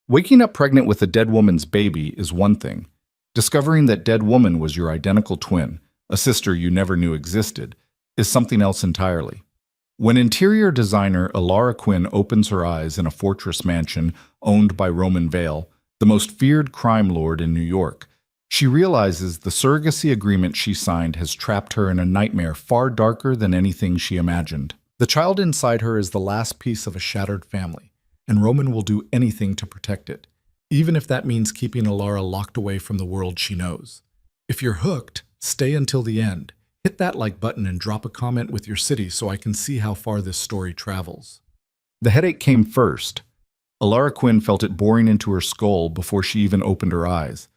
Waking up pregnant with a dead woman's baby is one thing. Discovering that dead woman was your identical twin, a sister you never knew existed, is something else entirely. When interior designer Alara Quinn opens her eyes in a fortress mansion owned by Roman Vale, the most feared crime lord in New York, she realizes the surrogacy agreement she signed has trapped her in a nightmare far darker than anything she imagined. The child inside her is the last piece of a shattered family, and Roman will do anything to protect it, even if that means keeping Alara locked away from the world she knows. If you're hooked, stay until the end. Hit that like button and drop a comment with your city so I can see how far this story travels. The headache came first. Alara Quinn felt it boring into her skull before she even opened her eyes,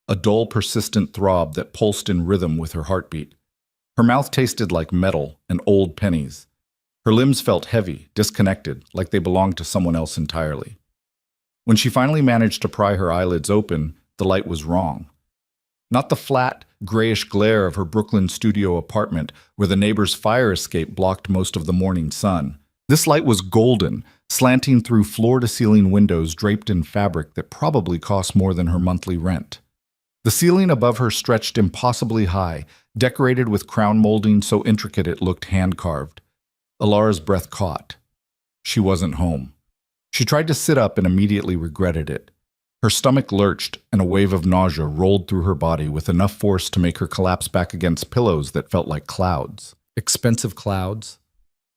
a dull, persistent throb that pulsed in rhythm with her heartbeat. Her mouth tasted like metal and old pennies. Her limbs felt heavy, disconnected, like they belonged to someone else entirely. When she finally managed to pry her eyelids open, the light was wrong. Not the flat, grayish glare of her Brooklyn studio apartment where the neighbor's fire escape blocked most of the morning sun. This light was golden, slanting through floor-to-ceiling windows draped in fabric that probably cost more than her monthly rent. The ceiling above her stretched impossibly high, decorated with crown molding so intricate it looked hand-carved. Alara's breath caught. She wasn't home. She tried to sit up and immediately regretted it. Her stomach lurched, and a wave of nausea rolled through her body with enough force to make her collapse back against pillows that felt like clouds. Expensive clouds.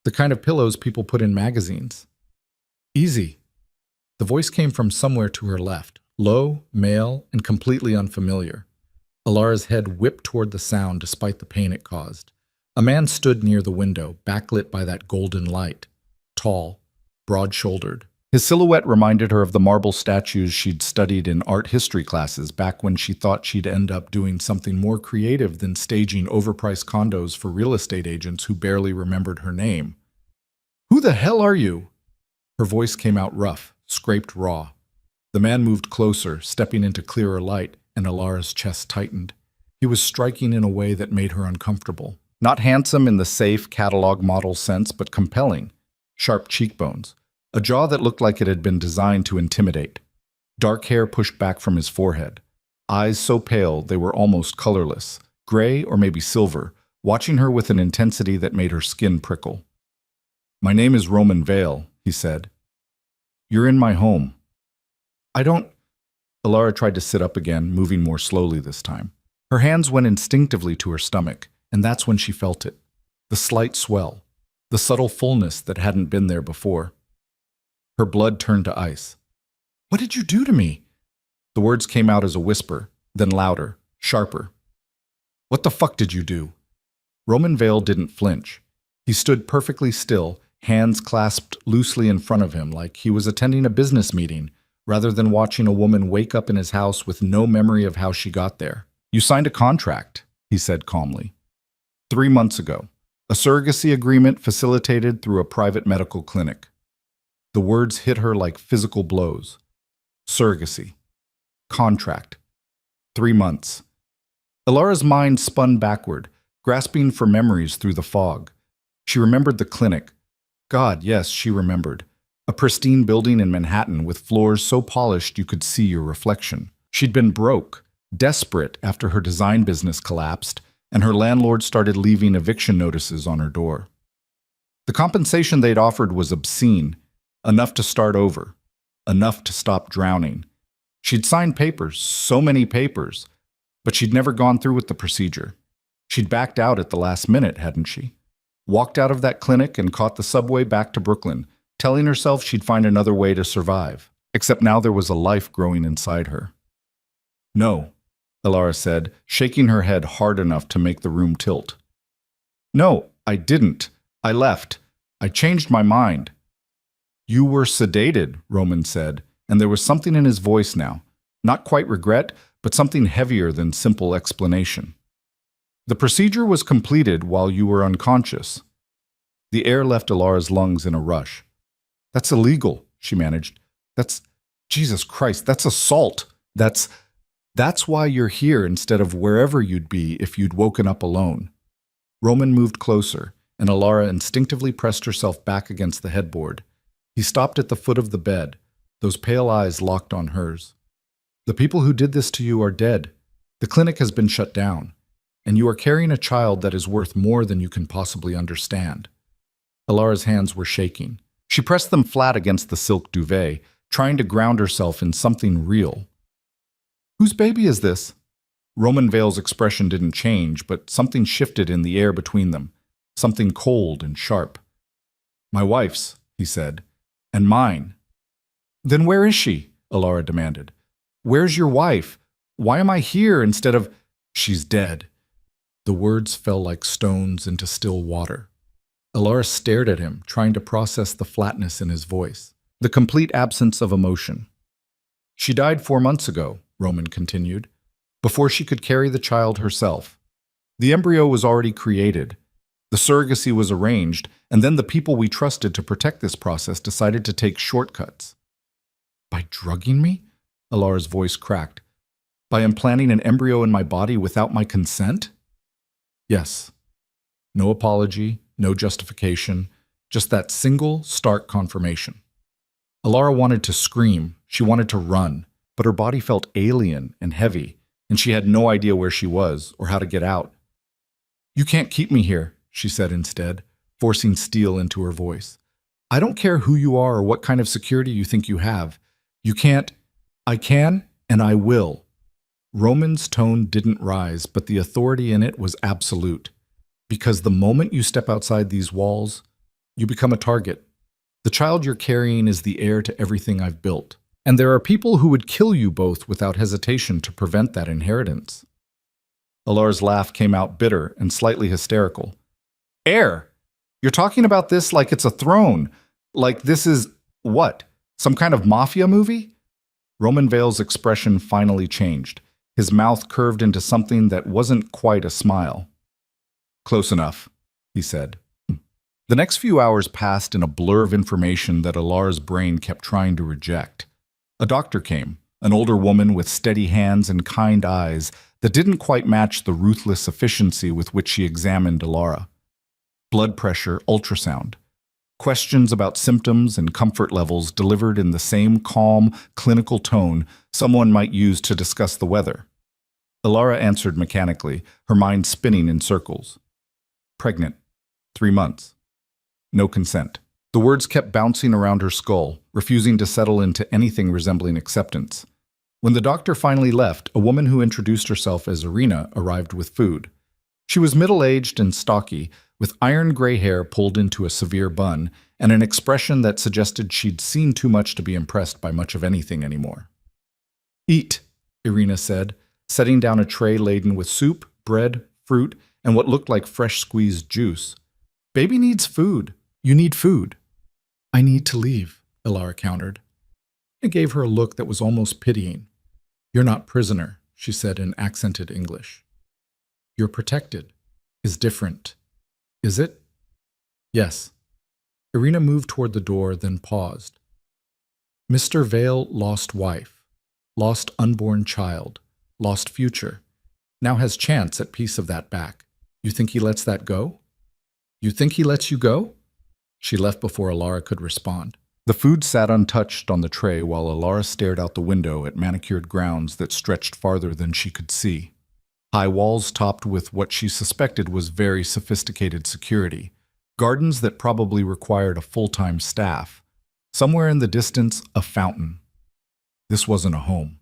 The kind of pillows people put in magazines. Easy. The voice came from somewhere to her left, low, male, and completely unfamiliar. Alara's head whipped toward the sound despite the pain it caused. A man stood near the window, backlit by that golden light. Tall, broad-shouldered. His silhouette reminded her of the marble statues she'd studied in art history classes back when she thought she'd end up doing something more creative than staging overpriced condos for real estate agents who barely remembered her name. "Who the hell are you?" Her voice came out rough, scraped raw. The man moved closer, stepping into clearer light, and Alara's chest tightened. He was striking in a way that made her uncomfortable. Not handsome in the safe catalog model sense, but compelling. Sharp cheekbones. A jaw that looked like it had been designed to intimidate. Dark hair pushed back from his forehead. Eyes so pale they were almost colorless, gray or maybe silver, watching her with an intensity that made her skin prickle. "My name is Roman Vale," he said. "You're in my home." "I don't—" Alara tried to sit up again, moving more slowly this time. Her hands went instinctively to her stomach, and that's when she felt it. The slight swell. The subtle fullness that hadn't been there before. Her blood turned to ice. "What did you do to me?" The words came out as a whisper, then louder, sharper. "What the fuck did you do?" Roman Vale didn't flinch. He stood perfectly still, hands clasped loosely in front of him like he was attending a business meeting, rather than watching a woman wake up in his house with no memory of how she got there. "You signed a contract," he said calmly. 3 months ago. A surrogacy agreement facilitated through a private medical clinic. The words hit her like physical blows. Surrogacy. Contract. 3 months. Alara's mind spun backward, grasping for memories through the fog. She remembered the clinic. God, yes, she remembered. A pristine building in Manhattan with floors so polished you could see your reflection. She'd been broke, desperate after her design business collapsed, and her landlord started leaving eviction notices on her door. The compensation they'd offered was obscene. Enough to start over. Enough to stop drowning. She'd signed papers, so many papers, but she'd never gone through with the procedure. She'd backed out at the last minute, hadn't she? Walked out of that clinic and caught the subway back to Brooklyn, telling herself she'd find another way to survive. Except now there was a life growing inside her. "No," Alara said, shaking her head hard enough to make the room tilt. "No, I didn't. I left. I changed my mind." "You were sedated," Roman said, and there was something in his voice now. Not quite regret, but something heavier than simple explanation. "The procedure was completed while you were unconscious." The air left Alara's lungs in a rush. "That's illegal," she managed. Jesus Christ, that's assault. That's why you're here instead of wherever you'd be if you'd woken up alone." Roman moved closer, and Alara instinctively pressed herself back against the headboard. He stopped at the foot of the bed, Those pale eyes locked on hers. The people who did this to you are dead. The clinic has been shut down, and you are carrying a child that is worth more than you can possibly understand. Alara's hands were shaking. She pressed them flat against the silk duvet, trying to ground herself in something real. Whose baby is this? Roman Vale's expression didn't change, but something shifted in the air between them, something cold and sharp. My wife's, he said, and mine. Then where is she? Alara demanded. Where's your wife? Why am I here instead of... She's dead. The words fell like stones into still water. Alara stared at him, trying to process the flatness in his voice, the complete absence of emotion. She died 4 months ago, Roman continued, before she could carry the child herself. The embryo was already created. The surrogacy was arranged, and then the people we trusted to protect this process decided to take shortcuts. By drugging me? Alara's voice cracked. By implanting an embryo in my body without my consent? Yes. No apology, no justification, just that single, stark confirmation. Alara wanted to scream, she wanted to run, but her body felt alien and heavy, and she had no idea where she was or how to get out. You can't keep me here, she said instead, forcing steel into her voice. I don't care who you are or what kind of security you think you have. You can't. I can, and I will. Roman's tone didn't rise, but the authority in it was absolute. Because the moment you step outside these walls, you become a target. The child you're carrying is the heir to everything I've built. And there are people who would kill you both without hesitation to prevent that inheritance. Alara's laugh came out bitter and slightly hysterical. Heir! You're talking about this like it's a throne. Like this is, what, some kind of Mafia movie? Roman Vale's expression finally changed. His mouth curved into something that wasn't quite a smile. Close enough, he said. The next few hours passed in a blur of information that Alara's brain kept trying to reject. A doctor came, an older woman with steady hands and kind eyes that didn't quite match the ruthless efficiency with which she examined Alara. Blood pressure, ultrasound. Questions about symptoms and comfort levels delivered in the same calm, clinical tone someone might use to discuss the weather. Alara answered mechanically, her mind spinning in circles. Pregnant. 3 months. No consent. The words kept bouncing around her skull, refusing to settle into anything resembling acceptance. When the doctor finally left, a woman who introduced herself as Irina arrived with food. She was middle-aged and stocky, with iron gray hair pulled into a severe bun, and an expression that suggested she'd seen too much to be impressed by much of anything anymore. Eat, Irina said, setting down a tray laden with soup, bread, fruit, and what looked like fresh squeezed juice. Baby needs food. You need food. I need to leave, Alara countered. It gave her a look that was almost pitying. You're not prisoner, she said in accented English. You're protected. Is different. Is it? Yes. Irina moved toward the door, then paused. Mr. Vale lost wife, lost unborn child, lost future, now has chance at piece of that back. You think he lets that go? You think he lets you go? She left before Alara could respond. The food sat untouched on the tray while Alara stared out the window at manicured grounds that stretched farther than she could see. High walls topped with what she suspected was very sophisticated security. Gardens that probably required a full-time staff. Somewhere in the distance, a fountain. This wasn't a home.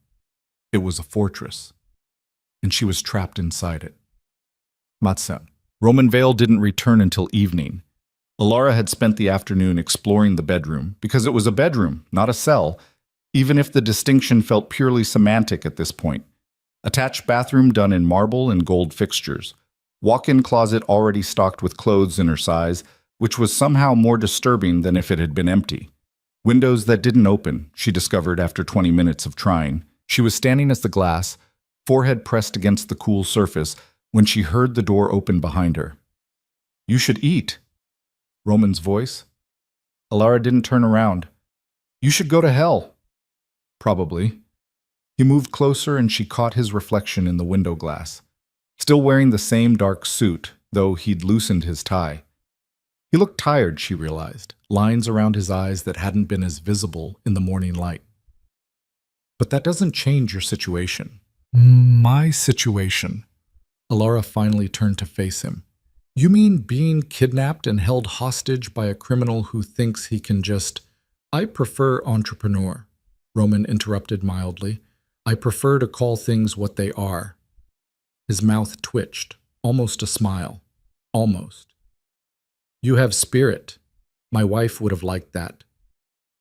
It was a fortress. And she was trapped inside it. Matsen. Roman Vale didn't return until evening. Alara had spent the afternoon exploring the bedroom, because it was a bedroom, not a cell, even if the distinction felt purely semantic at this point. Attached bathroom done in marble and gold fixtures. Walk-in closet already stocked with clothes in her size, which was somehow more disturbing than if it had been empty. Windows that didn't open, she discovered after 20 minutes of trying. She was standing at the glass, forehead pressed against the cool surface, when she heard the door open behind her. You should eat. Roman's voice. Alara didn't turn around. You should go to hell. Probably. He moved closer and she caught his reflection in the window glass. Still wearing the same dark suit, though he'd loosened his tie. He looked tired, she realized, lines around his eyes that hadn't been as visible in the morning light. But that doesn't change your situation. My situation. Alara finally turned to face him. You mean being kidnapped and held hostage by a criminal who thinks he can just... I prefer entrepreneur, Roman interrupted mildly. I prefer to call things what they are. His mouth twitched, almost a smile. Almost. You have spirit. My wife would have liked that.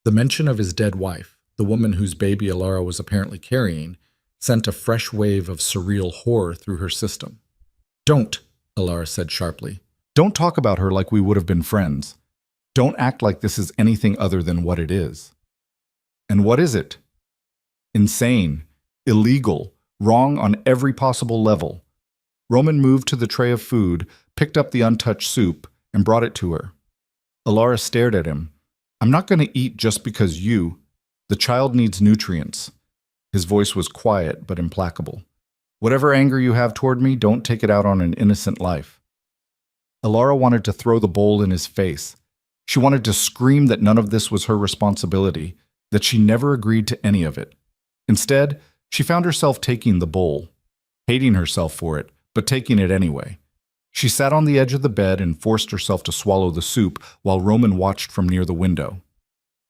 The mention of his dead wife, the woman whose baby Alara was apparently carrying, sent a fresh wave of surreal horror through her system. Don't, Alara said sharply. Don't talk about her like we would have been friends. Don't act like this is anything other than what it is. And what is it? Insane, illegal, wrong on every possible level. Roman moved to the tray of food, picked up the untouched soup, and brought it to her. Alara stared at him. I'm not going to eat just because the child needs nutrients. His voice was quiet but implacable. Whatever anger you have toward me, don't take it out on an innocent life. Alara wanted to throw the bowl in his face. She wanted to scream that none of this was her responsibility, that she never agreed to any of it. Instead, she found herself taking the bowl, hating herself for it, but taking it anyway. She sat on the edge of the bed and forced herself to swallow the soup while Roman watched from near the window.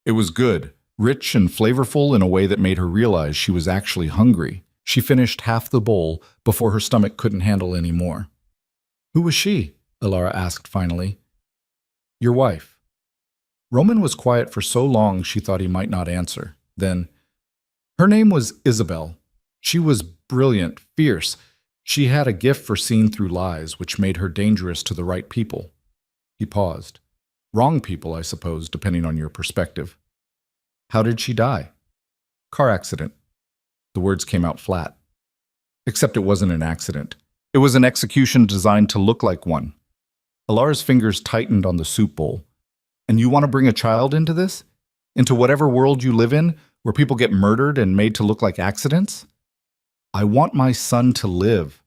It was good, rich and flavorful in a way that made her realize she was actually hungry. She finished half the bowl before her stomach couldn't handle any more. Who was she? Alara asked finally. Your wife. Roman was quiet for so long she thought he might not answer. Then, her name was Isabel. She was brilliant, fierce. She had a gift for seeing through lies, which made her dangerous to the right people. He paused. Wrong people, I suppose, depending on your perspective. How did she die? Car accident. The words came out flat. Except it wasn't an accident. It was an execution designed to look like one. Alara's fingers tightened on the soup bowl. And you want to bring a child into this? Into whatever world you live in, where people get murdered and made to look like accidents? I want my son to live.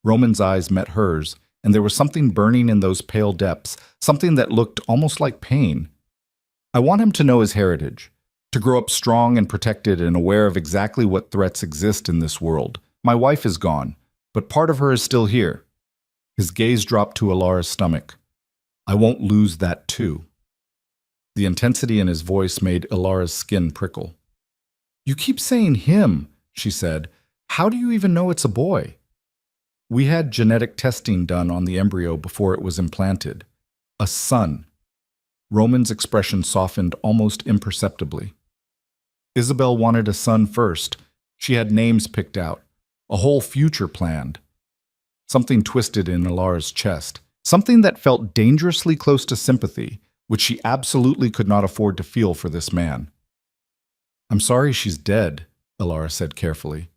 Roman's eyes met hers, and there was something burning in those pale depths, something that looked almost like pain. I want him to know his heritage, to grow up strong and protected and aware of exactly what threats exist in this world. My wife is gone, but part of her is still here. His gaze dropped to Alara's stomach. I won't lose that too. The intensity in his voice made Alara's skin prickle. You keep saying him, she said. How do you even know it's a boy? We had genetic testing done on the embryo before it was implanted. A son. Roman's expression softened almost imperceptibly. Isabel wanted a son first. She had names picked out, a whole future planned. Something twisted in Alara's chest, something that felt dangerously close to sympathy, which she absolutely could not afford to feel for this man. I'm sorry she's dead, Alara said carefully.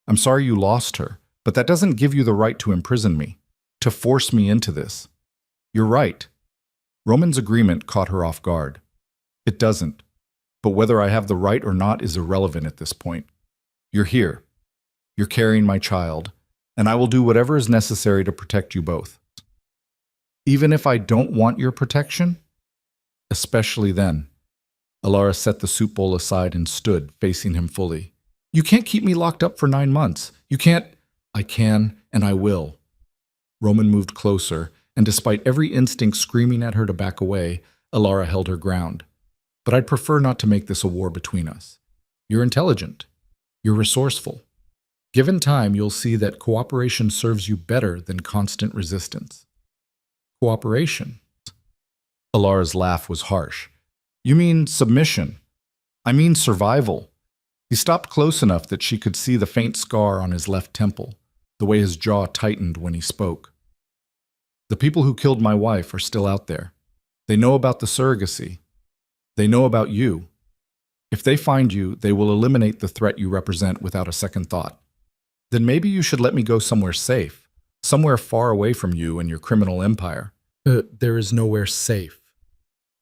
I'm sorry you lost her, but that doesn't give you the right to imprison me, to force me into this. You're right. Roman's agreement caught her off guard. It doesn't. But whether I have the right or not is irrelevant at this point. You're here. You're carrying my child, and I will do whatever is necessary to protect you both. Even if I don't want your protection? Especially then. Alara set the soup bowl aside and stood, facing him fully. You can't keep me locked up for 9 months. You can't. I can, and I will. Roman moved closer, and despite every instinct screaming at her to back away, Alara held her ground. But I'd prefer not to make this a war between us. You're intelligent. You're resourceful. Given time, you'll see that cooperation serves you better than constant resistance. Cooperation? Alara's laugh was harsh. You mean submission. I mean survival. He stopped close enough that she could see the faint scar on his left temple, the way his jaw tightened when he spoke. The people who killed my wife are still out there. They know about the surrogacy. They know about you. If they find you, they will eliminate the threat you represent without a second thought. Then maybe you should let me go somewhere safe, somewhere far away from you and your criminal empire. There is nowhere safe.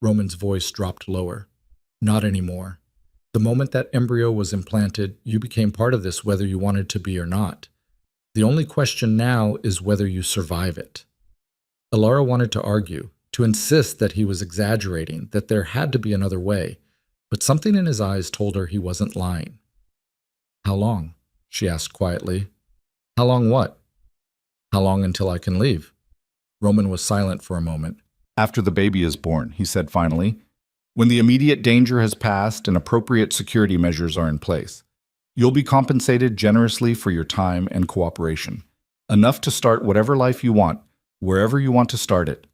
Roman's voice dropped lower. Not anymore. The moment that embryo was implanted, you became part of this whether you wanted to be or not. The only question now is whether you survive it. Alara wanted to argue, to insist that he was exaggerating, that there had to be another way, but something in his eyes told her he wasn't lying. How long? She asked quietly. How long what? How long until I can leave? Roman was silent for a moment. After the baby is born, he said finally, when the immediate danger has passed and appropriate security measures are in place. You'll be compensated generously for your time and cooperation, enough to start whatever life you want, wherever you want to start it.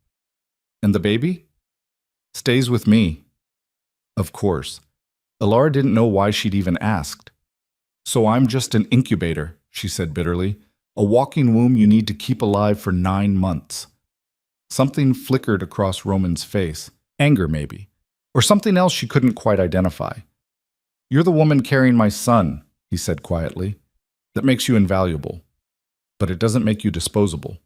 And the baby? Stays with me. Of course. Alara didn't know why she'd even asked. So I'm just an incubator, she said bitterly, a walking womb you need to keep alive for 9 months. Something flickered across Roman's face, anger maybe, or something else she couldn't quite identify. You're the woman carrying my son, he said quietly. That makes you invaluable, but it doesn't make you disposable.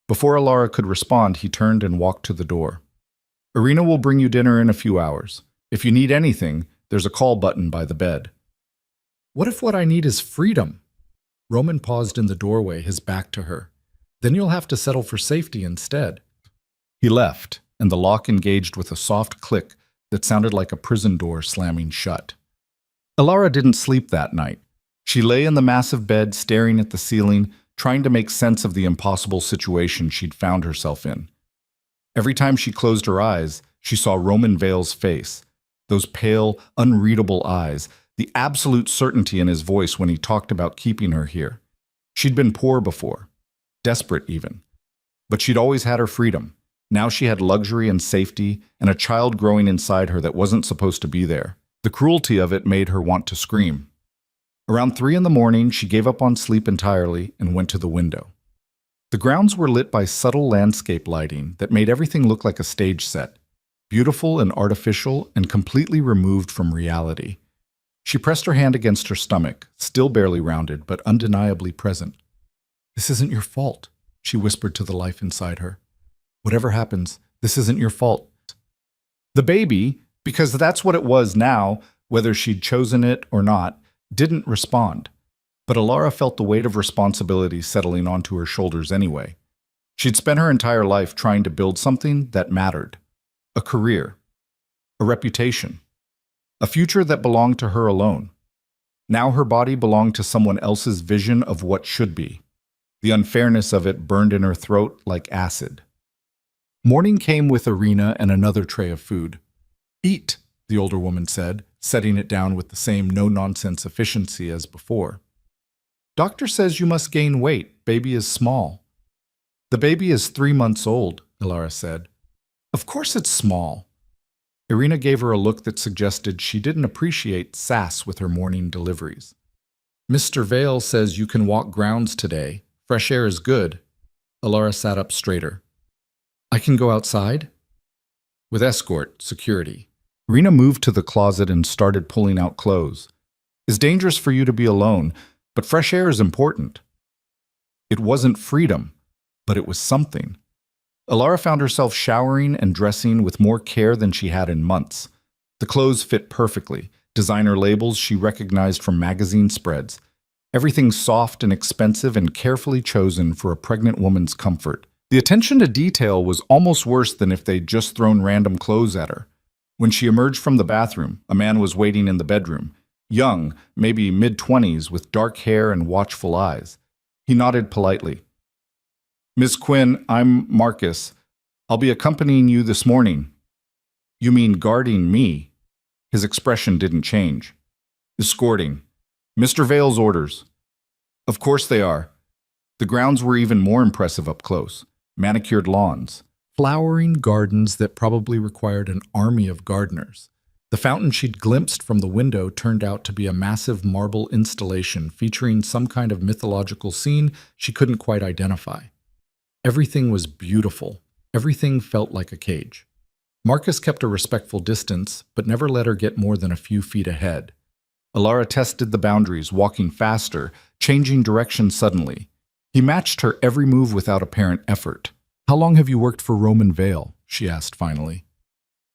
Before Alara could respond, he turned and walked to the door. Irina will bring you dinner in a few hours. If you need anything, there's a call button by the bed. What if what I need is freedom? Roman paused in the doorway, his back to her. Then you'll have to settle for safety instead. He left, and the lock engaged with a soft click that sounded like a prison door slamming shut. Alara didn't sleep that night. She lay in the massive bed, staring at the ceiling, trying to make sense of the impossible situation she'd found herself in. Every time she closed her eyes, she saw Roman Vale's face, those pale, unreadable eyes, the absolute certainty in his voice when he talked about keeping her here. She'd been poor before, desperate even, but she'd always had her freedom. Now she had luxury and safety and a child growing inside her that wasn't supposed to be there. The cruelty of it made her want to scream. Around 3 a.m, she gave up on sleep entirely and went to the window. The grounds were lit by subtle landscape lighting that made everything look like a stage set, beautiful and artificial and completely removed from reality. She pressed her hand against her stomach, still barely rounded, but undeniably present. This isn't your fault, she whispered to the life inside her. Whatever happens, this isn't your fault. The baby, because that's what it was now, whether she'd chosen it or not, didn't respond. But Alara felt the weight of responsibility settling onto her shoulders anyway. She'd spent her entire life trying to build something that mattered. A career. A reputation. A future that belonged to her alone. Now her body belonged to someone else's vision of what should be. The unfairness of it burned in her throat like acid. Morning came with Irina and another tray of food. Eat, the older woman said, setting it down with the same no-nonsense efficiency as before. Doctor says you must gain weight. Baby is small. The baby is 3 months old, Alara said. Of course it's small. Irina gave her a look that suggested she didn't appreciate sass with her morning deliveries. Mr. Vale says you can walk grounds today. Fresh air is good. Alara sat up straighter. I can go outside? With escort, security. Irina moved to the closet and started pulling out clothes. It's dangerous for you to be alone, but fresh air is important. It wasn't freedom, but it was something. Alara found herself showering and dressing with more care than she had in months. The clothes fit perfectly, designer labels she recognized from magazine spreads. Everything soft and expensive and carefully chosen for a pregnant woman's comfort. The attention to detail was almost worse than if they'd just thrown random clothes at her. When she emerged from the bathroom, a man was waiting in the bedroom. Young, maybe mid-20s, with dark hair and watchful eyes. He nodded politely. Miss Quinn, I'm Marcus. I'll be accompanying you this morning. You mean guarding me? His expression didn't change. Escorting. Mr. Vale's orders. Of course they are. The grounds were even more impressive up close. Manicured lawns. Flowering gardens that probably required an army of gardeners. The fountain she'd glimpsed from the window turned out to be a massive marble installation featuring some kind of mythological scene she couldn't quite identify. Everything was beautiful. Everything felt like a cage. Marcus kept a respectful distance, but never let her get more than a few feet ahead. Alara tested the boundaries, walking faster, changing direction suddenly. He matched her every move without apparent effort. How long have you worked for Roman Vale? She asked finally.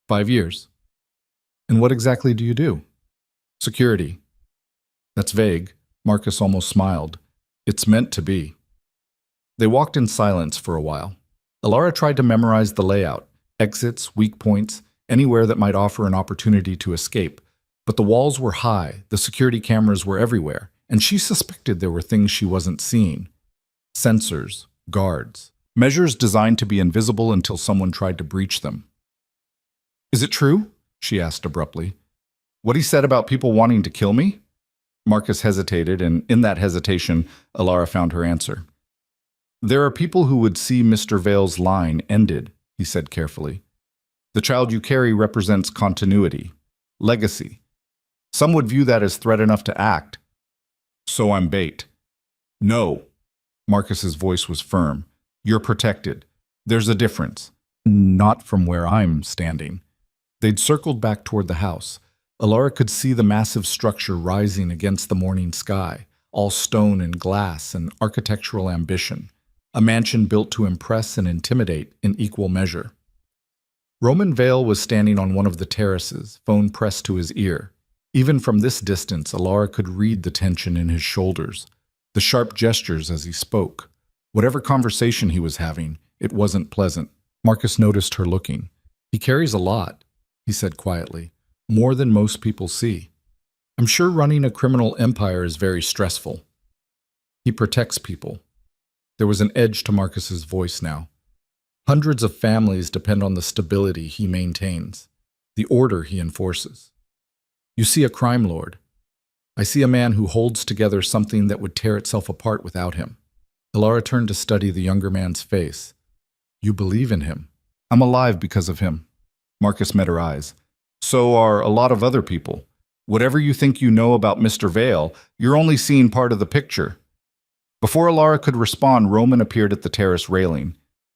5 years. And what exactly do you do? Security. That's vague. Marcus almost smiled. It's meant to be. They walked in silence for a while. Alara tried to memorize the layout, exits, weak points, anywhere that might offer an opportunity to escape. But the walls were high, the security cameras were everywhere, and she suspected there were things she wasn't seeing. Sensors, guards, measures designed to be invisible until someone tried to breach them. "Is it true?" she asked abruptly. "What he said about people wanting to kill me?" Marcus hesitated, and in that hesitation, Alara found her answer. "There are people who would see Mr. Vale's line ended," he said carefully. "The child you carry represents continuity, legacy. Some would view that as threat enough to act. So I'm bait." "No." Marcus's voice was firm. "You're protected. There's a difference." "Not from where I'm standing." They'd circled back toward the house. Alara could see the massive structure rising against the morning sky, all stone and glass and architectural ambition, a mansion built to impress and intimidate in equal measure. Roman Vale was standing on one of the terraces, phone pressed to his ear. Even from this distance, Alara could read the tension in his shoulders, the sharp gestures as he spoke. Whatever conversation he was having, it wasn't pleasant. Marcus noticed her looking. "He carries a lot," he said quietly. "More than most people see. I'm sure running a criminal empire is very stressful. He protects people." There was an edge to Marcus's voice now. "Hundreds of families depend on the stability he maintains, the order he enforces. You see a crime lord. I see a man who holds together something that would tear itself apart without him." Alara turned to study the younger man's face. "You believe in him." "I'm alive because of him." Marcus met her eyes. "So are a lot of other people. Whatever you think you know about Mr. Vale, you're only seeing part of the picture." Before Alara could respond, Roman appeared at the terrace railing.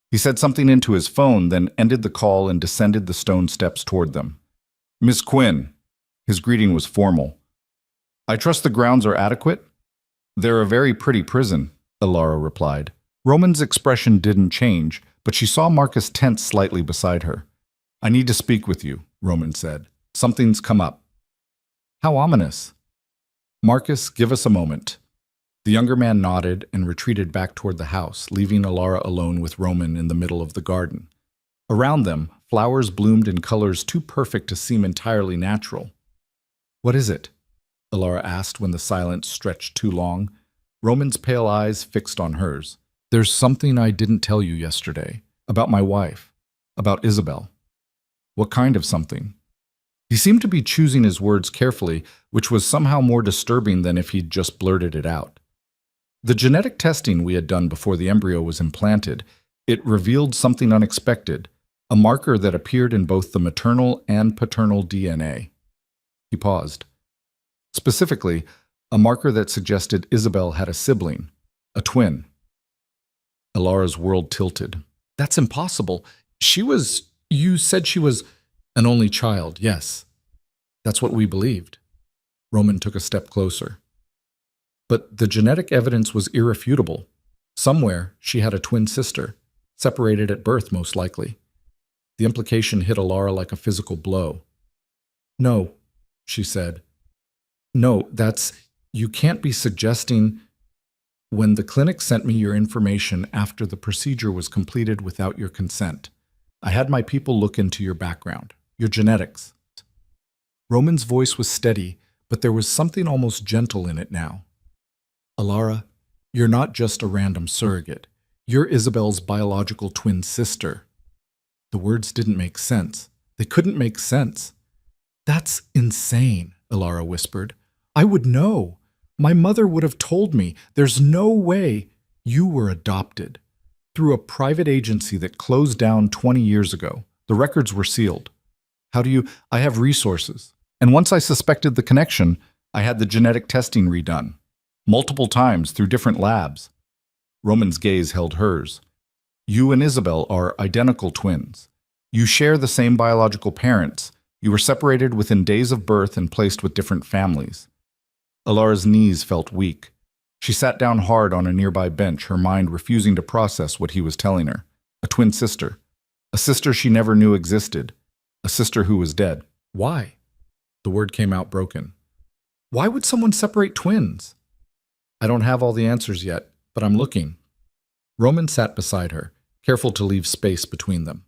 He said something into his phone, then ended the call and descended the stone steps toward them. "Miss Quinn." His greeting was formal. "I trust the grounds are adequate?" "They're a very pretty prison," Alara replied. Roman's expression didn't change, but she saw Marcus tense slightly beside her. "I need to speak with you," Roman said. "Something's come up." "How ominous." "Marcus, give us a moment." The younger man nodded and retreated back toward the house, leaving Alara alone with Roman in the middle of the garden. Around them, flowers bloomed in colors too perfect to seem entirely natural. "What is it?" Alara asked when the silence stretched too long. Roman's pale eyes fixed on hers. "There's something I didn't tell you yesterday. About my wife. About Isabel." "What kind of something?" He seemed to be choosing his words carefully, which was somehow more disturbing than if he'd just blurted it out. "The genetic testing we had done before the embryo was implanted, it revealed something unexpected, a marker that appeared in both the maternal and paternal DNA." He paused. "Specifically, a marker that suggested Isabel had a sibling, a twin." Alara's world tilted. "That's impossible. You said she was an only child, yes. That's what we believed." Roman took a step closer. "But the genetic evidence was irrefutable. Somewhere she had a twin sister, separated at birth most likely." The implication hit Alara like a physical blow. "No," she said. "No, you can't be suggesting—" "When the clinic sent me your information after the procedure was completed without your consent, I had my people look into your background, your genetics." Roman's voice was steady, but there was something almost gentle in it now. "Alara, you're not just a random surrogate. You're Isabel's biological twin sister." The words didn't make sense. They couldn't make sense. "That's insane," Alara whispered. "I would know. My mother would have told me. There's no way you were adopted. Through a private agency that closed down 20 years ago. The records were sealed. How do you— I have resources. And once I suspected the connection, I had the genetic testing redone. Multiple times through different labs." Roman's gaze held hers. "You and Isabel are identical twins. You share the same biological parents. You were separated within days of birth and placed with different families." Alara's knees felt weak. She sat down hard on a nearby bench, her mind refusing to process what he was telling her. A twin sister. A sister she never knew existed. A sister who was dead. "Why?" The word came out broken. "Why would someone separate twins?" "I don't have all the answers yet, but I'm looking." Roman sat beside her, careful to leave space between them.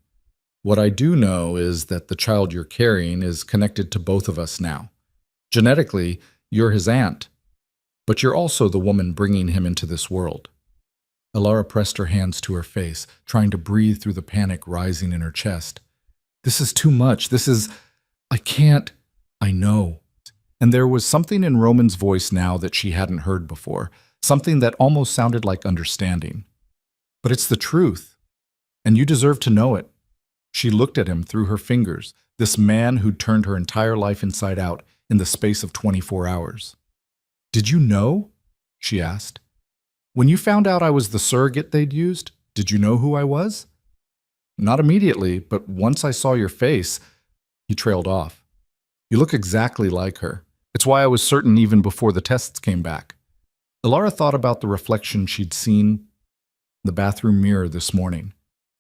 "What I do know is that the child you're carrying is connected to both of us now. Genetically, you're his aunt. But you're also the woman bringing him into this world. Alara pressed her hands to her face, trying to breathe through the panic rising in her chest. This is too much. I can't. I know. And there was something in Roman's voice now that she hadn't heard before, something that almost sounded like understanding. But it's the truth, and you deserve to know it. She looked at him through her fingers, this man who'd turned her entire life inside out in the space of 24 hours. Did you know? She asked. When you found out I was the surrogate they'd used, did you know who I was? Not immediately, but once I saw your face, he trailed off. You look exactly like her. It's why I was certain even before the tests came back. Alara thought about the reflection she'd seen in the bathroom mirror this morning,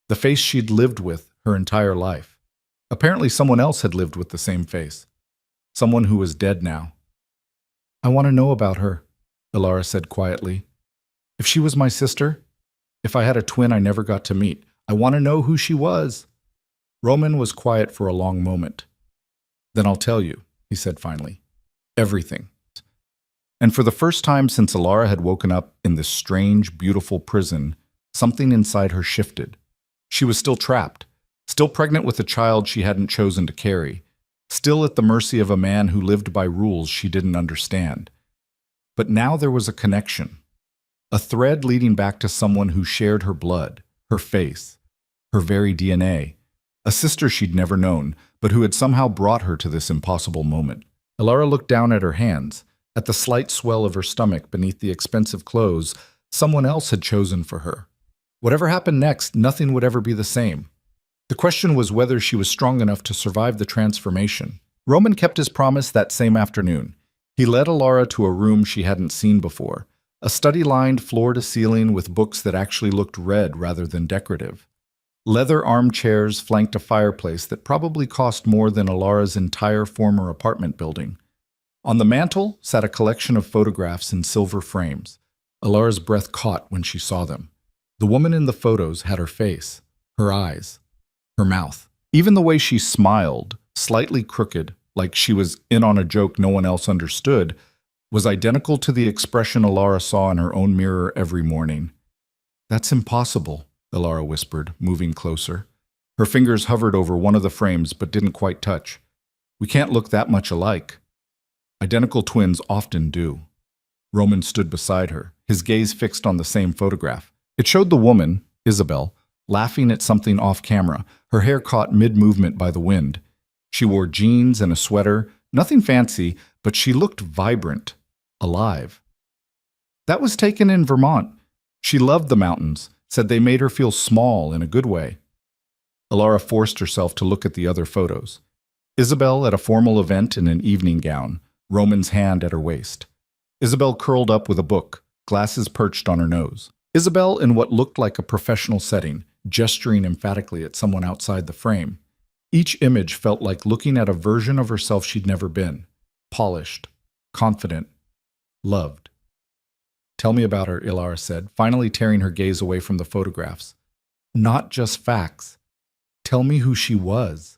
the face she'd lived with her entire life. Apparently someone else had lived with the same face, someone who was dead now. I want to know about her, Alara said quietly. If she was my sister, if I had a twin I never got to meet, I want to know who she was. Roman was quiet for a long moment. Then I'll tell you, he said finally. Everything. And for the first time since Alara had woken up in this strange, beautiful prison, something inside her shifted. She was still trapped, still pregnant with a child she hadn't chosen to carry, still at the mercy of a man who lived by rules she didn't understand. But now there was a connection, a thread leading back to someone who shared her blood, her face, her very DNA, a sister she'd never known, but who had somehow brought her to this impossible moment. Alara looked down at her hands, at the slight swell of her stomach beneath the expensive clothes someone else had chosen for her. Whatever happened next, nothing would ever be the same. The question was whether she was strong enough to survive the transformation. Roman kept his promise that same afternoon. He led Alara to a room she hadn't seen before, a study lined floor to ceiling with books that actually looked red rather than decorative. Leather armchairs flanked a fireplace that probably cost more than Alara's entire former apartment building. On the mantel sat a collection of photographs in silver frames. Alara's breath caught when she saw them. The woman in the photos had her face, her eyes, her mouth. Even the way she smiled, slightly crooked, like she was in on a joke no one else understood, was identical to the expression Alara saw in her own mirror every morning. That's impossible, Alara whispered, moving closer. Her fingers hovered over one of the frames but didn't quite touch. We can't look that much alike. Identical twins often do. Roman stood beside her, his gaze fixed on the same photograph. It showed the woman, Isabel, laughing at something off camera, her hair caught mid-movement by the wind. She wore jeans and a sweater, nothing fancy, but she looked vibrant, alive. That was taken in Vermont. She loved the mountains, said they made her feel small in a good way. Alara forced herself to look at the other photos. Isabel at a formal event in an evening gown, Roman's hand at her waist. Isabel curled up with a book, glasses perched on her nose. Isabel in what looked like a professional setting, gesturing emphatically at someone outside the frame. Each image felt like looking at a version of herself she'd never been. Polished, confident, loved. Tell me about her, Alara said, finally tearing her gaze away from the photographs. Not just facts. Tell me who she was.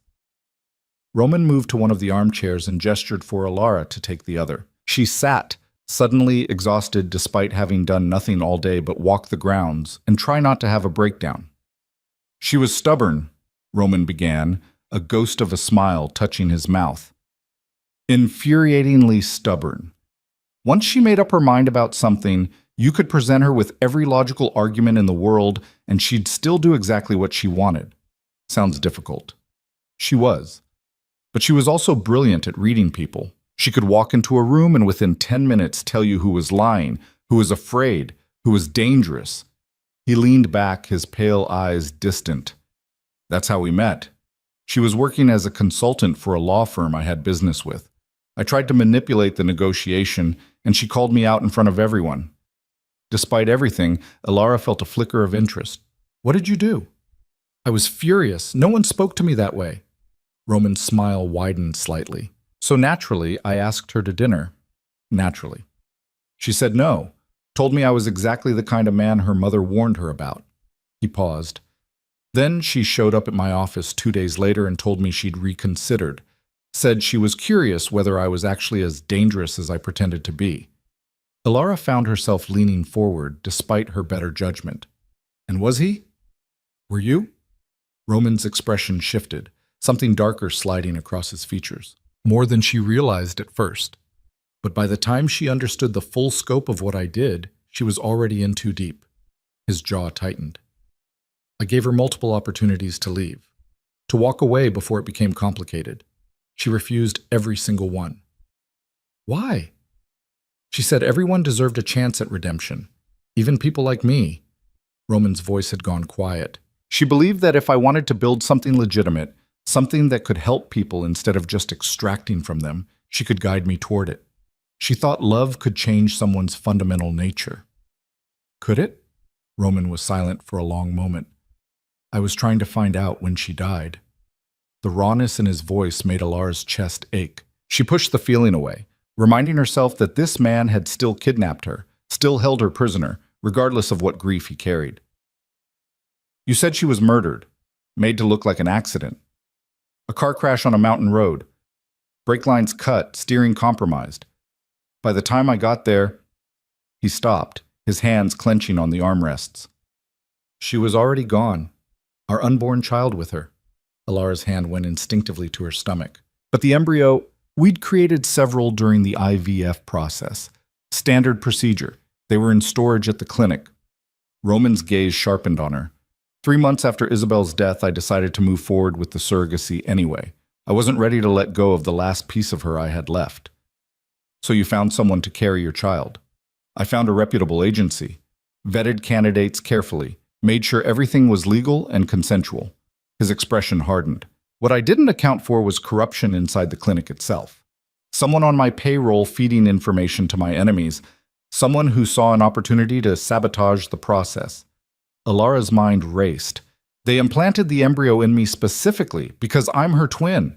Roman moved to one of the armchairs and gestured for Alara to take the other. She sat, suddenly exhausted despite having done nothing all day but walk the grounds and try not to have a breakdown. She was stubborn, Roman began, a ghost of a smile touching his mouth. Infuriatingly stubborn. Once she made up her mind about something, you could present her with every logical argument in the world and she'd still do exactly what she wanted. Sounds difficult. She was. But she was also brilliant at reading people. She could walk into a room and within 10 minutes tell you who was lying, who was afraid, who was dangerous. He leaned back, his pale eyes distant. That's how we met. She was working as a consultant for a law firm I had business with. I tried to manipulate the negotiation, and she called me out in front of everyone. Despite everything, Alara felt a flicker of interest. What did you do? I was furious. No one spoke to me that way. Roman's smile widened slightly. So naturally, I asked her to dinner. Naturally. She said no, told me I was exactly the kind of man her mother warned her about. He paused. Then she showed up at my office 2 days later and told me she'd reconsidered. Said she was curious whether I was actually as dangerous as I pretended to be. Alara found herself leaning forward despite her better judgment. And was he? Were you? Roman's expression shifted, something darker sliding across his features. More than she realized at first. But by the time she understood the full scope of what I did, she was already in too deep. His jaw tightened. I gave her multiple opportunities to leave, to walk away before it became complicated. She refused every single one. Why? She said everyone deserved a chance at redemption, even people like me. Roman's voice had gone quiet. She believed that if I wanted to build something legitimate, something that could help people instead of just extracting from them, she could guide me toward it. She thought love could change someone's fundamental nature. Could it? Roman was silent for a long moment. I was trying to find out when she died. The rawness in his voice made Alara's chest ache. She pushed the feeling away, reminding herself that this man had still kidnapped her, still held her prisoner, regardless of what grief he carried. You said she was murdered, made to look like an accident. A car crash on a mountain road. Brake lines cut, steering compromised. By the time I got there, he stopped, his hands clenching on the armrests. She was already gone, our unborn child with her. Alara's hand went instinctively to her stomach. But the embryo, we'd created several during the IVF process. Standard procedure. They were in storage at the clinic. Roman's gaze sharpened on her. 3 months after Isabel's death, I decided to move forward with the surrogacy anyway. I wasn't ready to let go of the last piece of her I had left. So you found someone to carry your child. I found a reputable agency, vetted candidates carefully, made sure everything was legal and consensual. His expression hardened. What I didn't account for was corruption inside the clinic itself. Someone on my payroll feeding information to my enemies, someone who saw an opportunity to sabotage the process. Alara's mind raced. They implanted the embryo in me specifically because I'm her twin.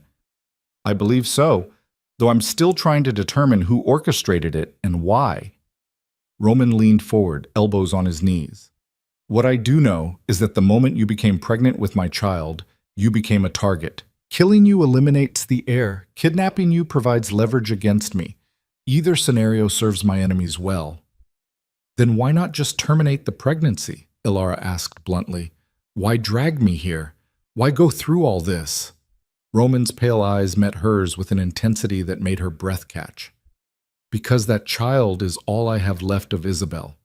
I believe so, though I'm still trying to determine who orchestrated it and why. Roman leaned forward, elbows on his knees. What I do know is that the moment you became pregnant with my child, you became a target. Killing you eliminates the heir. Kidnapping you provides leverage against me. Either scenario serves my enemies well. Then why not just terminate the pregnancy? Alara asked bluntly. Why drag me here? Why go through all this? Roman's pale eyes met hers with an intensity that made her breath catch. Because that child is all I have left of Isabel.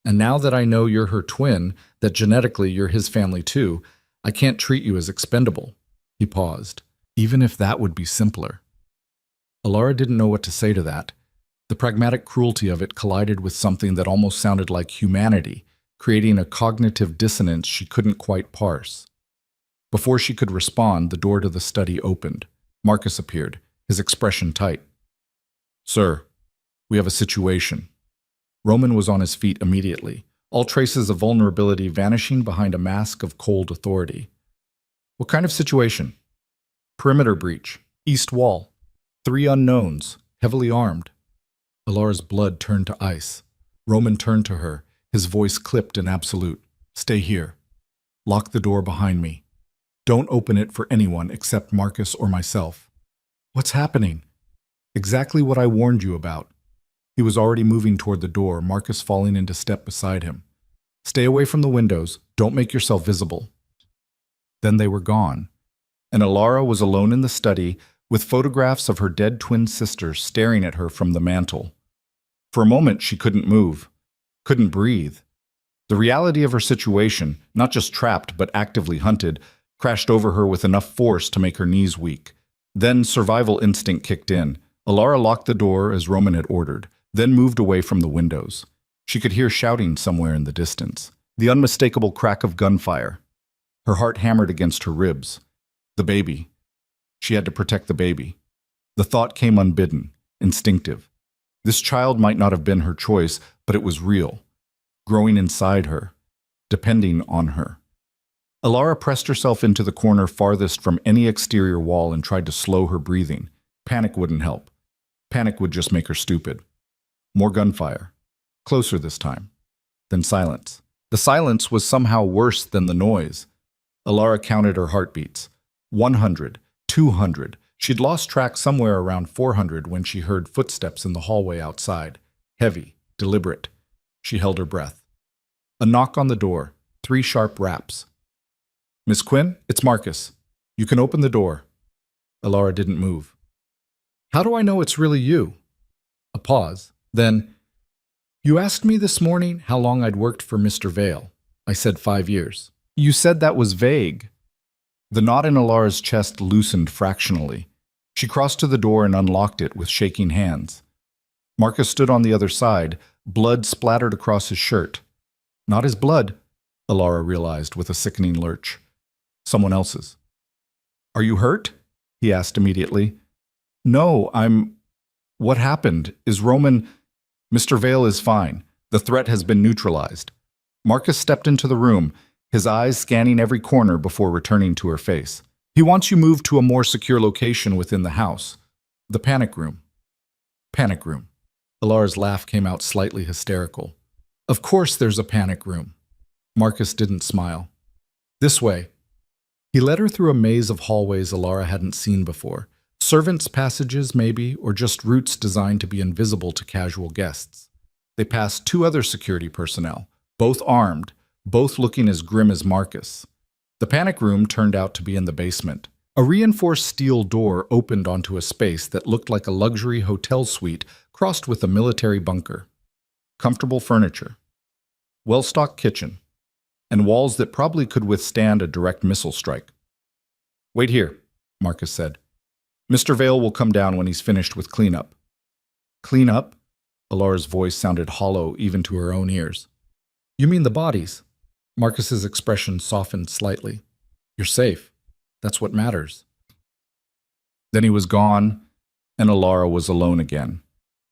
And now that I know you're her twin, that genetically you're his family too, I can't treat you as expendable. He paused. Even if that would be simpler. Alara didn't know what to say to that. The pragmatic cruelty of it collided with something that almost sounded like humanity, creating a cognitive dissonance she couldn't quite parse. Before she could respond, the door to the study opened. Marcus appeared, his expression tight. Sir, we have a situation. Roman was on his feet immediately, all traces of vulnerability vanishing behind a mask of cold authority. What kind of situation? Perimeter breach, east wall, 3 unknowns, heavily armed. Alara's blood turned to ice. Roman turned to her, his voice clipped and absolute. Stay here. Lock the door behind me. Don't open it for anyone except Marcus or myself. What's happening? Exactly what I warned you about. He was already moving toward the door, Marcus falling into step beside him. Stay away from the windows. Don't make yourself visible. Then they were gone, and Alara was alone in the study with photographs of her dead twin sister staring at her from the mantel. For a moment, she couldn't move, couldn't breathe. The reality of her situation, not just trapped but actively hunted, crashed over her with enough force to make her knees weak. Then survival instinct kicked in. Alara locked the door as Roman had ordered, then moved away from the windows. She could hear shouting somewhere in the distance, the unmistakable crack of gunfire. Her heart hammered against her ribs. The baby. She had to protect the baby. The thought came unbidden, instinctive. This child might not have been her choice, but it was real, growing inside her, depending on her. Alara pressed herself into the corner farthest from any exterior wall and tried to slow her breathing. Panic wouldn't help. Panic would just make her stupid. More gunfire. Closer this time. Then silence. The silence was somehow worse than the noise. Alara counted her heartbeats. 100, 200. She'd lost track somewhere around 400 when she heard footsteps in the hallway outside. Heavy, deliberate. She held her breath. A knock on the door, 3 sharp raps. "Miss Quinn, it's Marcus. You can open the door." Alara didn't move. "How do I know it's really you?" A pause. Then, "You asked me this morning how long I'd worked for Mr. Vale. I said 5 years. You said that was vague." The knot in Alara's chest loosened fractionally. She crossed to the door and unlocked it with shaking hands. Marcus stood on the other side, blood splattered across his shirt. Not his blood, Alara realized with a sickening lurch. Someone else's. "Are you hurt?" he asked immediately. "No, What happened? Is Roman—" "Mr. Vale is fine. The threat has been neutralized." Marcus stepped into the room, his eyes scanning every corner before returning to her face. "He wants you moved to a more secure location within the house. The panic room." Panic room. Alara's laugh came out slightly hysterical. "Of course there's a panic room." Marcus didn't smile. "This way." He led her through a maze of hallways Alara hadn't seen before. Servants' passages, maybe, or just routes designed to be invisible to casual guests. They passed 2 other security personnel, both armed, both looking as grim as Marcus. The panic room turned out to be in the basement. A reinforced steel door opened onto a space that looked like a luxury hotel suite crossed with a military bunker. Comfortable furniture. Well-stocked kitchen. And walls that probably could withstand a direct missile strike. "Wait here," Marcus said. "Mr. Vale will come down when he's finished with cleanup." "Cleanup?" Alara's voice sounded hollow even to her own ears. "You mean the bodies?" Marcus's expression softened slightly. "You're safe. That's what matters." Then he was gone, and Alara was alone again.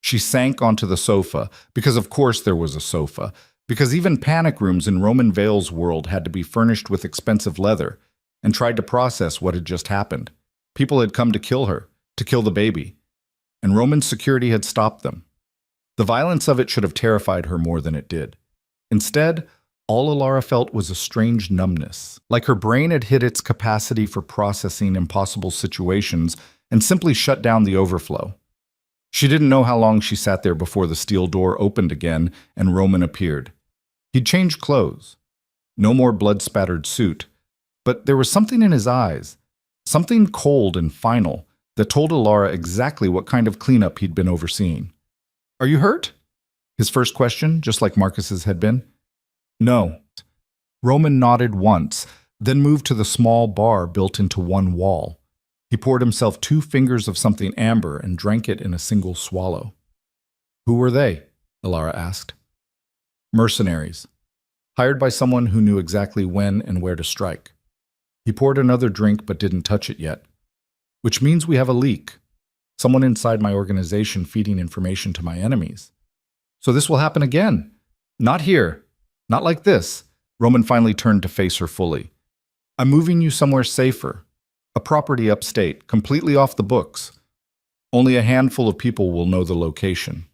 She sank onto the sofa, because of course there was a sofa, because even panic rooms in Roman Vale's world had to be furnished with expensive leather, and tried to process what had just happened. People had come to kill her, to kill the baby, and Roman security had stopped them. The violence of it should have terrified her more than it did. Instead, all Alara felt was a strange numbness, like her brain had hit its capacity for processing impossible situations and simply shut down the overflow. She didn't know how long she sat there before the steel door opened again and Roman appeared. He'd changed clothes. No more blood-spattered suit, but there was something in his eyes, something cold and final, that told Alara exactly what kind of cleanup he'd been overseeing. "Are you hurt?" His first question, just like Marcus's had been. "No." Roman nodded once, then moved to the small bar built into one wall. He poured himself 2 fingers of something amber and drank it in a single swallow. "Who were they?" Alara asked. "Mercenaries. Hired by someone who knew exactly when and where to strike." He poured another drink but didn't touch it yet. "Which means we have a leak. Someone inside my organization feeding information to my enemies. So this will happen again. Not here. Not like this." Roman finally turned to face her fully. "I'm moving you somewhere safer. A property upstate, completely off the books. Only a handful of people will know the location."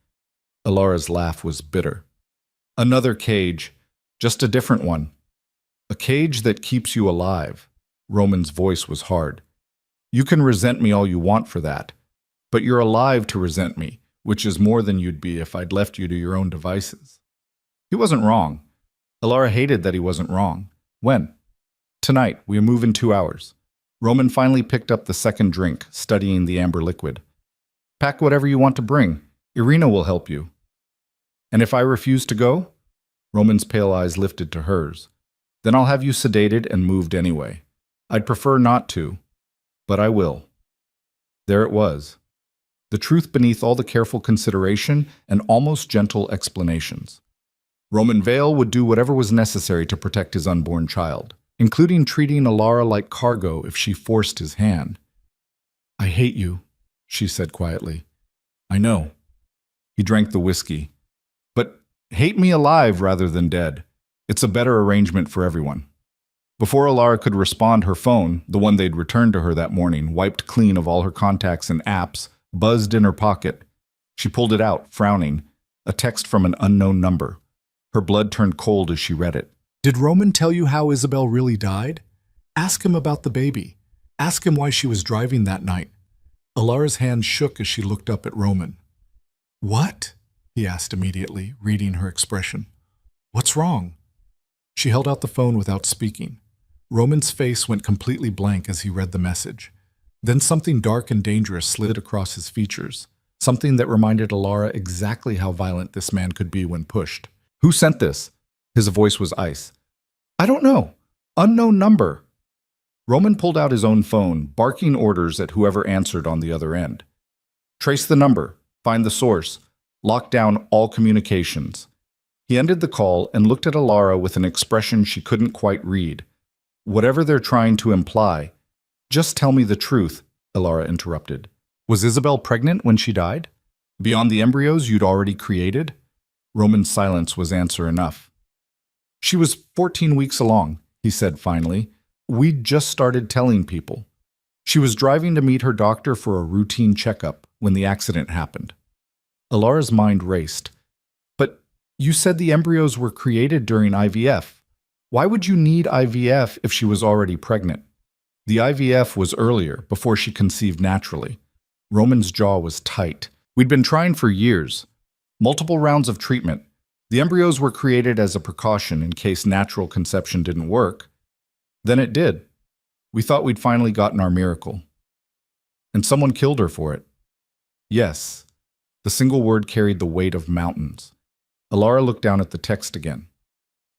Alara's laugh was bitter. "Another cage, just a different one. A cage that keeps you alive." Roman's voice was hard. "You can resent me all you want for that, but you're alive to resent me, which is more than you'd be if I'd left you to your own devices." He wasn't wrong. Alara hated that he wasn't wrong. "When?" "Tonight. We move in 2 hours." Roman finally picked up the second drink, studying the amber liquid. "Pack whatever you want to bring. Irina will help you." "And if I refuse to go?" Roman's pale eyes lifted to hers. "Then I'll have you sedated and moved anyway. I'd prefer not to, but I will." There it was. The truth beneath all the careful consideration and almost gentle explanations. Roman Vale would do whatever was necessary to protect his unborn child, including treating Alara like cargo if she forced his hand. "I hate you," she said quietly. "I know." He drank the whiskey. "But hate me alive rather than dead. It's a better arrangement for everyone." Before Alara could respond, her phone, the one they'd returned to her that morning, wiped clean of all her contacts and apps, buzzed in her pocket. She pulled it out, frowning, a text from an unknown number. Her blood turned cold as she read it. "Did Roman tell you how Isabel really died? Ask him about the baby. Ask him why she was driving that night." Alara's hand shook as she looked up at Roman. "What?" he asked immediately, reading her expression. What's wrong? She held out the phone without speaking. Roman's face went completely blank as he read the message. Then something dark and dangerous slid across his features, something that reminded Alara exactly how violent this man could be when pushed. Who sent this? His voice was ice. I don't know. Unknown number. Roman pulled out his own phone, barking orders at whoever answered on the other end. Trace the number, find the source, lock down all communications. He ended the call and looked at Alara with an expression she couldn't quite read. Whatever they're trying to imply. Just tell me the truth, Alara interrupted. Was Isabel pregnant when she died? Beyond the embryos you'd already created? Roman's silence was answer enough. She was 14 weeks along, he said finally. We'd just started telling people. She was driving to meet her doctor for a routine checkup when the accident happened. Alara's mind raced. But you said the embryos were created during IVF. Why would you need IVF if she was already pregnant? The IVF was earlier, before she conceived naturally. Roman's jaw was tight. We'd been trying for years. Multiple rounds of treatment. The embryos were created as a precaution in case natural conception didn't work. Then it did. We thought we'd finally gotten our miracle. And someone killed her for it. Yes. The single word carried the weight of mountains. Alara looked down at the text again.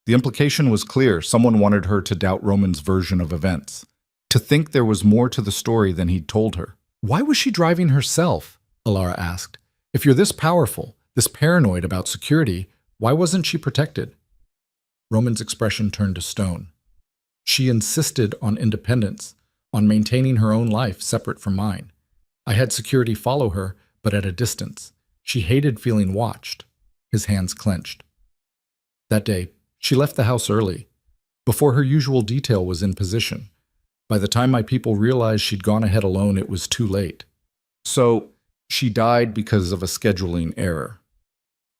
The implication was clear. Someone wanted her to doubt Roman's version of events, to think there was more to the story than he'd told her. Why was she driving herself? Alara asked. If you're this powerful, this paranoid about security, why wasn't she protected? Roman's expression turned to stone. She insisted on independence, on maintaining her own life separate from mine. I had security follow her, but at a distance. She hated feeling watched. His hands clenched. That day, she left the house early, before her usual detail was in position. By the time my people realized she'd gone ahead alone, it was too late. So, she died because of a scheduling error.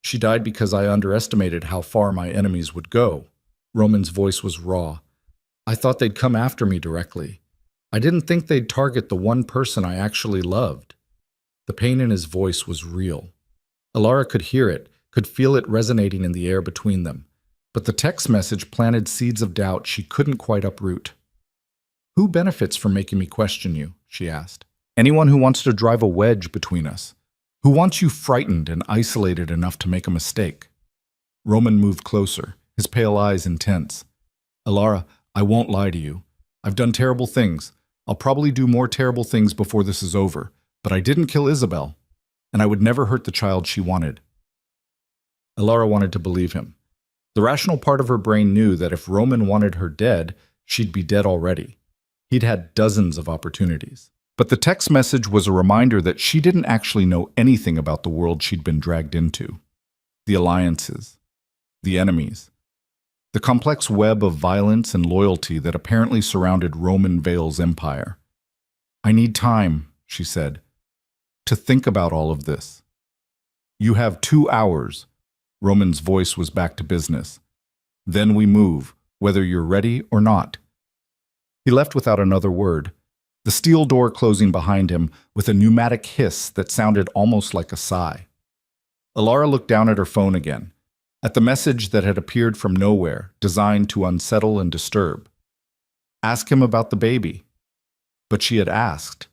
She died because I underestimated how far my enemies would go. Roman's voice was raw. I thought they'd come after me directly. I didn't think they'd target the one person I actually loved. The pain in his voice was real. Alara could hear it, could feel it resonating in the air between them. But the text message planted seeds of doubt she couldn't quite uproot. Who benefits from making me question you? She asked. Anyone who wants to drive a wedge between us. Who wants you frightened and isolated enough to make a mistake? Roman moved closer, his pale eyes intense. Alara, I won't lie to you. I've done terrible things. I'll probably do more terrible things before this is over, but I didn't kill Isabel, and I would never hurt the child she wanted. Alara wanted to believe him. The rational part of her brain knew that if Roman wanted her dead, she'd be dead already. He'd had dozens of opportunities. But the text message was a reminder that she didn't actually know anything about the world she'd been dragged into. The alliances, the enemies, the complex web of violence and loyalty that apparently surrounded Roman Vale's empire. I need time, she said, to think about all of this. You have 2 hours. Roman's voice was back to business. Then we move, whether you're ready or not. He left without another word, the steel door closing behind him with a pneumatic hiss that sounded almost like a sigh. Alara looked down at her phone again, at the message that had appeared from nowhere, designed to unsettle and disturb. Ask him about the baby. But she had asked,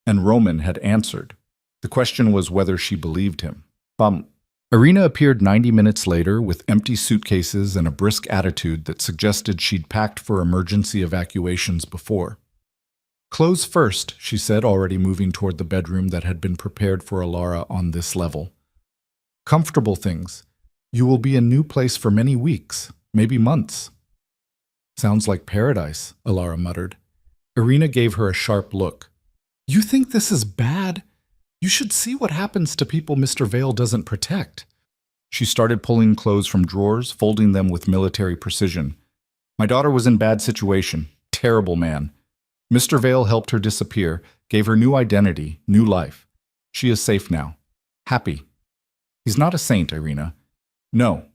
and Roman had answered. The question was whether she believed him. Irina appeared 90 minutes later with empty suitcases and a brisk attitude that suggested she'd packed for emergency evacuations before. Clothes first, she said, already moving toward the bedroom that had been prepared for Alara on this level. Comfortable things. You will be in a new place for many weeks, maybe months. Sounds like paradise, Alara muttered. Irina gave her a sharp look. You think this is bad? You should see what happens to people Mr. Vale doesn't protect. She started pulling clothes from drawers, folding them with military precision. My daughter was in bad situation. Terrible man. Mr. Vale helped her disappear, gave her new identity, new life. She is safe now. Happy. He's not a saint, Irina. No,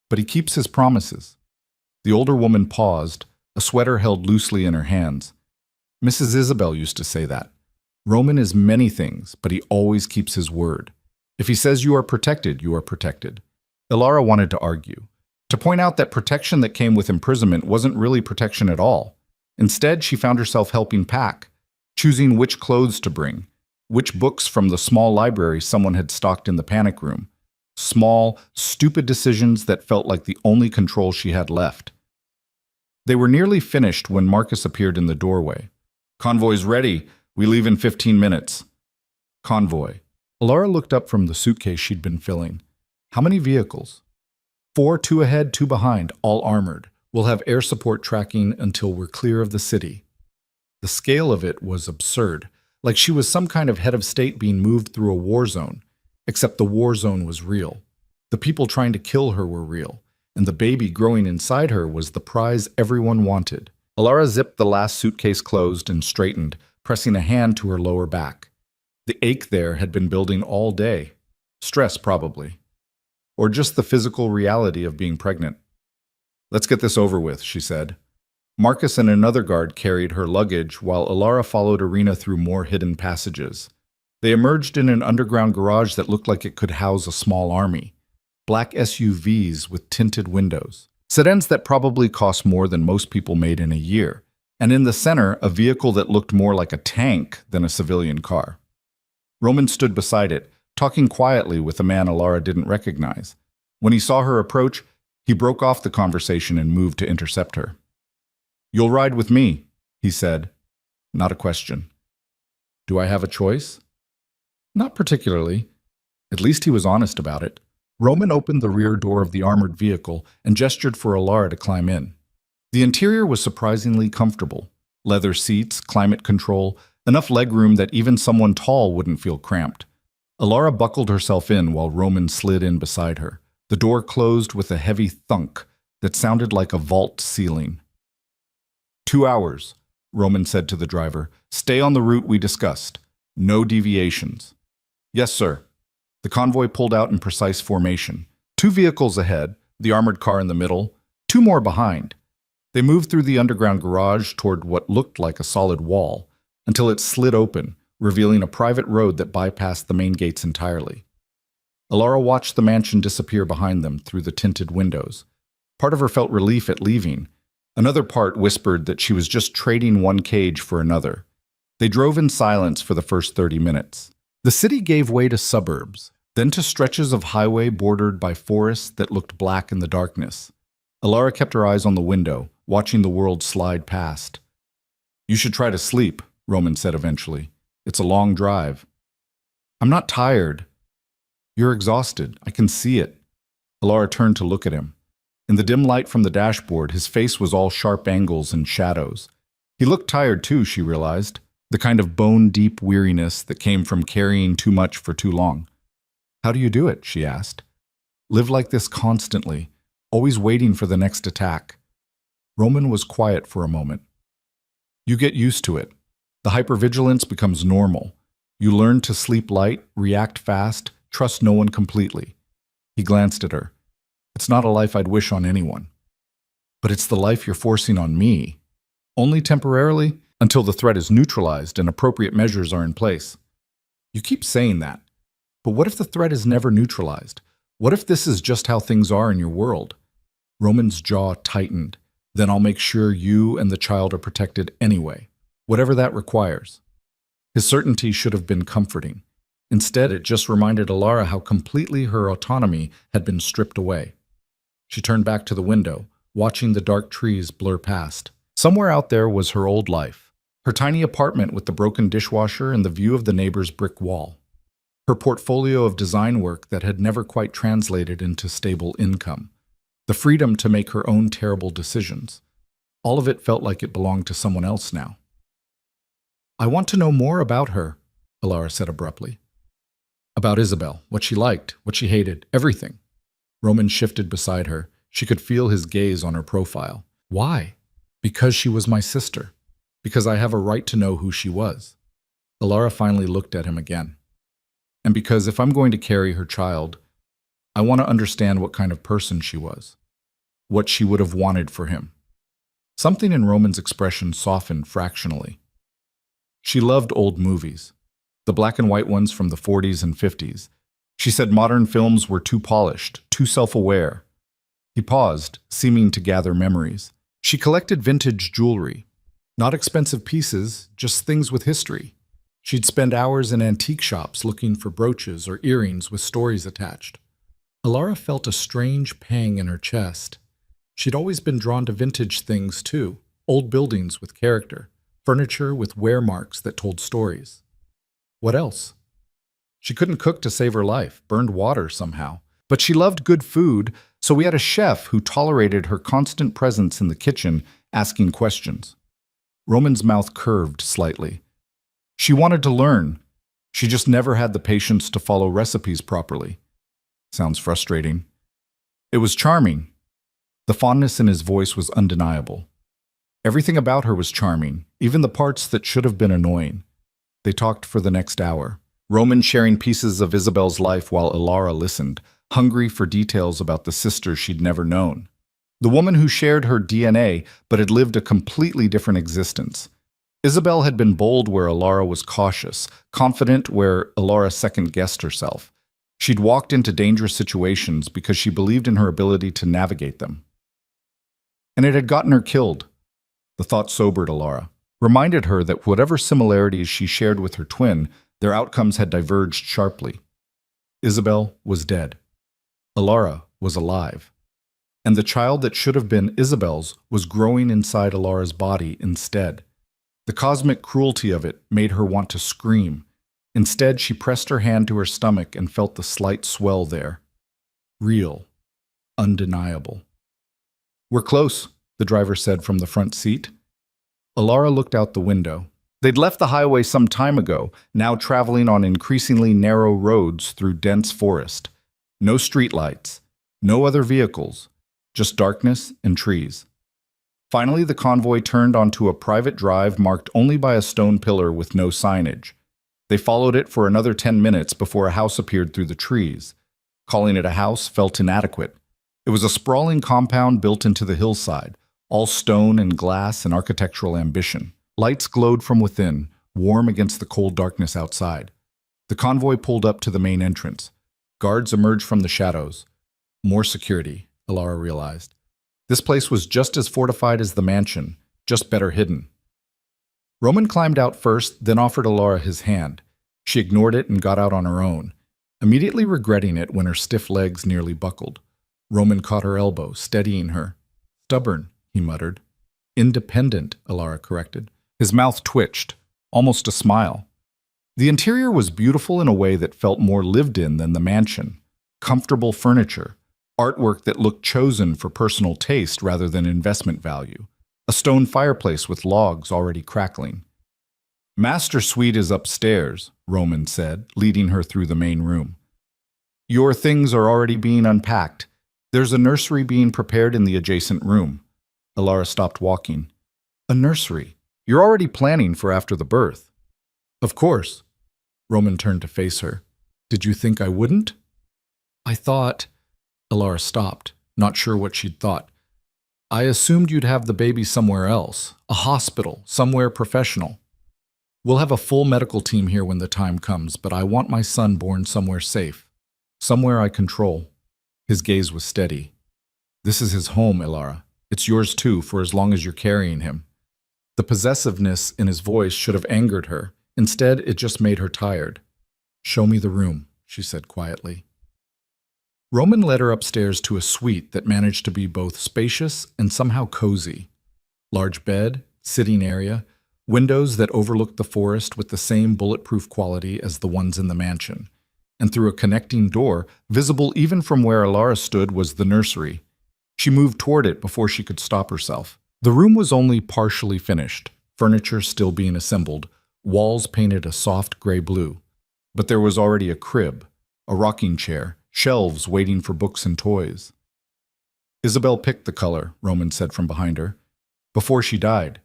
but he keeps his promises. The older woman paused, a sweater held loosely in her hands. Mrs. Isabel used to say that. Roman is many things, but he always keeps his word. If he says you are protected, you are protected. Ilara wanted to argue, to point out that protection that came with imprisonment wasn't really protection at all. Instead, she found herself helping pack, choosing which clothes to bring, which books from the small library someone had stocked in the panic room. Small, stupid decisions that felt like the only control she had left. They were nearly finished when Marcus appeared in the doorway. "Convoy's ready. We leave in 15 minutes. Convoy. Ilara looked up from the suitcase she'd been filling. How many vehicles? 4, 2 ahead, 2 behind, all armored. We'll have air support tracking until we're clear of the city. The scale of it was absurd, like she was some kind of head of state being moved through a war zone, except the war zone was real. The people trying to kill her were real, and the baby growing inside her was the prize everyone wanted. Ilara zipped the last suitcase closed and straightened, pressing a hand to her lower back. The ache there had been building all day. Stress, probably. Or just the physical reality of being pregnant. "Let's get this over with," she said. Marcus and another guard carried her luggage while Ilara followed Irina through more hidden passages. They emerged in an underground garage that looked like it could house a small army. Black SUVs with tinted windows. Sedans that probably cost more than most people made in a year. And in the center, a vehicle that looked more like a tank than a civilian car. Roman stood beside it, talking quietly with a man Ilara didn't recognize. When he saw her approach, he broke off the conversation and moved to intercept her. "You'll ride with me," he said. Not a question. "Do I have a choice?" Not particularly. At least he was honest about it. Roman opened the rear door of the armored vehicle and gestured for Ilara to climb in. The interior was surprisingly comfortable. Leather seats, climate control, enough legroom that even someone tall wouldn't feel cramped. Ilara buckled herself in while Roman slid in beside her. The door closed with a heavy thunk that sounded like a vault ceiling. 2 hours, Roman said to the driver. "Stay on the route we discussed. No deviations." "Yes, sir." The convoy pulled out in precise formation. 2 vehicles ahead, the armored car in the middle, 2 more behind. They moved through the underground garage toward what looked like a solid wall, until it slid open, revealing a private road that bypassed the main gates entirely. Ilara watched the mansion disappear behind them through the tinted windows. Part of her felt relief at leaving. Another part whispered that she was just trading one cage for another. They drove in silence for the first 30 minutes. The city gave way to suburbs, then to stretches of highway bordered by forests that looked black in the darkness. Ilara kept her eyes on the window, watching the world slide past. "You should try to sleep," Roman said eventually. "It's a long drive." "I'm not tired." "You're exhausted. I can see it." Ilara turned to look at him. In the dim light from the dashboard, his face was all sharp angles and shadows. He looked tired too, she realized. The kind of bone-deep weariness that came from carrying too much for too long. "How do you do it?" she asked. "Live like this constantly, always waiting for the next attack." Roman was quiet for a moment. "You get used to it. The hypervigilance becomes normal. You learn to sleep light, react fast, trust no one completely." He glanced at her. "It's not a life I'd wish on anyone." "But it's the life you're forcing on me." "Only temporarily, until the threat is neutralized and appropriate measures are in place." "You keep saying that. But what if the threat is never neutralized? What if this is just how things are in your world?" Roman's jaw tightened. "Then I'll make sure you and the child are protected anyway, whatever that requires." His certainty should have been comforting. Instead, it just reminded Ilara how completely her autonomy had been stripped away. She turned back to the window, watching the dark trees blur past. Somewhere out there was her old life. Her tiny apartment with the broken dishwasher and the view of the neighbor's brick wall. Her portfolio of design work that had never quite translated into stable income. The freedom to make her own terrible decisions. All of it felt like it belonged to someone else now. "I want to know more about her," Ilara said abruptly. "About Isabel, what she liked, what she hated, everything." Roman shifted beside her. She could feel his gaze on her profile. "Why?" "Because she was my sister. Because I have a right to know who she was." Ilara finally looked at him again. "And because if I'm going to carry her child, I want to understand what kind of person she was. What she would have wanted for him." Something in Roman's expression softened fractionally. She loved old movies. The black and white ones from the 40s and 50s. She said modern films were too polished, too self-aware. He paused, seeming to gather memories. She collected vintage jewelry. Not expensive pieces, just things with history. She'd spend hours in antique shops looking for brooches or earrings with stories attached. Alara felt a strange pang in her chest. She'd always been drawn to vintage things too, old buildings with character, furniture with wear marks that told stories. What else? She couldn't cook to save her life, burned water somehow. But she loved good food, so we had a chef who tolerated her constant presence in the kitchen, asking questions. Roman's mouth curved slightly. She wanted to learn. She just never had the patience to follow recipes properly. Sounds frustrating. It was charming. The fondness in his voice was undeniable. Everything about her was charming, even the parts that should have been annoying. They talked for the next hour, Roman sharing pieces of Isabel's life while Alara listened, hungry for details about the sister she'd never known. The woman who shared her DNA but had lived a completely different existence. Isabel had been bold where Alara was cautious, confident where Alara second-guessed herself. She'd walked into dangerous situations because she believed in her ability to navigate them. And it had gotten her killed. The thought sobered Alara, reminded her that whatever similarities she shared with her twin, their outcomes had diverged sharply. Isabel was dead. Alara was alive. And the child that should have been Isabel's was growing inside Alara's body instead. The cosmic cruelty of it made her want to scream. Instead, she pressed her hand to her stomach and felt the slight swell there. Real. Undeniable. "We're close," the driver said from the front seat. Alara looked out the window. They'd left the highway some time ago, now traveling on increasingly narrow roads through dense forest. No streetlights, no other vehicles, just darkness and trees. Finally, the convoy turned onto a private drive marked only by a stone pillar with no signage. They followed it for another 10 minutes before a house appeared through the trees. Calling it a house felt inadequate. It was a sprawling compound built into the hillside, all stone and glass and architectural ambition. Lights glowed from within, warm against the cold darkness outside. The convoy pulled up to the main entrance. Guards emerged from the shadows. More security, Alara realized. This place was just as fortified as the mansion, just better hidden. Roman climbed out first, then offered Alara his hand. She ignored it and got out on her own, immediately regretting it when her stiff legs nearly buckled. Roman caught her elbow, steadying her. "Stubborn," he muttered. "Independent," Alara corrected. His mouth twitched, almost a smile. The interior was beautiful in a way that felt more lived in than the mansion. Comfortable furniture, artwork that looked chosen for personal taste rather than investment value, a stone fireplace with logs already crackling. "Master suite is upstairs," Roman said, leading her through the main room. "Your things are already being unpacked. There's a nursery being prepared in the adjacent room." Alara stopped walking. "A nursery? You're already planning for after the birth." "Of course." Roman turned to face her. "Did you think I wouldn't?" "I thought—" Alara stopped, not sure what she'd thought. "I assumed you'd have the baby somewhere else, a hospital, somewhere professional. We'll have a full medical team here when the time comes, but I want my son born somewhere safe, somewhere I control." His gaze was steady. "This is his home, Alara. It's yours too, for as long as you're carrying him." The possessiveness in his voice should have angered her. Instead, it just made her tired. "Show me the room," she said quietly. Roman led her upstairs to a suite that managed to be both spacious and somehow cozy. Large bed, sitting area, windows that overlooked the forest with the same bulletproof quality as the ones in the mansion. And through a connecting door, visible even from where Alara stood, was the nursery. She moved toward it before she could stop herself. The room was only partially finished, furniture still being assembled, walls painted a soft gray-blue. But there was already a crib, a rocking chair, shelves waiting for books and toys. "Isabel picked the color," Roman said from behind her. "Before she died.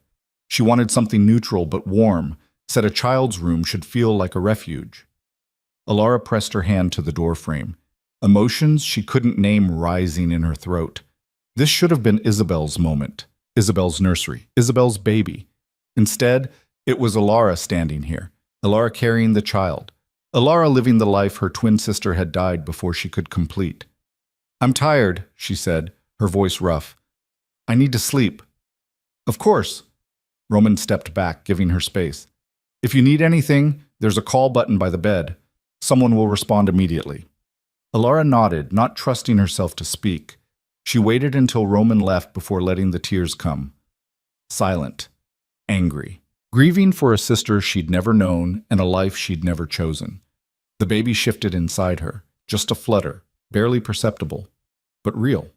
She wanted something neutral but warm, said a child's room should feel like a refuge." Alara pressed her hand to the doorframe, emotions she couldn't name rising in her throat. This should have been Isabel's moment, Isabel's nursery, Isabel's baby. Instead, it was Alara standing here, Alara carrying the child, Alara living the life her twin sister had died before she could complete. "I'm tired," she said, her voice rough. "I need to sleep." "Of course." Roman stepped back, giving her space. "If you need anything, there's a call button by the bed. Someone will respond immediately." Alara nodded, not trusting herself to speak. She waited until Roman left before letting the tears come. Silent, angry, grieving for a sister she'd never known and a life she'd never chosen. The baby shifted inside her, just a flutter, barely perceptible, but real.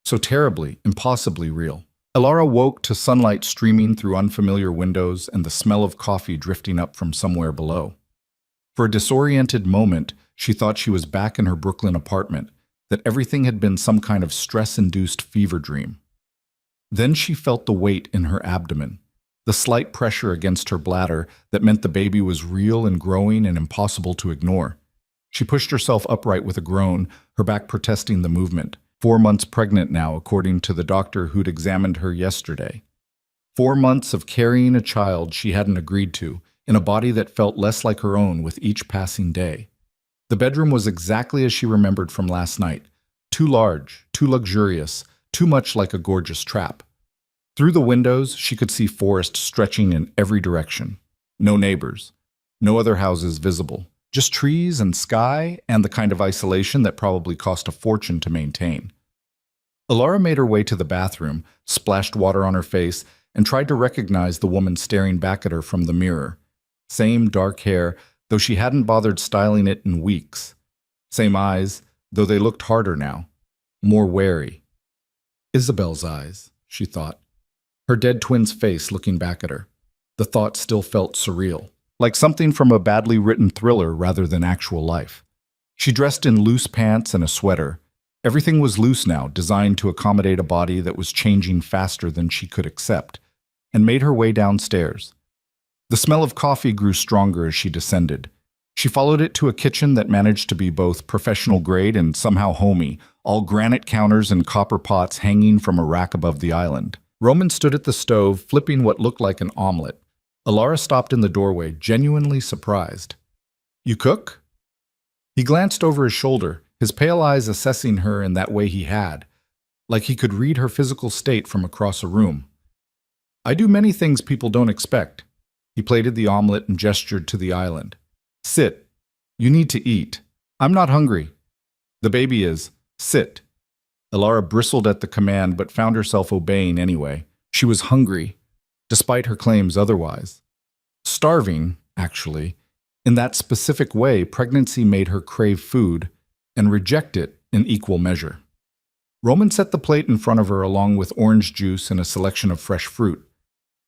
So terribly, impossibly real. Alara woke to sunlight streaming through unfamiliar windows and the smell of coffee drifting up from somewhere below. For a disoriented moment, she thought she was back in her Brooklyn apartment, that everything had been some kind of stress-induced fever dream. Then she felt the weight in her abdomen, the slight pressure against her bladder that meant the baby was real and growing and impossible to ignore. She pushed herself upright with a groan, her back protesting the movement. 4 months pregnant now, according to the doctor who'd examined her yesterday. 4 months of carrying a child she hadn't agreed to, in a body that felt less like her own with each passing day. The bedroom was exactly as she remembered from last night. Too large, too luxurious, too much like a gorgeous trap. Through the windows, she could see forest stretching in every direction. No neighbors. No other houses visible. Just trees and sky and the kind of isolation that probably cost a fortune to maintain. Alara made her way to the bathroom, splashed water on her face, and tried to recognize the woman staring back at her from the mirror. Same dark hair, though she hadn't bothered styling it in weeks. Same eyes, though they looked harder now. More wary. Isabel's eyes, she thought. Her dead twin's face looking back at her. The thought still felt surreal, like something from a badly written thriller rather than actual life. She dressed in loose pants and a sweater. Everything was loose now, designed to accommodate a body that was changing faster than she could accept, and made her way downstairs. The smell of coffee grew stronger as she descended. She followed it to a kitchen that managed to be both professional grade and somehow homey, all granite counters and copper pots hanging from a rack above the island. Roman stood at the stove, flipping what looked like an omelet. Alara stopped in the doorway, genuinely surprised. "You cook?" He glanced over his shoulder, his pale eyes assessing her in that way he had, like he could read her physical state from across a room. "I do many things people don't expect." He plated the omelet and gestured to the island. "Sit. You need to eat. I'm not hungry. The baby is. Sit." Alara bristled at the command but found herself obeying anyway. She was hungry, despite her claims otherwise. Starving, actually. In that specific way, pregnancy made her crave food and reject it in equal measure. Roman set the plate in front of her along with orange juice and a selection of fresh fruit.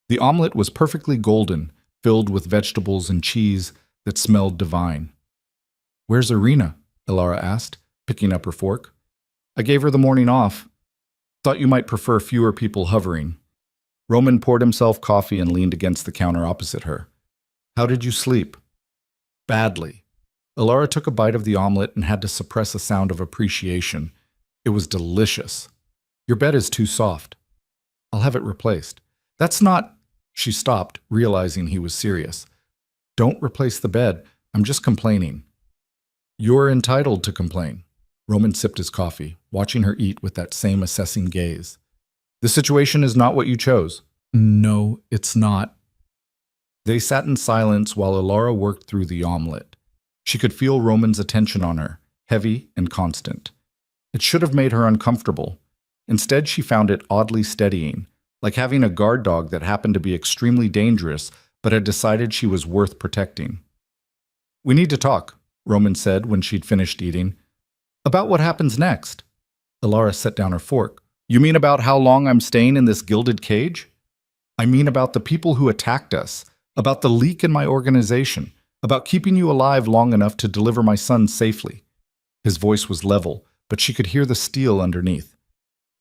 The omelet was perfectly golden, filled with vegetables and cheese that smelled divine. "Where's Irina?" Alara asked, picking up her fork. "I gave her the morning off. Thought you might prefer fewer people hovering." Roman poured himself coffee and leaned against the counter opposite her. "How did you sleep?" "Badly." Alara took a bite of the omelet and had to suppress a sound of appreciation. It was delicious. "Your bed is too soft. I'll have it replaced." "That's not—" She stopped, realizing he was serious. "Don't replace the bed. I'm just complaining." "You're entitled to complain." Roman sipped his coffee, watching her eat with that same assessing gaze. "The situation is not what you chose." "No, it's not." They sat in silence while Alara worked through the omelet. She could feel Roman's attention on her, heavy and constant. It should have made her uncomfortable. Instead, she found it oddly steadying, like having a guard dog that happened to be extremely dangerous but had decided she was worth protecting. "We need to talk," Roman said when she'd finished eating. "About what happens next." Alara set down her fork. "You mean about how long I'm staying in this gilded cage?" "I mean about the people who attacked us, about the leak in my organization, about keeping you alive long enough to deliver my son safely." His voice was level, but she could hear the steel underneath.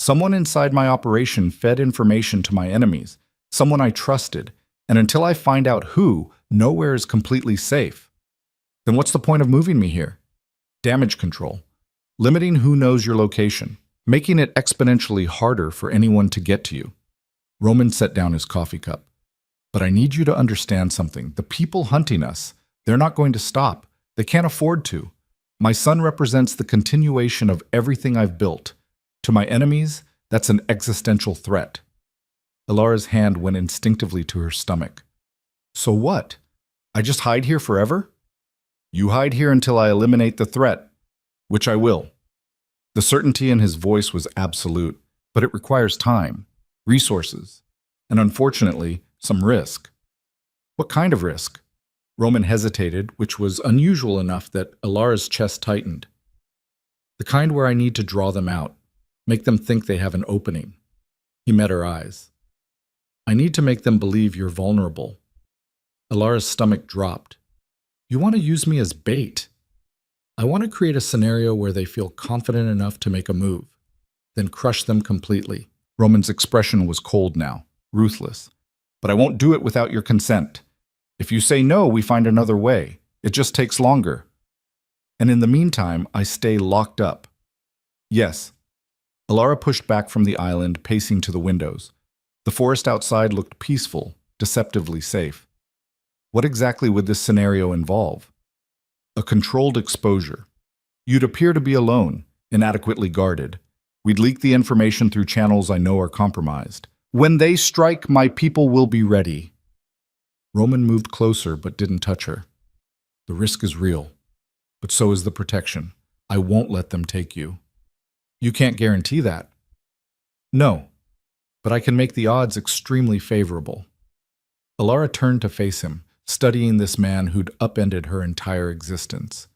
"Someone inside my operation fed information to my enemies, someone I trusted, and until I find out who, nowhere is completely safe." "Then what's the point of moving me here?" "Damage control. Limiting who knows your location, making it exponentially harder for anyone to get to you." Roman set down his coffee cup. "But I need you to understand something. The people hunting us, they're not going to stop. They can't afford to. My son represents the continuation of everything I've built. To my enemies, that's an existential threat. Ilara's hand went instinctively to her stomach. So what? I just hide here forever? You hide here until I eliminate the threat, which I will. The certainty in his voice was absolute, but it requires time, resources, and unfortunately, some risk. What kind of risk? Roman hesitated, which was unusual enough that Ilara's chest tightened. The kind where I need to draw them out, make them think they have an opening. He met her eyes. I need to make them believe you're vulnerable. Ilara's stomach dropped. You want to use me as bait? I want to create a scenario where they feel confident enough to make a move, then crush them completely. Roman's expression was cold now, ruthless. But I won't do it without your consent. If you say no, we find another way. It just takes longer. And in the meantime, I stay locked up. Yes. Ilara pushed back from the island, pacing to the windows. The forest outside looked peaceful, deceptively safe. What exactly would this scenario involve? A controlled exposure. You'd appear to be alone, inadequately guarded. We'd leak the information through channels I know are compromised. When they strike, my people will be ready. Roman moved closer but didn't touch her. The risk is real, but so is the protection. I won't let them take you. You can't guarantee that. No, but I can make the odds extremely favorable. Ilara turned to face him, studying this man who'd upended her entire existence.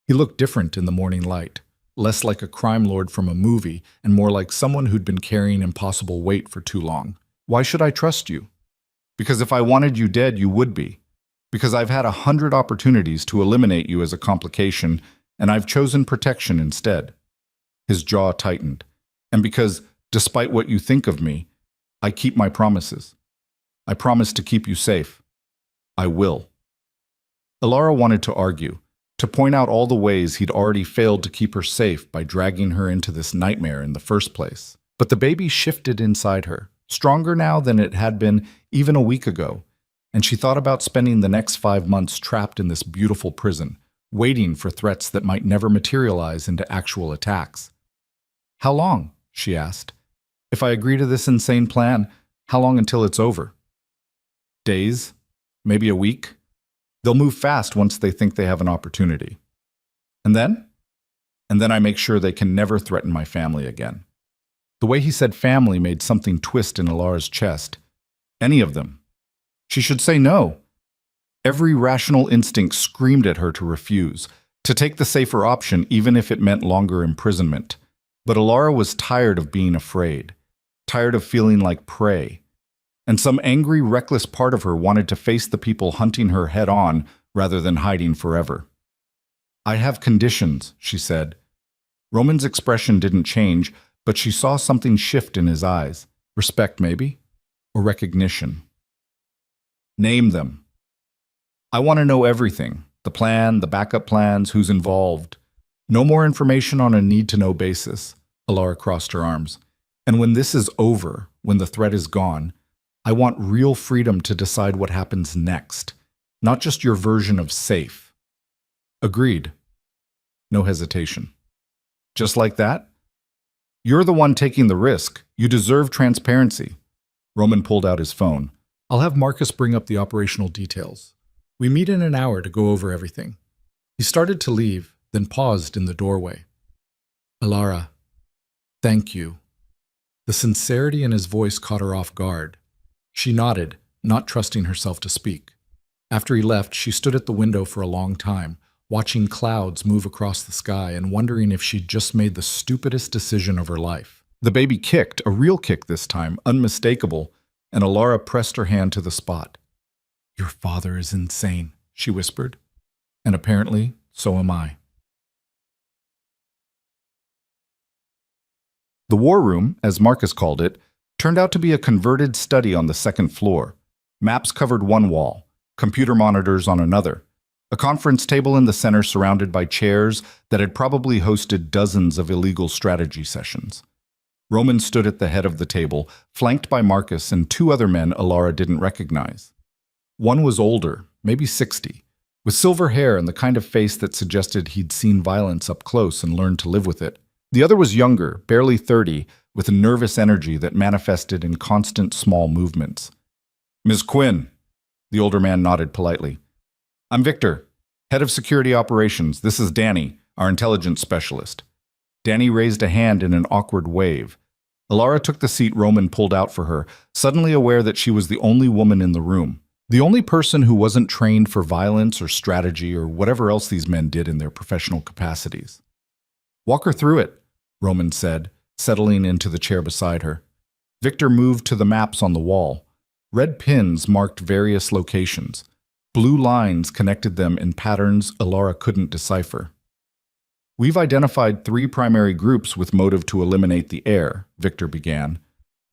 He looked different in the morning light, less like a crime lord from a movie and more like someone who'd been carrying impossible weight for too long. Why should I trust you? Because if I wanted you dead, you would be. Because I've had 100 opportunities to eliminate you as a complication, and I've chosen protection instead. His jaw tightened. And because, despite what you think of me, I keep my promises. I promise to keep you safe. I will. Ilara wanted to argue, to point out all the ways he'd already failed to keep her safe by dragging her into this nightmare in the first place. But the baby shifted inside her, stronger now than it had been even a week ago, and she thought about spending the next 5 months trapped in this beautiful prison, waiting for threats that might never materialize into actual attacks. How long? She asked. If I agree to this insane plan, how long until it's over? Days? Maybe a week? They'll move fast once they think they have an opportunity. And then? And then I make sure they can never threaten my family again. The way he said family made something twist in Ilara's chest. Any of them. She should say no. Every rational instinct screamed at her to refuse, to take the safer option even if it meant longer imprisonment. But Ilara was tired of being afraid, tired of feeling like prey. And some angry, reckless part of her wanted to face the people hunting her head-on rather than hiding forever. I have conditions, she said. Roman's expression didn't change, but she saw something shift in his eyes. Respect, maybe? Or recognition? Name them. I want to know everything. The plan, the backup plans, who's involved. No more information on a need-to-know basis. Ilara crossed her arms. And when this is over, when the threat is gone, I want real freedom to decide what happens next, not just your version of safe. Agreed. No hesitation. Just like that? You're the one taking the risk. You deserve transparency. Roman pulled out his phone. I'll have Marcus bring up the operational details. We meet in an hour to go over everything. He started to leave, then paused in the doorway. Ilara, thank you. The sincerity in his voice caught her off guard. She nodded, not trusting herself to speak. After he left, she stood at the window for a long time, watching clouds move across the sky and wondering if she'd just made the stupidest decision of her life. The baby kicked, a real kick this time, unmistakable, and Ilara pressed her hand to the spot. Your father is insane, she whispered. And apparently, so am I. The war room, as Marcus called it, turned out to be a converted study on the second floor. Maps covered one wall, computer monitors on another, a conference table in the center surrounded by chairs that had probably hosted dozens of illegal strategy sessions. Roman stood at the head of the table, flanked by Marcus and two other men Ilara didn't recognize. One was older, maybe 60, with silver hair and the kind of face that suggested he'd seen violence up close and learned to live with it. The other was younger, barely 30, with a nervous energy that manifested in constant small movements. "Ms. Quinn," the older man nodded politely. "I'm Victor, head of security operations. This is Danny, our intelligence specialist." Danny raised a hand in an awkward wave. Alara took the seat Roman pulled out for her, suddenly aware that she was the only woman in the room. The only person who wasn't trained for violence or strategy or whatever else these men did in their professional capacities. "Walk her through it," Roman said, settling into the chair beside her. Victor moved to the maps on the wall. Red pins marked various locations. Blue lines connected them in patterns Alara couldn't decipher. "We've identified 3 primary groups with motive to eliminate the heir," Victor began.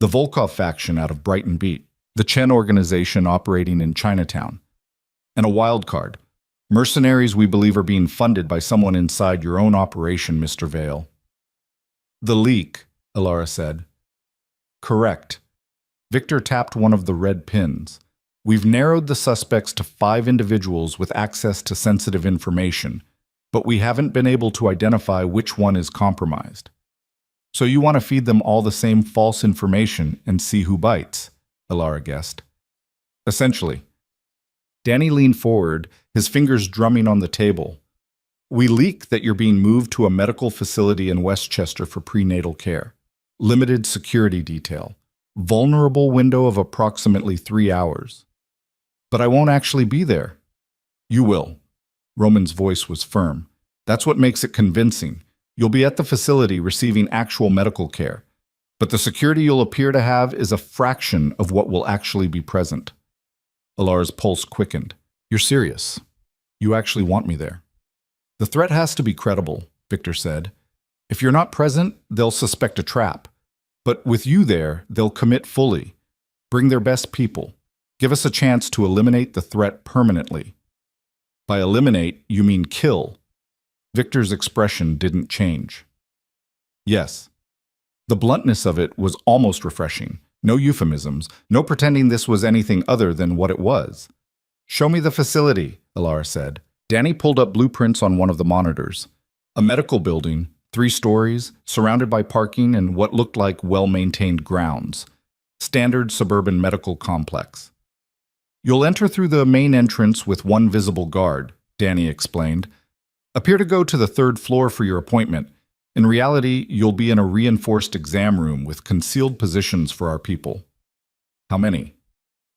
"The Volkov faction out of Brighton Beat, the Chen organization operating in Chinatown, and a wild card. Mercenaries we believe are being funded by someone inside your own operation, Mr. Vale." "The leak," Alara said. "Correct." Victor tapped one of the red pins. "We've narrowed the suspects to 5 individuals with access to sensitive information, but we haven't been able to identify which one is compromised. So you want to feed them all the same false information and see who bites," Alara guessed. "Essentially." Danny leaned forward, his fingers drumming on the table. "We leak that you're being moved to a medical facility in Westchester for prenatal care. Limited security detail. Vulnerable window of approximately 3 hours. But I won't actually be there." "You will." Roman's voice was firm. "That's what makes it convincing. You'll be at the facility receiving actual medical care. But the security you'll appear to have is a fraction of what will actually be present." Alara's pulse quickened. "You're serious? You actually want me there?" "The threat has to be credible," Victor said. "If you're not present, they'll suspect a trap. But with you there, they'll commit fully. Bring their best people. Give us a chance to eliminate the threat permanently." "By eliminate, you mean kill." Victor's expression didn't change. "Yes." The bluntness of it was almost refreshing. No euphemisms, no pretending this was anything other than what it was. "Show me the facility," Alara said. Danny pulled up blueprints on one of the monitors. A medical building, 3 stories, surrounded by parking and what looked like well-maintained grounds. Standard suburban medical complex. "You'll enter through the main entrance with 1 visible guard," Danny explained. "Appear to go to the 3rd floor for your appointment. In reality, you'll be in a reinforced exam room with concealed positions for our people." "How many?"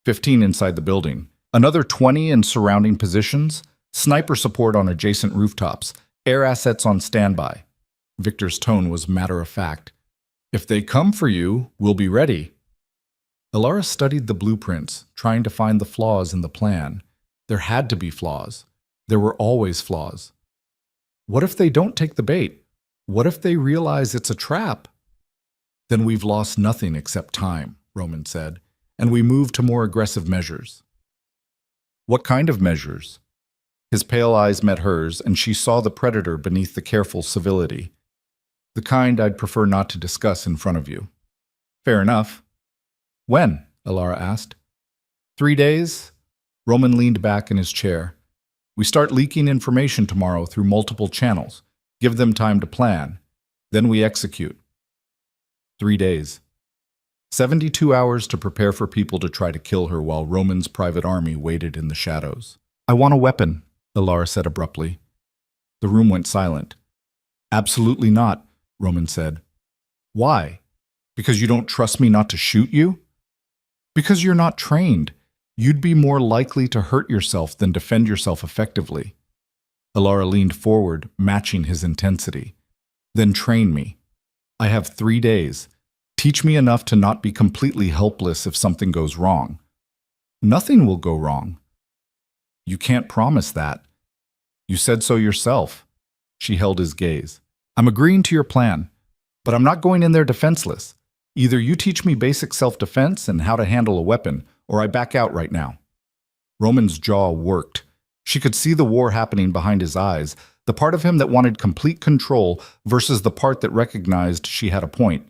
15 inside the building. Another 20 in surrounding positions. Sniper support on adjacent rooftops. Air assets on standby. Victor's tone was matter-of-fact. "If they come for you, we'll be ready." Alara studied the blueprints, trying to find the flaws in the plan. There had to be flaws. There were always flaws. What if they don't take the bait? What if they realize it's a trap? "Then we've lost nothing except time," Roman said, "and we move to more aggressive measures." "What kind of measures?" His pale eyes met hers, and she saw the predator beneath the careful civility. "The kind I'd prefer not to discuss in front of you." "Fair enough." "When?" Alara asked. 3 days? Roman leaned back in his chair. "We start leaking information tomorrow through multiple channels. Give them time to plan. Then we execute." 3 days. 72 hours to prepare for people to try to kill her while Roman's private army waited in the shadows. "I want a weapon," Alara said abruptly. The room went silent. "Absolutely not," Roman said. "Why? Because you don't trust me not to shoot you?" "Because you're not trained. You'd be more likely to hurt yourself than defend yourself effectively." Alara leaned forward, matching his intensity. "Then train me. I have 3 days. Teach me enough to not be completely helpless if something goes wrong." "Nothing will go wrong." "You can't promise that." "You said so yourself." She held his gaze. "I'm agreeing to your plan, but I'm not going in there defenseless. Either you teach me basic self-defense and how to handle a weapon, or I back out right now." Roman's jaw worked. She could see the war happening behind his eyes, the part of him that wanted complete control versus the part that recognized she had a point.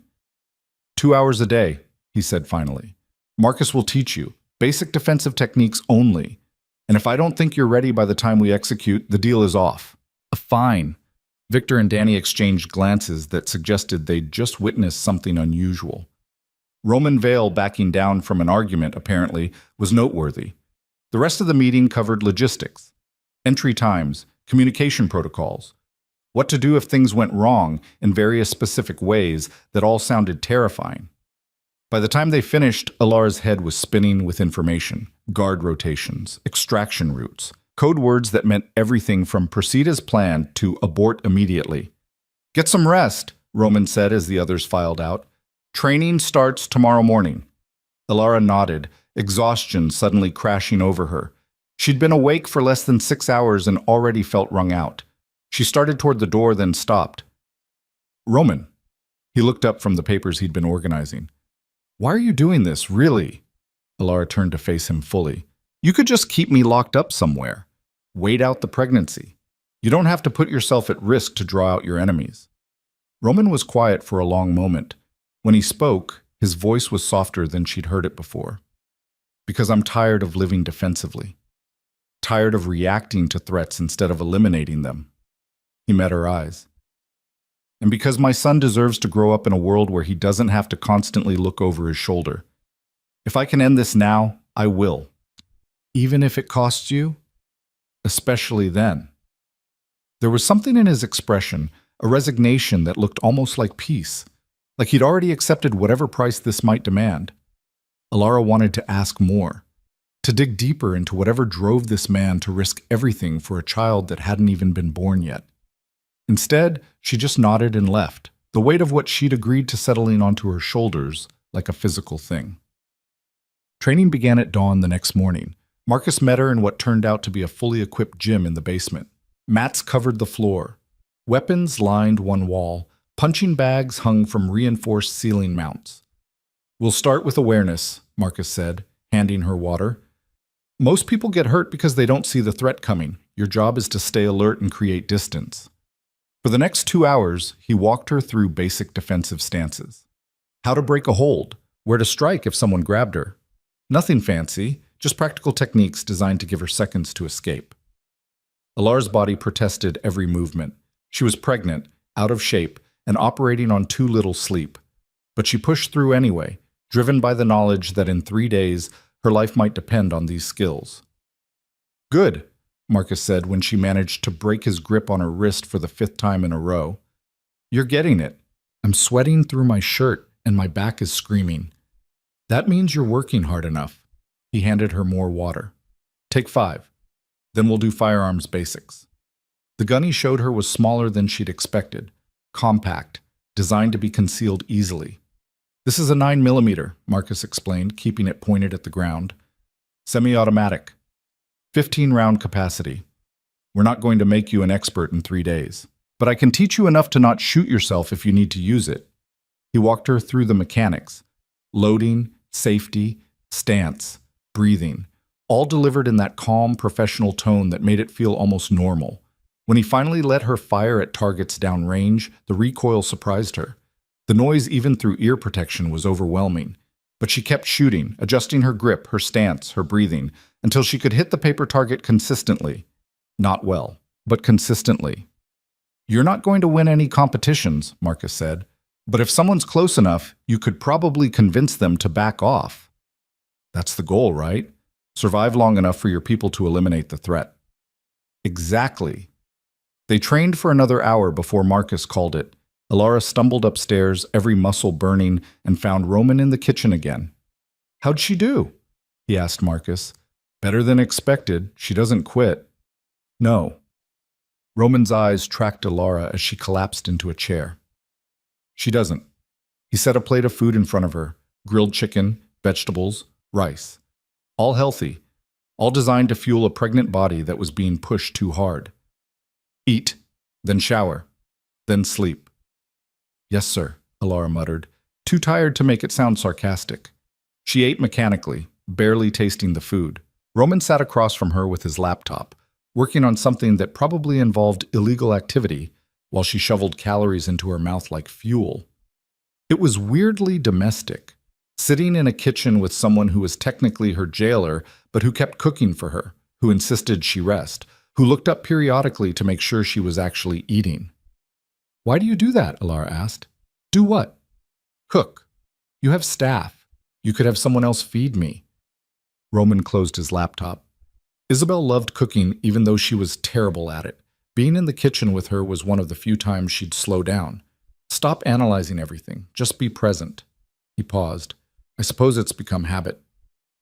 2 hours a day, he said finally. "Marcus will teach you. Basic defensive techniques only. And if I don't think you're ready by the time we execute, the deal is off. Fine. Victor and Danny exchanged glances that suggested they'd just witnessed something unusual. Roman Vale backing down from an argument, apparently, was noteworthy. The rest of the meeting covered logistics, entry times, communication protocols, what to do if things went wrong in various specific ways that all sounded terrifying. By the time they finished, Alara's head was spinning with information, guard rotations, extraction routes, code words that meant everything from proceed as planned to abort immediately. Get some rest, Roman said as the others filed out. Training starts tomorrow morning. Alara nodded, exhaustion suddenly crashing over her. She'd been awake for less than 6 hours and already felt wrung out. She started toward the door, then stopped. Roman. He looked up from the papers he'd been organizing. Why are you doing this, really? Alara turned to face him fully. You could just keep me locked up somewhere. Wait out the pregnancy. You don't have to put yourself at risk to draw out your enemies. Roman was quiet for a long moment. When he spoke, his voice was softer than she'd heard it before. Because I'm tired of living defensively. Tired of reacting to threats instead of eliminating them. He met her eyes. And because my son deserves to grow up in a world where he doesn't have to constantly look over his shoulder. If I can end this now, I will. Even if it costs you? Especially then. There was something in his expression, a resignation that looked almost like peace, like he'd already accepted whatever price this might demand. Alara wanted to ask more, to dig deeper into whatever drove this man to risk everything for a child that hadn't even been born yet. Instead, she just nodded and left, the weight of what she'd agreed to settling onto her shoulders like a physical thing. Training began at dawn the next morning. Marcus met her in what turned out to be a fully equipped gym in the basement. Mats covered the floor. Weapons lined one wall. Punching bags hung from reinforced ceiling mounts. We'll start with awareness, Marcus said, handing her water. Most people get hurt because they don't see the threat coming. Your job is to stay alert and create distance. For the next 2 hours, he walked her through basic defensive stances. How to break a hold, where to strike if someone grabbed her. Nothing fancy, just practical techniques designed to give her seconds to escape. Alara's body protested every movement. She was pregnant, out of shape, and operating on too little sleep. But she pushed through anyway, driven by the knowledge that in 3 days, her life might depend on these skills. Good, Marcus said when she managed to break his grip on her wrist for the 5th time in a row. You're getting it. I'm sweating through my shirt and my back is screaming. That means you're working hard enough. He handed her more water. Take 5. Then we'll do firearms basics. The gun he showed her was smaller than she'd expected, compact, designed to be concealed easily. This is a 9mm, Marcus explained, keeping it pointed at the ground. Semi-automatic. 15-round capacity. We're not going to make you an expert in 3 days, but I can teach you enough to not shoot yourself if you need to use it. He walked her through the mechanics. Loading, safety, stance, breathing, all delivered in that calm, professional tone that made it feel almost normal. When he finally let her fire at targets downrange, the recoil surprised her. The noise, even through ear protection, was overwhelming. But she kept shooting, adjusting her grip, her stance, her breathing, until she could hit the paper target consistently. Not well, but consistently. You're not going to win any competitions, Marcus said, but if someone's close enough, you could probably convince them to back off. That's the goal, right? Survive long enough for your people to eliminate the threat. Exactly. They trained for another hour before Marcus called it. Alara stumbled upstairs, every muscle burning, and found Roman in the kitchen again. How'd she do? He asked Marcus. Better than expected. She doesn't quit. No. Roman's eyes tracked Alara as she collapsed into a chair. She doesn't. He set a plate of food in front of her, grilled chicken, vegetables, rice. All healthy, all designed to fuel a pregnant body that was being pushed too hard. Eat, then shower, then sleep. Yes, sir, Alara muttered, too tired to make it sound sarcastic. She ate mechanically, barely tasting the food. Roman sat across from her with his laptop, working on something that probably involved illegal activity, while she shoveled calories into her mouth like fuel. It was weirdly domestic, sitting in a kitchen with someone who was technically her jailer, but who kept cooking for her, who insisted she rest, who looked up periodically to make sure she was actually eating. "Why do you do that?" Alara asked. "Do what?" "Cook. You have staff. You could have someone else feed me." Roman closed his laptop. Isabel loved cooking even though she was terrible at it. Being in the kitchen with her was one of the few times she'd slow down. Stop analyzing everything. Just be present. He paused. "I suppose it's become habit.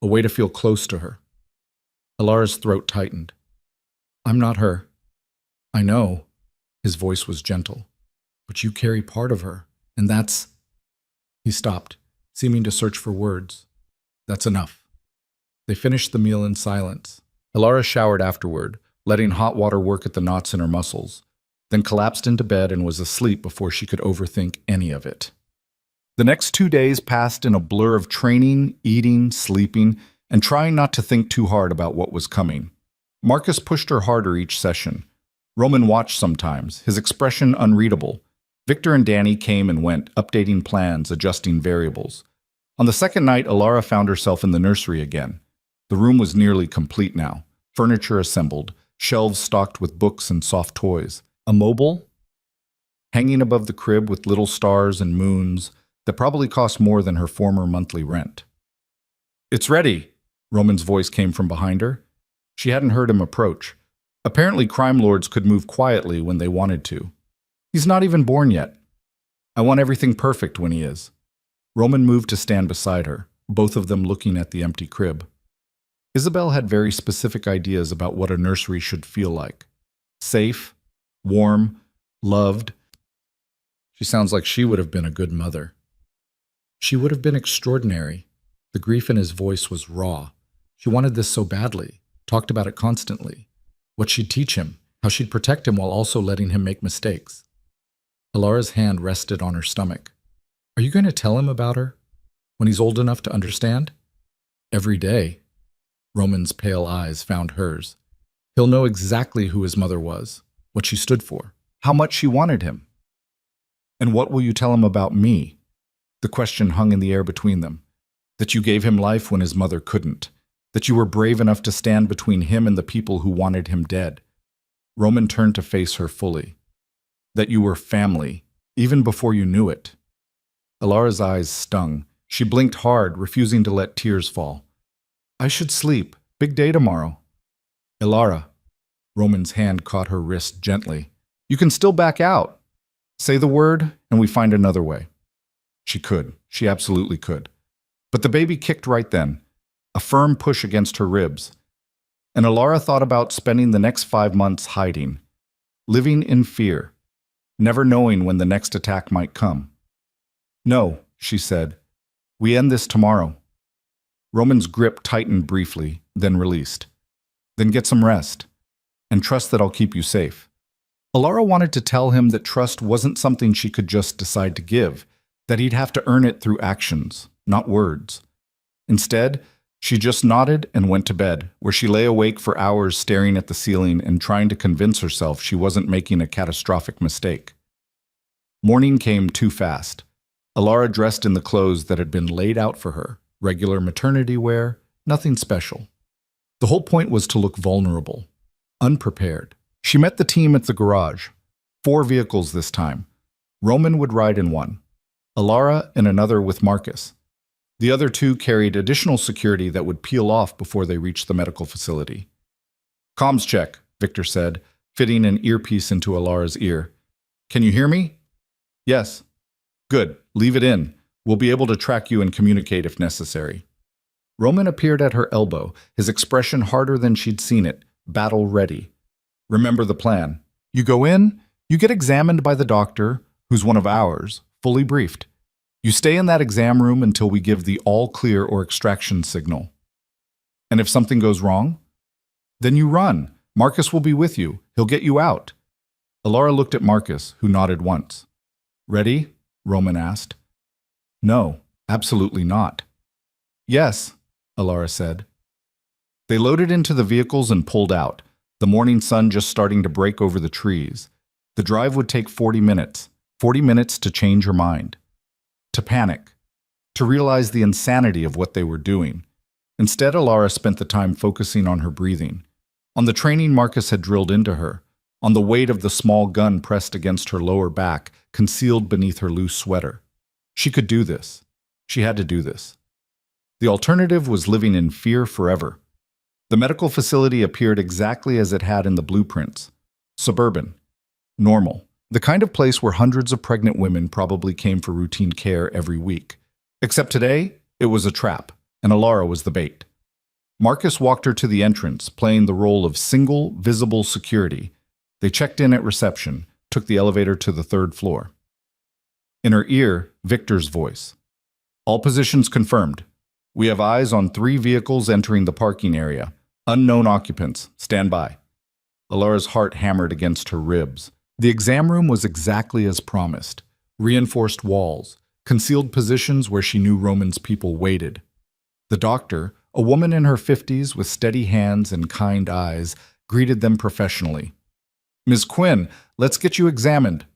A way to feel close to her." Alara's throat tightened. "I'm not her." "I know." His voice was gentle. "But you carry part of her, and that's—" He stopped, seeming to search for words. "That's enough." They finished the meal in silence. Alara showered afterward, letting hot water work at the knots in her muscles, then collapsed into bed and was asleep before she could overthink any of it. The next 2 days passed in a blur of training, eating, sleeping, and trying not to think too hard about what was coming. Marcus pushed her harder each session. Roman watched sometimes, his expression unreadable. Victor and Danny came and went, updating plans, adjusting variables. On the second night, Alara found herself in the nursery again. The room was nearly complete now, furniture assembled, shelves stocked with books and soft toys. A mobile hanging above the crib with little stars and moons that probably cost more than her former monthly rent. "It's ready," Roman's voice came from behind her. She hadn't heard him approach. Apparently crime lords could move quietly when they wanted to. "He's not even born yet. I want everything perfect when he is." Roman moved to stand beside her, both of them looking at the empty crib. Isabel had very specific ideas about what a nursery should feel like. Safe, warm, loved. She sounds like she would have been a good mother. She would have been extraordinary. The grief in his voice was raw. She wanted this so badly, talked about it constantly. What she'd teach him, how she'd protect him while also letting him make mistakes. Alara's hand rested on her stomach. "Are you going to tell him about her? When he's old enough to understand?" "Every day." Roman's pale eyes found hers. "He'll know exactly who his mother was, what she stood for, how much she wanted him." "And what will you tell him about me?" The question hung in the air between them. That you gave him life when his mother couldn't. That you were brave enough to stand between him and the people who wanted him dead. Roman turned to face her fully. That you were family, even before you knew it. Alara's eyes stung. She blinked hard, refusing to let tears fall. "I should sleep. Big day tomorrow." "Alara." Roman's hand caught her wrist gently. "You can still back out. Say the word, and we find another way." She could. She absolutely could. But the baby kicked right then, a firm push against her ribs. And Alara thought about spending the next 5 months hiding, living in fear, never knowing when the next attack might come. "No," she said. "We end this tomorrow." Roman's grip tightened briefly, then released. "Then get some rest, and trust that I'll keep you safe." Alara wanted to tell him that trust wasn't something she could just decide to give, that he'd have to earn it through actions, not words. Instead, she just nodded and went to bed, where she lay awake for hours staring at the ceiling and trying to convince herself she wasn't making a catastrophic mistake. Morning came too fast. Alara dressed in the clothes that had been laid out for her, regular maternity wear, nothing special. The whole point was to look vulnerable, unprepared. She met the team at the garage. 4 vehicles this time. Roman would ride in one. Alara in another with Marcus. The other 2 carried additional security that would peel off before they reached the medical facility. "Comms check," Victor said, fitting an earpiece into Alara's ear. "Can you hear me?" "Yes." "Good. Leave it in. We'll be able to track you and communicate if necessary." Roman appeared at her elbow, his expression harder than she'd seen it, battle ready. "Remember the plan. You go in, you get examined by the doctor, who's one of ours, fully briefed. You stay in that exam room until we give the all-clear or extraction signal. And if something goes wrong, then you run. Marcus will be with you. He'll get you out." Alara looked at Marcus, who nodded once. "Ready?" Roman asked. "No, absolutely not." "Yes," Alara said. They loaded into the vehicles and pulled out, the morning sun just starting to break over the trees. The drive would take 40 minutes. 40 minutes to change her mind. To panic. To realize the insanity of what they were doing. Instead, Alara spent the time focusing on her breathing. On the training Marcus had drilled into her, on the weight of the small gun pressed against her lower back, concealed beneath her loose sweater. She could do this. She had to do this. The alternative was living in fear forever. The medical facility appeared exactly as it had in the blueprints. Suburban. Normal. The kind of place where hundreds of pregnant women probably came for routine care every week. Except today, it was a trap, and Alara was the bait. Marcus walked her to the entrance, playing the role of single, visible security. They checked in at reception, took the elevator to the 3rd floor. In her ear, Victor's voice. All positions confirmed. We have eyes on 3 vehicles entering the parking area. Unknown occupants. Stand by. Alara's heart hammered against her ribs. The exam room was exactly as promised. Reinforced walls, concealed positions where she knew Roman's people waited. The doctor, a woman in her 50s with steady hands and kind eyes, greeted them professionally. Ms. Quinn, let's get you examined.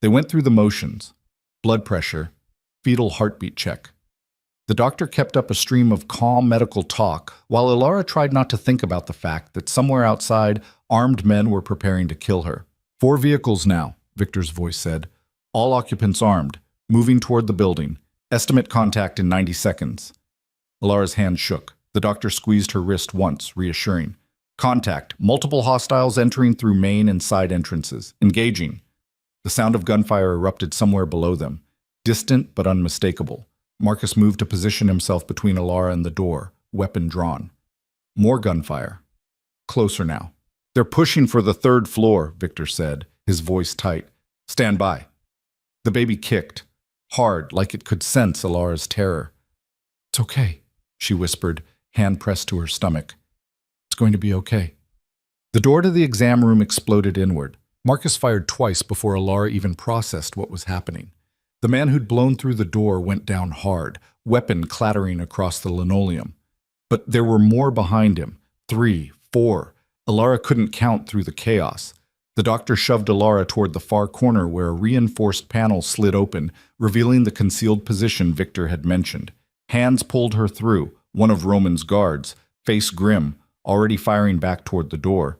They went through the motions. Blood pressure, fetal heartbeat check. The doctor kept up a stream of calm medical talk, while Alara tried not to think about the fact that somewhere outside, armed men were preparing to kill her. 4 vehicles now, Victor's voice said. All occupants armed, moving toward the building. Estimate contact in 90 seconds. Alara's hand shook. The doctor squeezed her wrist once, reassuring. Contact. Multiple hostiles entering through main and side entrances. Engaging. The sound of gunfire erupted somewhere below them. Distant but unmistakable. Marcus moved to position himself between Alara and the door, weapon drawn. More gunfire. Closer now. They're pushing for the 3rd floor, Victor said, his voice tight. Stand by. The baby kicked, hard, like it could sense Alara's terror. It's okay, she whispered, hand pressed to her stomach. It's going to be okay. The door to the exam room exploded inward. Marcus fired twice before Alara even processed what was happening. The man who'd blown through the door went down hard, weapon clattering across the linoleum. But there were more behind him. 3, 4. Alara couldn't count through the chaos. The doctor shoved Alara toward the far corner where a reinforced panel slid open, revealing the concealed position Victor had mentioned. Hands pulled her through, one of Roman's guards, face grim, already firing back toward the door.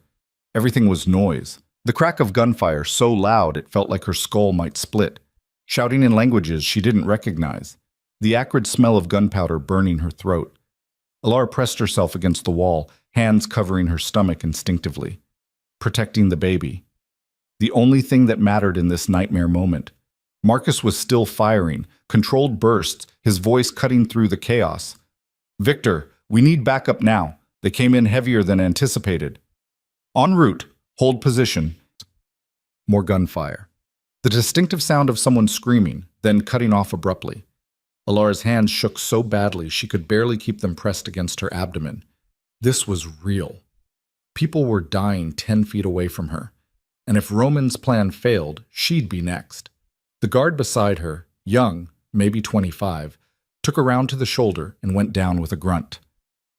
Everything was noise. The crack of gunfire so loud it felt like her skull might split. Shouting in languages she didn't recognize. The acrid smell of gunpowder burning her throat. Alara pressed herself against the wall, hands covering her stomach instinctively. Protecting the baby. The only thing that mattered in this nightmare moment. Marcus was still firing, controlled bursts, his voice cutting through the chaos. Victor, we need backup now. They came in heavier than anticipated. En route. Hold position. More gunfire. The distinctive sound of someone screaming, then cutting off abruptly. Alara's hands shook so badly she could barely keep them pressed against her abdomen. This was real. People were dying 10 feet away from her. And if Roman's plan failed, she'd be next. The guard beside her, young, maybe 25, took her round to the shoulder and went down with a grunt.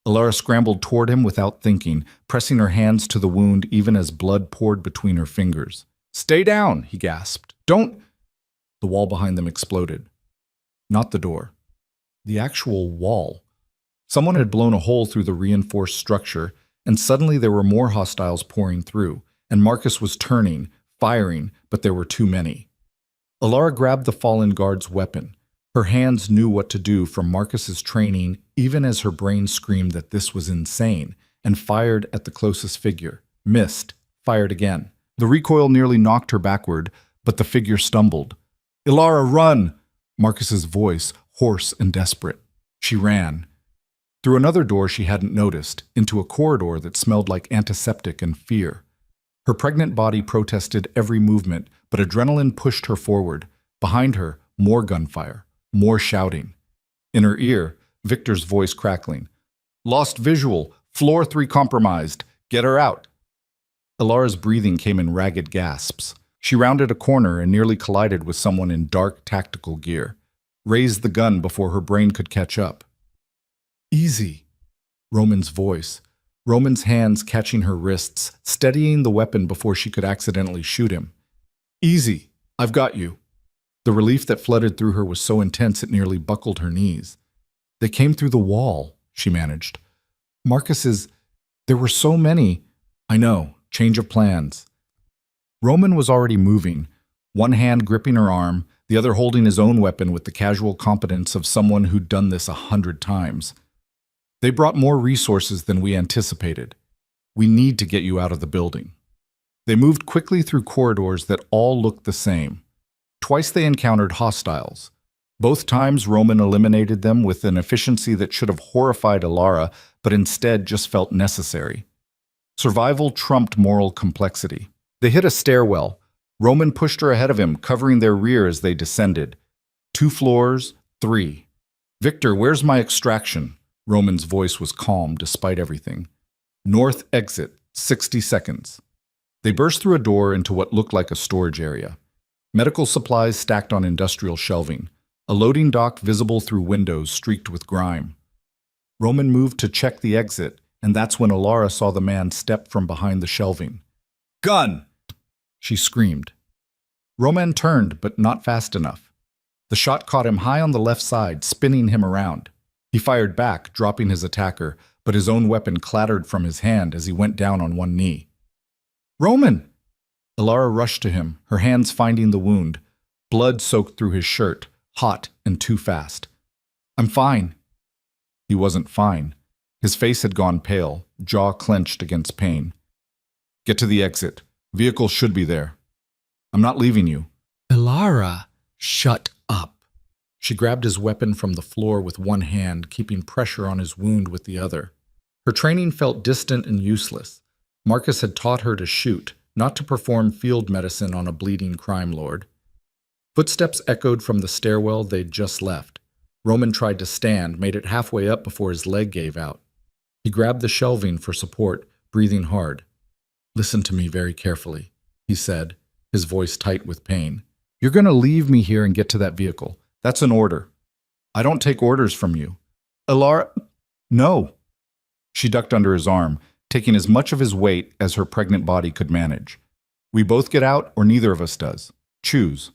Alara scrambled toward him without thinking, pressing her hands to the wound even as blood poured between her fingers. Stay down, he gasped. Don't... The wall behind them exploded. Not the door. The actual wall. Someone had blown a hole through the reinforced structure, and suddenly there were more hostiles pouring through, and Marcus was turning, firing, but there were too many. Alara grabbed the fallen guard's weapon. Her hands knew what to do from Marcus's training, even as her brain screamed that this was insane, and fired at the closest figure. Missed. Fired again. The recoil nearly knocked her backward, but the figure stumbled. Alara, run! Marcus's voice, hoarse and desperate. She ran. Through another door she hadn't noticed, into a corridor that smelled like antiseptic and fear. Her pregnant body protested every movement, but adrenaline pushed her forward. Behind her, more gunfire, more shouting. In her ear, Victor's voice crackling. Lost visual, floor 3 compromised. Get her out. Alara's breathing came in ragged gasps. She rounded a corner and nearly collided with someone in dark tactical gear. Raised the gun before her brain could catch up. Easy. Roman's voice. Roman's hands catching her wrists, steadying the weapon before she could accidentally shoot him. Easy. I've got you. The relief that flooded through her was so intense it nearly buckled her knees. They came through the wall, she managed. Marcus's... There were so many. I know. Change of plans. Roman was already moving, one hand gripping her arm, the other holding his own weapon with the casual competence of someone who'd done this 100 times. They brought more resources than we anticipated. We need to get you out of the building. They moved quickly through corridors that all looked the same. Twice they encountered hostiles. Both times Roman eliminated them with an efficiency that should have horrified Alara, but instead just felt necessary. Survival trumped moral complexity. They hit a stairwell. Roman pushed her ahead of him, covering their rear as they descended. 2 floors, 3. "Victor, where's my extraction?" Roman's voice was calm despite everything. "North exit, 60 seconds." They burst through a door into what looked like a storage area. Medical supplies stacked on industrial shelving. A loading dock visible through windows streaked with grime. Roman moved to check the exit, and that's when Alara saw the man step from behind the shelving. "Gun!" she screamed. Roman turned, but not fast enough. The shot caught him high on the left side, spinning him around. He fired back, dropping his attacker, but his own weapon clattered from his hand as he went down on one knee. "Roman!" Alara rushed to him, her hands finding the wound. Blood soaked through his shirt, hot and too fast. "I'm fine." He wasn't fine. His face had gone pale, jaw clenched against pain. "Get to the exit. Vehicle should be there." "I'm not leaving you." Alara, shut up. She grabbed his weapon from the floor with one hand, keeping pressure on his wound with the other. Her training felt distant and useless. Marcus had taught her to shoot, not to perform field medicine on a bleeding crime lord. Footsteps echoed from the stairwell they'd just left. Roman tried to stand, made it halfway up before his leg gave out. He grabbed the shelving for support, breathing hard. "Listen to me very carefully," he said, his voice tight with pain. "You're going to leave me here and get to that vehicle. That's an order. I don't take orders from you." "Alara, no." She ducked under his arm, taking as much of his weight as her pregnant body could manage. "We both get out, or neither of us does. Choose."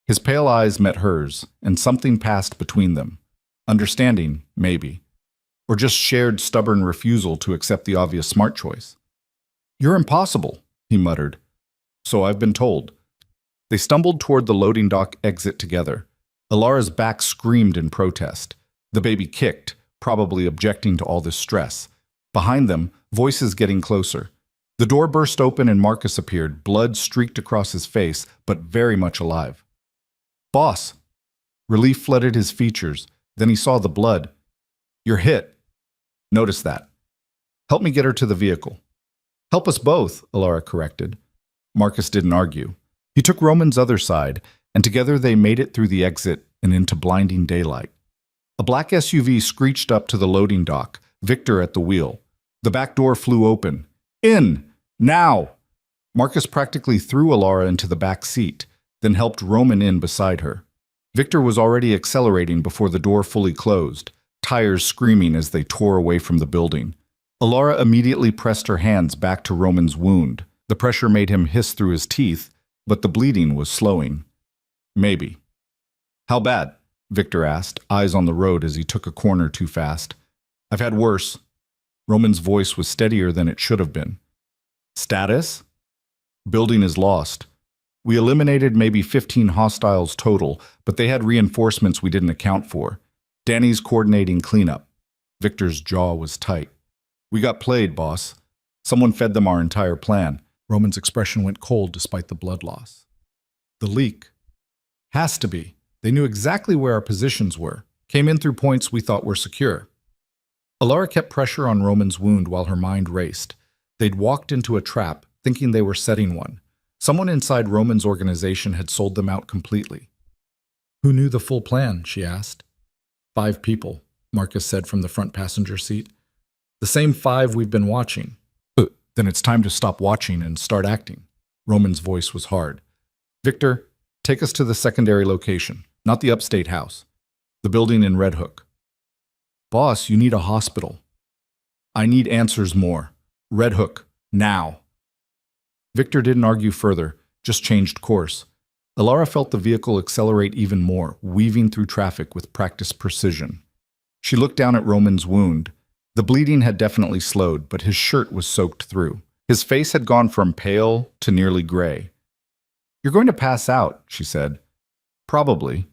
His pale eyes met hers, and something passed between them. Understanding, maybe. Or just shared stubborn refusal to accept the obvious smart choice. "You're impossible," he muttered. "So I've been told." They stumbled toward the loading dock exit together. Alara's back screamed in protest. The baby kicked, probably objecting to all this stress. Behind them, voices getting closer. The door burst open and Marcus appeared, blood streaked across his face, but very much alive. "Boss!" Relief flooded his features. Then he saw the blood. "You're hit." "Notice that." "Help me get her to the vehicle." "Help us both," Alara corrected. Marcus didn't argue. He took Roman's other side, and together they made it through the exit and into blinding daylight. A black SUV screeched up to the loading dock, Victor at the wheel. The back door flew open. "In! Now!" Marcus practically threw Alara into the back seat, then helped Roman in beside her. Victor was already accelerating before the door fully closed, tires screaming as they tore away from the building. Alara immediately pressed her hands back to Roman's wound. The pressure made him hiss through his teeth, but the bleeding was slowing. "Maybe." "How bad?" Victor asked, eyes on the road as he took a corner too fast. "I've had worse." Roman's voice was steadier than it should have been. "Status?" "Building is lost. We eliminated maybe 15 hostiles total, but they had reinforcements we didn't account for. Danny's coordinating cleanup." Victor's jaw was tight. "We got played, boss. Someone fed them our entire plan." Roman's expression went cold despite the blood loss. "The leak." "Has to be. They knew exactly where our positions were. Came in through points we thought were secure." Alara kept pressure on Roman's wound while her mind raced. They'd walked into a trap, thinking they were setting one. Someone inside Roman's organization had sold them out completely. "Who knew the full plan?" she asked. 5 people, Marcus said from the front passenger seat. "The same 5 we've been watching." "Then it's time to stop watching and start acting." Roman's voice was hard. "Victor, take us to the secondary location, not the upstate house. The building in Red Hook." "Boss, you need a hospital." "I need answers more. Red Hook, now." Victor didn't argue further, just changed course. Alara felt the vehicle accelerate even more, weaving through traffic with practiced precision. She looked down at Roman's wound. The bleeding had definitely slowed, but his shirt was soaked through. His face had gone from pale to nearly gray. "You're going to pass out," she said. "Probably."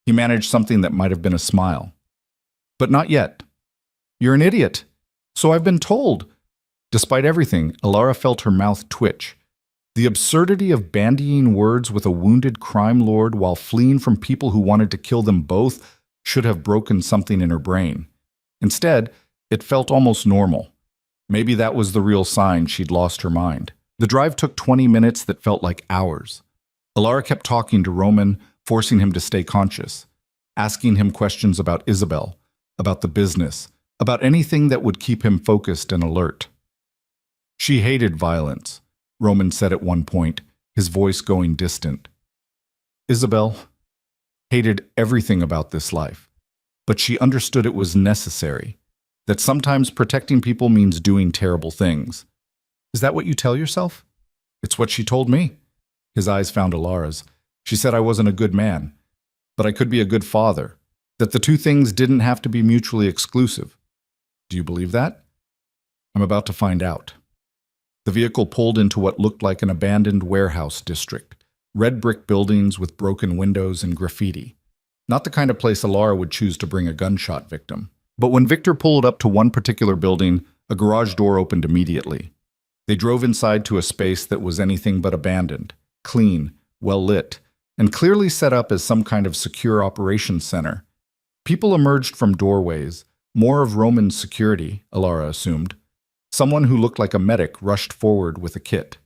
He managed something that might have been a smile. "But not yet." "You're an idiot." "So I've been told." Despite everything, Alara felt her mouth twitch. The absurdity of bandying words with a wounded crime lord while fleeing from people who wanted to kill them both should have broken something in her brain. Instead, it felt almost normal. Maybe that was the real sign she'd lost her mind. The drive took 20 minutes that felt like hours. Alara kept talking to Roman, forcing him to stay conscious, asking him questions about Isabel, about the business, about anything that would keep him focused and alert. She hated violence, Roman said at one point, his voice going distant. Isabel hated everything about this life, but she understood it was necessary, that sometimes protecting people means doing terrible things. "Is that what you tell yourself?" "It's what she told me." His eyes found Alara's. "She said I wasn't a good man, but I could be a good father, that the two things didn't have to be mutually exclusive." "Do you believe that?" "I'm about to find out." The vehicle pulled into what looked like an abandoned warehouse district, red brick buildings with broken windows and graffiti. Not the kind of place Alara would choose to bring a gunshot victim. But when Victor pulled up to one particular building, a garage door opened immediately. They drove inside to a space that was anything but abandoned, clean, well lit, and clearly set up as some kind of secure operations center. People emerged from doorways, more of Roman security, Alara assumed. Someone who looked like a medic rushed forward with a kit.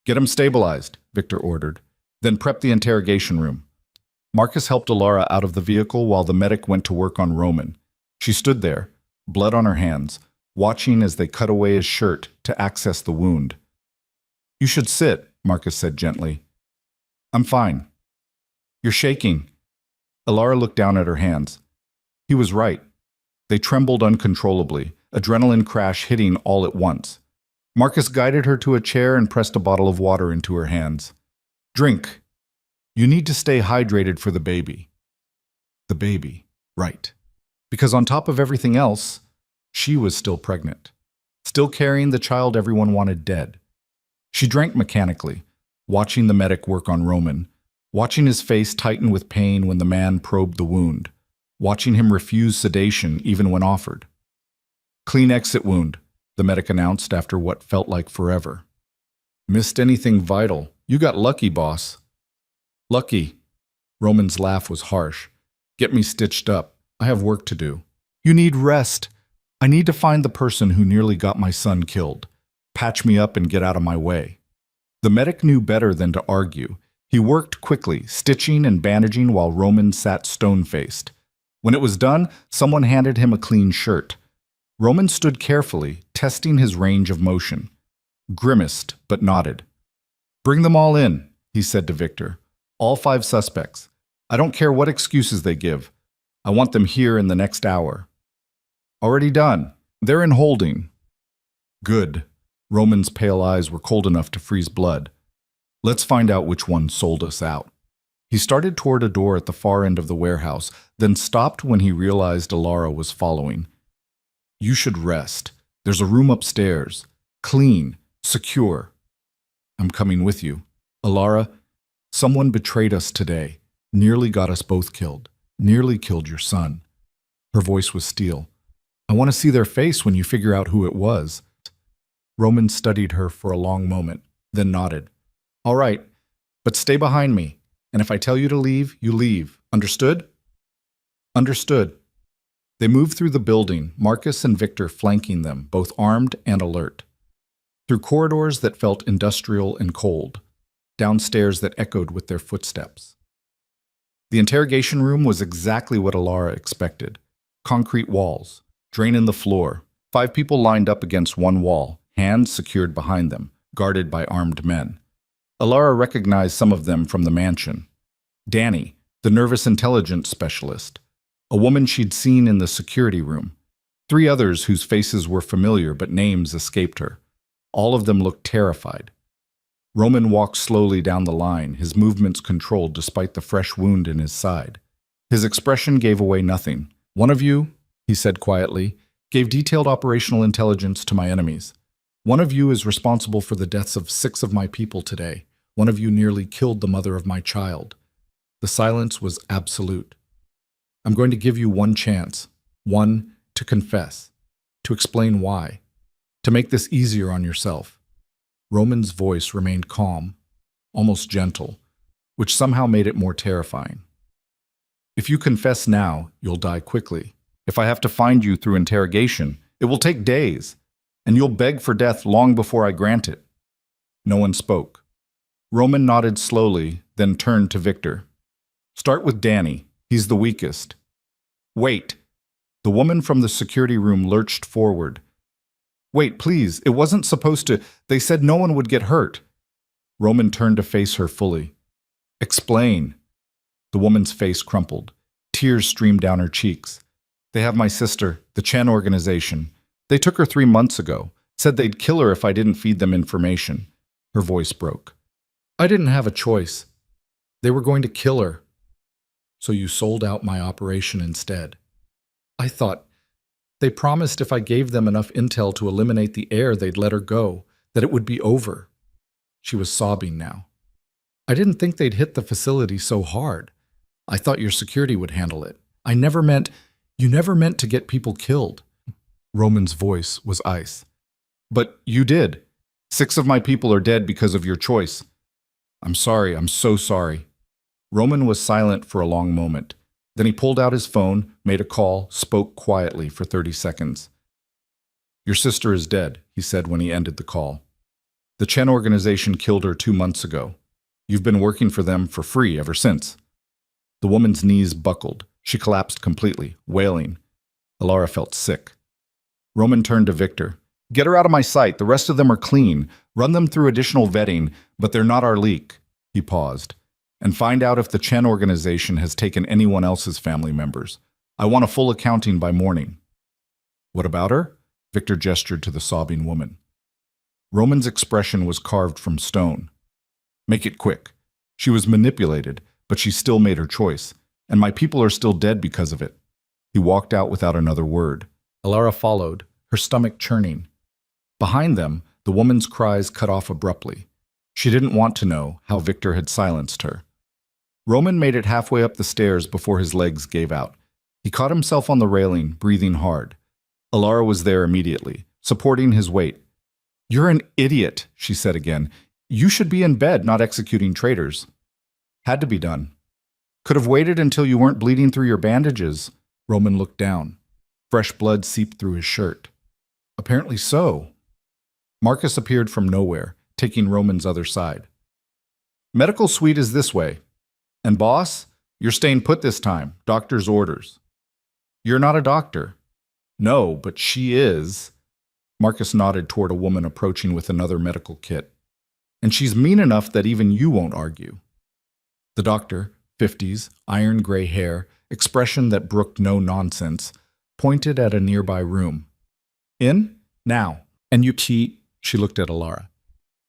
"Get him stabilized," Victor ordered. "Then prep the interrogation room." Marcus helped Alara out of the vehicle while the medic went to work on Roman. She stood there, blood on her hands, watching as they cut away his shirt to access the wound. "You should sit," Marcus said gently. "I'm fine." "You're shaking." Alara looked down at her hands. He was right. They trembled uncontrollably, adrenaline crash hitting all at once. Marcus guided her to a chair and pressed a bottle of water into her hands. "Drink. You need to stay hydrated for the baby." The baby, right. Because on top of everything else, she was still pregnant, still carrying the child everyone wanted dead. She drank mechanically, watching the medic work on Roman, watching his face tighten with pain when the man probed the wound, watching him refuse sedation even when offered. "Clean exit wound," the medic announced after what felt like forever. "Missed anything vital? You got lucky, boss." "Lucky." Roman's laugh was harsh. "Get me stitched up. I have work to do." "You need rest. I need to find the person who nearly got my son killed. Patch me up and get out of my way." The medic knew better than to argue. He worked quickly, stitching and bandaging while Roman sat stone-faced. When it was done, someone handed him a clean shirt. Roman stood carefully, testing his range of motion. Grimaced, but nodded. "Bring them all in," he said to Victor. "All 5 suspects. I don't care what excuses they give. I want them here in the next hour." "Already done. They're in holding." "Good." Roman's pale eyes were cold enough to freeze blood. "Let's find out which one sold us out." He started toward a door at the far end of the warehouse, then stopped when he realized Alara was following. "You should rest. There's a room upstairs. Clean. Secure." "I'm coming with you." "Alara, someone betrayed us today. Nearly got us both killed. Nearly killed your son." Her voice was steel. "I want to see their face when you figure out who it was." Roman studied her for a long moment, then nodded. "All right, but stay behind me, and if I tell you to leave, you leave. Understood?" "Understood." They moved through the building, Marcus and Victor flanking them, both armed and alert. Through corridors that felt industrial and cold, downstairs that echoed with their footsteps. The interrogation room was exactly what Alara expected. Concrete walls, drain in the floor, 5 people lined up against one wall, hands secured behind them, guarded by armed men. Alara recognized some of them from the mansion. Danny, the nervous intelligence specialist, a woman she'd seen in the security room, 3 others whose faces were familiar but names escaped her. All of them looked terrified. Roman walked slowly down the line, his movements controlled despite the fresh wound in his side. His expression gave away nothing. "One of you," he said quietly, "gave detailed operational intelligence to my enemies. One of you is responsible for the deaths of 6 of my people today. One of you nearly killed the mother of my child. The silence was absolute. I'm going to give you one chance. One, to confess. To explain why. To make this easier on yourself. Roman's voice remained calm, almost gentle, which somehow made it more terrifying. If you confess now, you'll die quickly. If I have to find you through interrogation, it will take days, and you'll beg for death long before I grant it. No one spoke. Roman nodded slowly, then turned to Victor. Start with Danny. He's the weakest. Wait. The woman from the security room lurched forward. Wait, please, it wasn't supposed to. They said no one would get hurt. Roman turned to face her fully. Explain. The woman's face crumpled. Tears streamed down her cheeks. They have my sister, the Chen organization. They took her 3 months ago. Said they'd kill her if I didn't feed them information. Her voice broke. I didn't have a choice. They were going to kill her. So you sold out my operation instead. I thought, they promised if I gave them enough intel to eliminate the heir, they'd let her go, that it would be over. She was sobbing now. I didn't think they'd hit the facility so hard. I thought your security would handle it. You never meant to get people killed. Roman's voice was ice. But you did. 6 of my people are dead because of your choice. I'm sorry, I'm so sorry. Roman was silent for a long moment. Then he pulled out his phone, made a call, spoke quietly for 30 seconds. Your sister is dead, he said when he ended the call. The Chen organization killed her 2 months ago. You've been working for them for free ever since. The woman's knees buckled. She collapsed completely, wailing. Alara felt sick. Roman turned to Victor. Get her out of my sight. The rest of them are clean. Run them through additional vetting, but they're not our leak. He paused. And find out if the Chen organization has taken anyone else's family members. I want a full accounting by morning. What about her? Victor gestured to the sobbing woman. Roman's expression was carved from stone. Make it quick. She was manipulated, but she still made her choice, and my people are still dead because of it. He walked out without another word. Alara followed, her stomach churning. Behind them, the woman's cries cut off abruptly. She didn't want to know how Victor had silenced her. Roman made it halfway up the stairs before his legs gave out. He caught himself on the railing, breathing hard. Alara was there immediately, supporting his weight. You're an idiot, she said again. You should be in bed, not executing traitors. Had to be done. Could have waited until you weren't bleeding through your bandages. Roman looked down. Fresh blood seeped through his shirt. Apparently so. Marcus appeared from nowhere, taking Roman's other side. Medical suite is this way. And boss, you're staying put this time. Doctor's orders. You're not a doctor. No, but she is. Marcus nodded toward a woman approaching with another medical kit. And she's mean enough that even you won't argue. The doctor, 50s, iron gray hair, expression that brooked no nonsense, pointed at a nearby room. In? Now. And you cheat? She looked at Alara.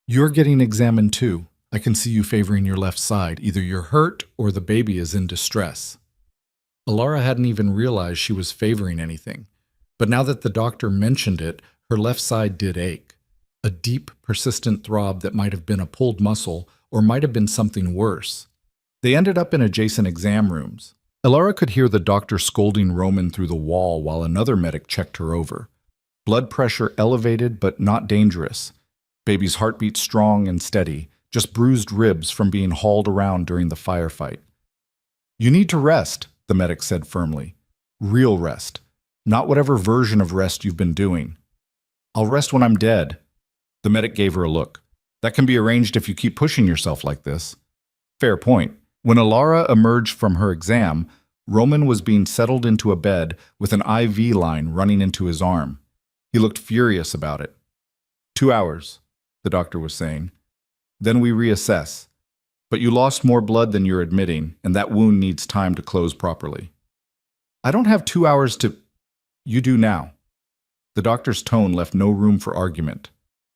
You're getting examined too. I can see you favoring your left side. Either you're hurt or the baby is in distress. Alara hadn't even realized she was favoring anything. But now that the doctor mentioned it, her left side did ache. A deep, persistent throb that might have been a pulled muscle or might have been something worse. They ended up in adjacent exam rooms. Alara could hear the doctor scolding Roman through the wall while another medic checked her over. Blood pressure elevated but not dangerous. Baby's heartbeat strong and steady, just bruised ribs from being hauled around during the firefight. You need to rest, the medic said firmly. Real rest. Not whatever version of rest you've been doing. I'll rest when I'm dead. The medic gave her a look. That can be arranged if you keep pushing yourself like this. Fair point. When Alara emerged from her exam, Roman was being settled into a bed with an IV line running into his arm. He looked furious about it. 2 hours, the doctor was saying. Then we reassess. But you lost more blood than you're admitting, and that wound needs time to close properly. I don't have 2 hours to... You do now. The doctor's tone left no room for argument.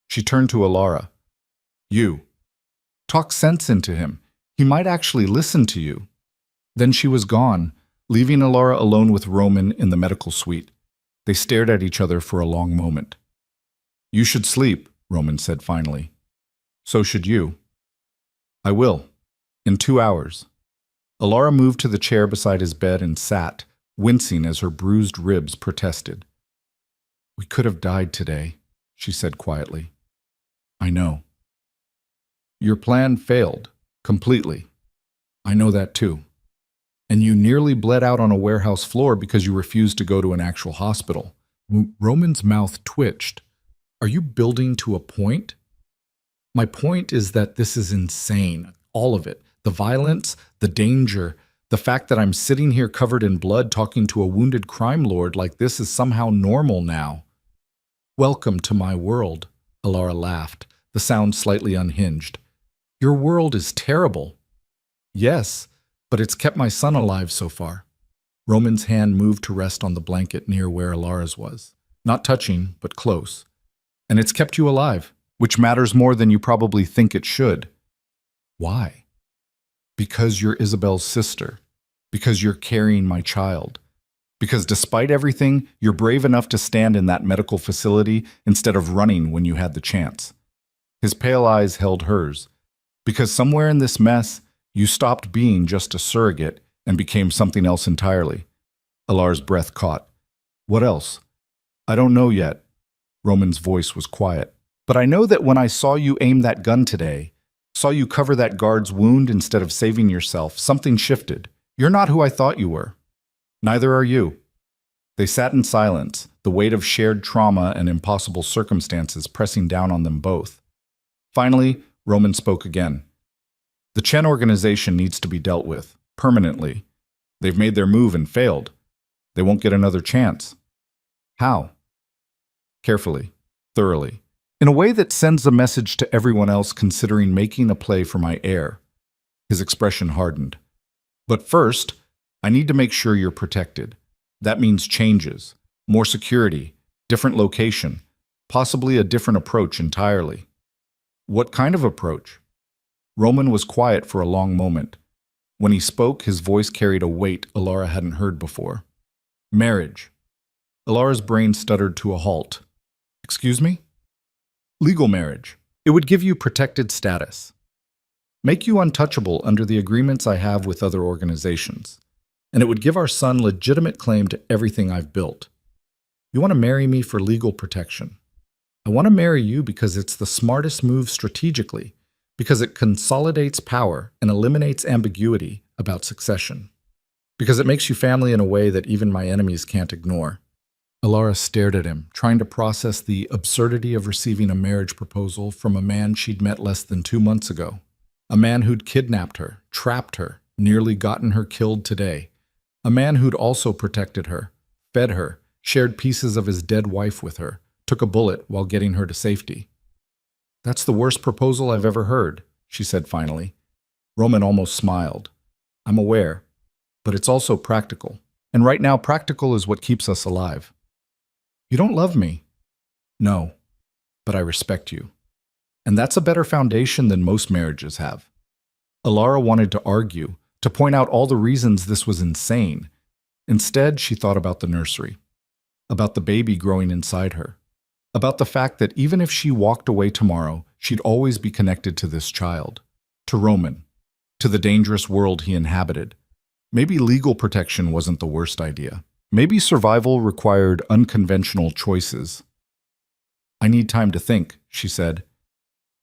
She turned to Alara. You. Talk sense into him. He might actually listen to you. Then she was gone, leaving Alara alone with Roman in the medical suite. They stared at each other for a long moment. You should sleep, Roman said finally. So should you. I will. In 2 hours. Alara moved to the chair beside his bed and sat, wincing as her bruised ribs protested. We could have died today, she said quietly. I know. Your plan failed, completely. I know that too. And you nearly bled out on a warehouse floor because you refused to go to an actual hospital. Roman's mouth twitched. Are you building to a point? My point is that this is insane, all of it. The violence, the danger, the fact that I'm sitting here covered in blood talking to a wounded crime lord like this is somehow normal now. Welcome to my world, Alara laughed, the sound slightly unhinged. Your world is terrible. Yes, but it's kept my son alive so far. Roman's hand moved to rest on the blanket near where Alara's was. Not touching, but close. And it's kept you alive, which matters more than you probably think it should. Why? Because you're Isabel's sister. Because you're carrying my child. Because despite everything, you're brave enough to stand in that medical facility instead of running when you had the chance. His pale eyes held hers. Because somewhere in this mess, you stopped being just a surrogate and became something else entirely. Alara's breath caught. What else? I don't know yet. Roman's voice was quiet. But I know that when I saw you aim that gun today, saw you cover that guard's wound instead of saving yourself, something shifted. You're not who I thought you were. Neither are you. They sat in silence, the weight of shared trauma and impossible circumstances pressing down on them both. Finally, Roman spoke again. The Chen organization needs to be dealt with, permanently. They've made their move and failed. They won't get another chance. How? Carefully, thoroughly. In a way that sends a message to everyone else considering making a play for my heir. His expression hardened. But first, I need to make sure you're protected. That means changes, more security, different location, possibly a different approach entirely. What kind of approach? Roman was quiet for a long moment. When he spoke, his voice carried a weight Alara hadn't heard before. Marriage. Alara's brain stuttered to a halt. Excuse me? Legal marriage. It would give you protected status. Make you untouchable under the agreements I have with other organizations. And it would give our son legitimate claim to everything I've built. You want to marry me for legal protection. I want to marry you because it's the smartest move strategically, because it consolidates power and eliminates ambiguity about succession, because it makes you family in a way that even my enemies can't ignore. Alara stared at him, trying to process the absurdity of receiving a marriage proposal from a man she'd met less than 2 months ago. A man who'd kidnapped her, trapped her, nearly gotten her killed today. A man who'd also protected her, fed her, shared pieces of his dead wife with her, took a bullet while getting her to safety. That's the worst proposal I've ever heard, she said finally. Roman almost smiled. I'm aware, but it's also practical. And right now, practical is what keeps us alive. You don't love me. No, but I respect you. And that's a better foundation than most marriages have. Alara wanted to argue, to point out all the reasons this was insane. Instead, she thought about the nursery, about the baby growing inside her, about the fact that even if she walked away tomorrow, she'd always be connected to this child, to Roman, to the dangerous world he inhabited. Maybe legal protection wasn't the worst idea. Maybe survival required unconventional choices. I need time to think, she said.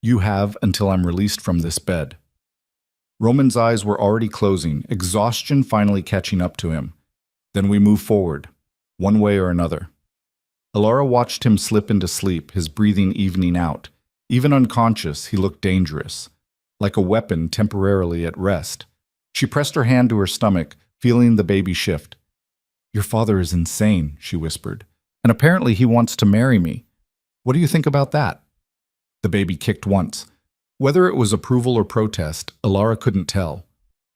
You have until I'm released from this bed. Roman's eyes were already closing, exhaustion finally catching up to him. Then we move forward, one way or another. Alara watched him slip into sleep, his breathing evening out. Even unconscious, he looked dangerous, like a weapon temporarily at rest. She pressed her hand to her stomach, feeling the baby shift. Your father is insane, she whispered, and apparently he wants to marry me. What do you think about that? The baby kicked once. Whether it was approval or protest, Alara couldn't tell.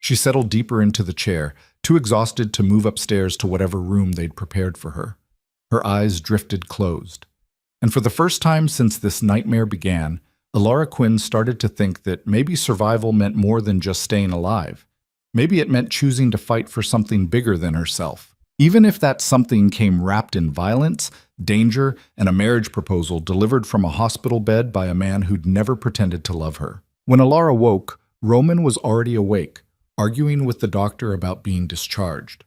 She settled deeper into the chair, too exhausted to move upstairs to whatever room they'd prepared for her. Her eyes drifted closed. And for the first time since this nightmare began, Alara Quinn started to think that maybe survival meant more than just staying alive. Maybe it meant choosing to fight for something bigger than herself. Even if that something came wrapped in violence, danger, and a marriage proposal delivered from a hospital bed by a man who'd never pretended to love her. When Alara woke, Roman was already awake, arguing with the doctor about being discharged.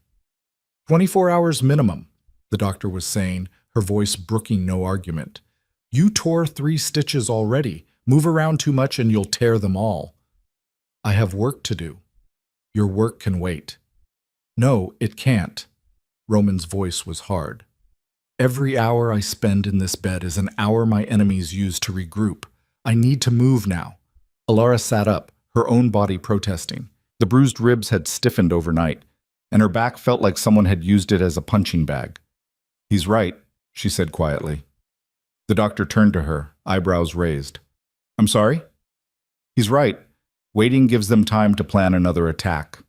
24 hours minimum, the doctor was saying, her voice brooking no argument. You tore 3 stitches already. Move around too much and you'll tear them all. I have work to do. Your work can wait. No, it can't. Roman's voice was hard. Every hour I spend in this bed is an hour my enemies use to regroup. I need to move now. Alara sat up, her own body protesting. The bruised ribs had stiffened overnight, and her back felt like someone had used it as a punching bag. He's right, she said quietly. The doctor turned to her, eyebrows raised. I'm sorry? He's right. Waiting gives them time to plan another attack.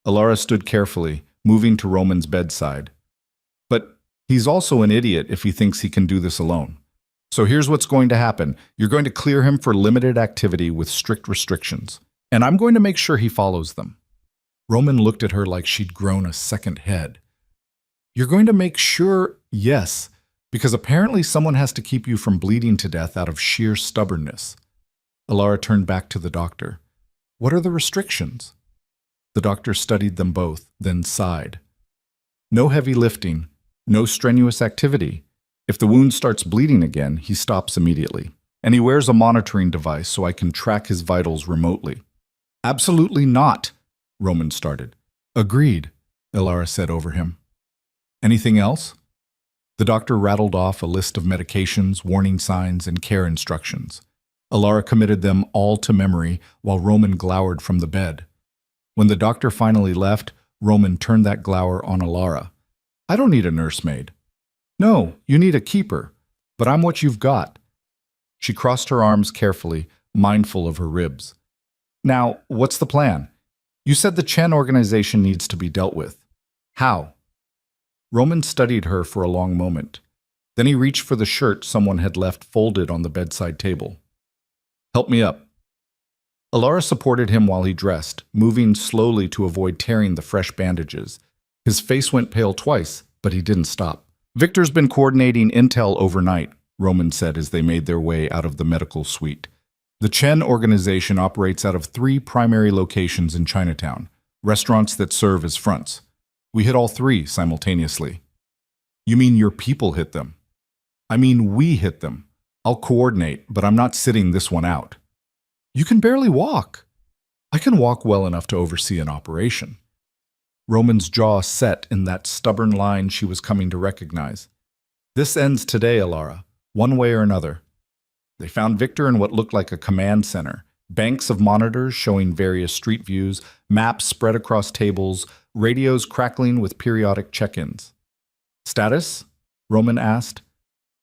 Alara stood carefully, moving to Roman's bedside. But he's also an idiot if he thinks he can do this alone. So here's what's going to happen. You're going to clear him for limited activity with strict restrictions, and I'm going to make sure he follows them. Roman looked at her like she'd grown a second head. You're going to make sure, yes, because apparently someone has to keep you from bleeding to death out of sheer stubbornness. Alara turned back to the doctor. What are the restrictions? The doctor studied them both, then sighed. No heavy lifting, no strenuous activity. If the wound starts bleeding again, he stops immediately. And he wears a monitoring device so I can track his vitals remotely. Absolutely not, Roman started. Agreed, Alara said over him. Anything else? The doctor rattled off a list of medications, warning signs, and care instructions. Alara committed them all to memory while Roman glowered from the bed. When the doctor finally left, Roman turned that glower on Alara. I don't need a nursemaid. No, you need a keeper, but I'm what you've got. She crossed her arms carefully, mindful of her ribs. Now, what's the plan? You said the Chen organization needs to be dealt with. How? Roman studied her for a long moment. Then he reached for the shirt someone had left folded on the bedside table. Help me up. Alara supported him while he dressed, moving slowly to avoid tearing the fresh bandages. His face went pale twice, but he didn't stop. Victor's been coordinating intel overnight, Roman said as they made their way out of the medical suite. The Chen organization operates out of 3 primary locations in Chinatown, restaurants that serve as fronts. We hit all 3 simultaneously. You mean your people hit them? I mean we hit them. I'll coordinate, but I'm not sitting this one out. You can barely walk. I can walk well enough to oversee an operation. Roman's jaw set in that stubborn line she was coming to recognize. This ends today, Alara, one way or another. They found Victor in what looked like a command center, banks of monitors showing various street views, maps spread across tables, radios crackling with periodic check-ins. Status? Roman asked.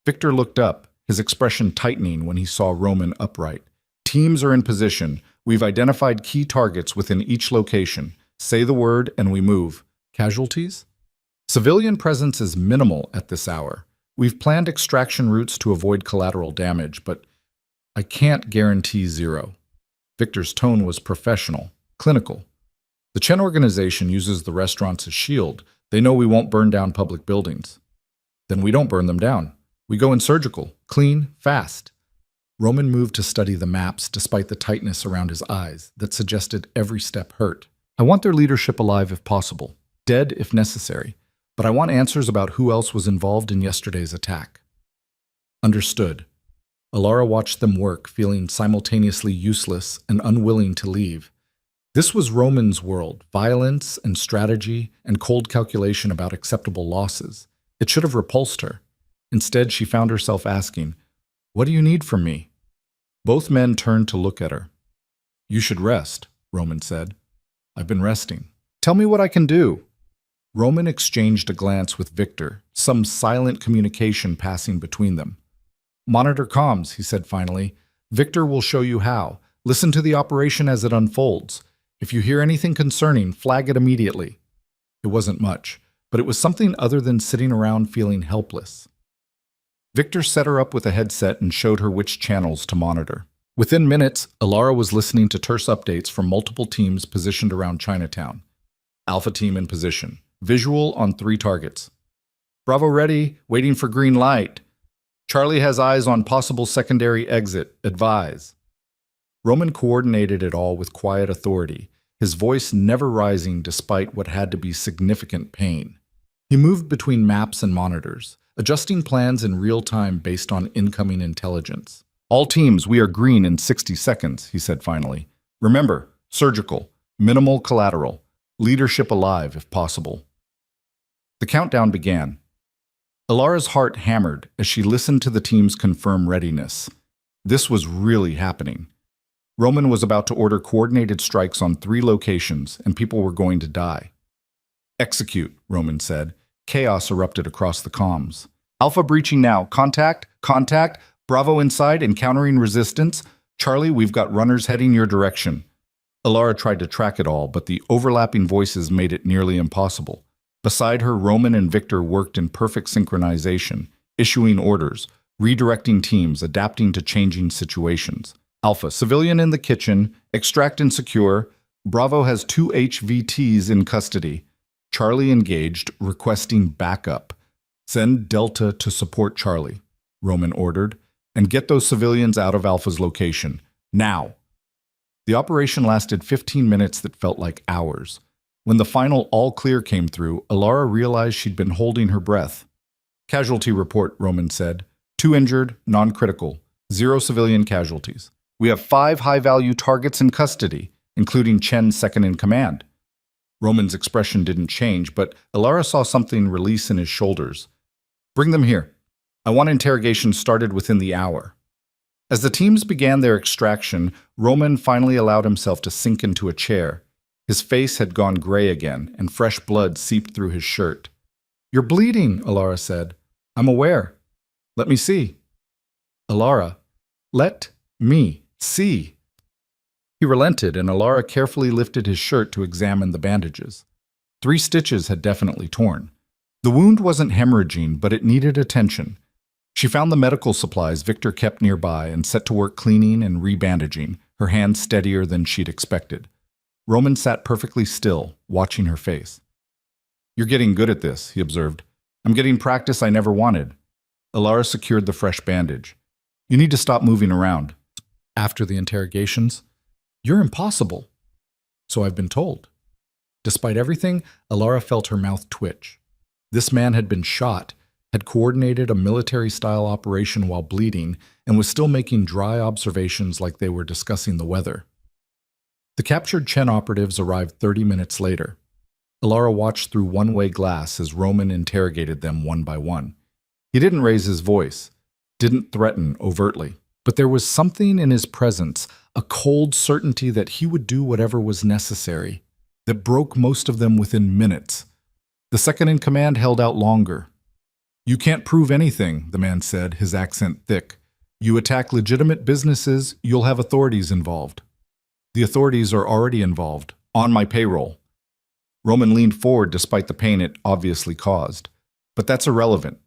Victor looked up, his expression tightening when he saw Roman upright. Teams are in position. We've identified key targets within each location. Say the word and we move. Casualties? Civilian presence is minimal at this hour. We've planned extraction routes to avoid collateral damage, but I can't guarantee 0. Victor's tone was professional, clinical. The Chen organization uses the restaurants as shield. They know we won't burn down public buildings. Then we don't burn them down. We go in surgical, clean, fast. Roman moved to study the maps despite the tightness around his eyes that suggested every step hurt. I want their leadership alive if possible, dead if necessary, but I want answers about who else was involved in yesterday's attack. Understood. Alara watched them work, feeling simultaneously useless and unwilling to leave. This was Roman's world, violence and strategy and cold calculation about acceptable losses. It should have repulsed her. Instead, she found herself asking, "What do you need from me?" Both men turned to look at her. "You should rest," Roman said. "I've been resting. Tell me what I can do." Roman exchanged a glance with Victor, some silent communication passing between them. "Monitor comms," he said finally. "Victor will show you how. Listen to the operation as it unfolds. If you hear anything concerning, flag it immediately." It wasn't much, but it was something other than sitting around feeling helpless. Victor set her up with a headset and showed her which channels to monitor. Within minutes, Alara was listening to terse updates from multiple teams positioned around Chinatown. Alpha team in position. Visual on 3 targets. Bravo ready, waiting for green light. Charlie has eyes on possible secondary exit. Advise. Roman coordinated it all with quiet authority, his voice never rising despite what had to be significant pain. He moved between maps and monitors, adjusting plans in real time based on incoming intelligence. All teams, we are green in 60 seconds, he said finally. Remember, surgical, minimal collateral, leadership alive if possible. The countdown began. Alara's heart hammered as she listened to the team's confirm readiness. This was really happening. Roman was about to order coordinated strikes on 3 locations, and people were going to die. Execute, Roman said. Chaos erupted across the comms. Alpha breaching now. Contact, contact. Bravo inside, encountering resistance. Charlie, we've got runners heading your direction. Alara tried to track it all, but the overlapping voices made it nearly impossible. Beside her, Roman and Victor worked in perfect synchronization, issuing orders, redirecting teams, adapting to changing situations. Alpha, civilian in the kitchen, extract and secure. Bravo has 2 HVTs in custody. Charlie engaged, requesting backup. Send Delta to support Charlie, Roman ordered, and get those civilians out of Alpha's location. Now. The operation lasted 15 minutes that felt like hours. When the final all clear came through, Alara realized she'd been holding her breath. Casualty report, Roman said. 2 injured, non-critical, 0 civilian casualties. We have 5 high-value targets in custody, including Chen's second-in-command. Roman's expression didn't change, but Alara saw something release in his shoulders. Bring them here. I want interrogation started within the hour. As the teams began their extraction, Roman finally allowed himself to sink into a chair. His face had gone gray again, and fresh blood seeped through his shirt. You're bleeding, Alara said. I'm aware. Let me see. Alara, let me see. He relented, and Alara carefully lifted his shirt to examine the bandages. 3 stitches had definitely torn. The wound wasn't hemorrhaging, but it needed attention. She found the medical supplies Victor kept nearby and set to work cleaning and rebandaging, her hands steadier than she'd expected. Roman sat perfectly still, watching her face. You're getting good at this, he observed. I'm getting practice I never wanted. Alara secured the fresh bandage. You need to stop moving around. After the interrogations, you're impossible. So I've been told. Despite everything, Alara felt her mouth twitch. This man had been shot, had coordinated a military-style operation while bleeding, and was still making dry observations like they were discussing the weather. The captured Chen operatives arrived 30 minutes later. Alara watched through one-way glass as Roman interrogated them one by one. He didn't raise his voice, didn't threaten overtly. But there was something in his presence, a cold certainty that he would do whatever was necessary, that broke most of them within minutes. The second-in-command held out longer. You can't prove anything, the man said, his accent thick. You attack legitimate businesses, you'll have authorities involved. The authorities are already involved, on my payroll. Roman leaned forward despite the pain it obviously caused. But that's irrelevant.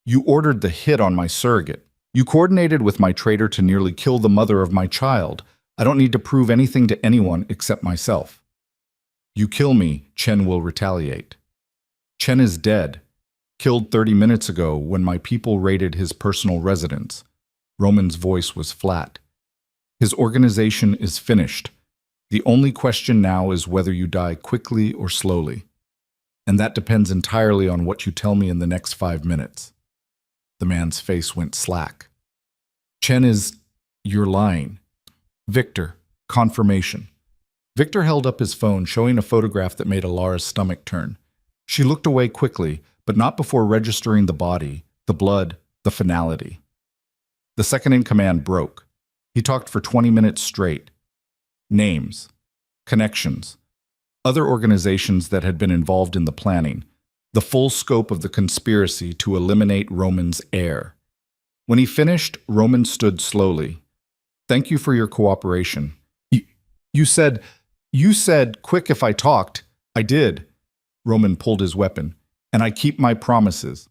You ordered the hit on my surrogate. You coordinated with my traitor to nearly kill the mother of my child. I don't need to prove anything to anyone except myself. You kill me, Chen will retaliate. Chen is dead, killed 30 minutes ago when my people raided his personal residence. Roman's voice was flat. His organization is finished. The only question now is whether you die quickly or slowly. And that depends entirely on what you tell me in the next 5 minutes. The man's face went slack. Chen is... You're lying. Victor, confirmation. Victor held up his phone, showing a photograph that made Alara's stomach turn. She looked away quickly, but not before registering the body, the blood, the finality. The second-in-command broke. He talked for 20 minutes straight. Names, connections, other organizations that had been involved in the planning, the full scope of the conspiracy to eliminate Roman's heir. When he finished, Roman stood slowly. Thank you for your cooperation. You said quick if I talked. I did. Roman pulled his weapon. And I keep my promises.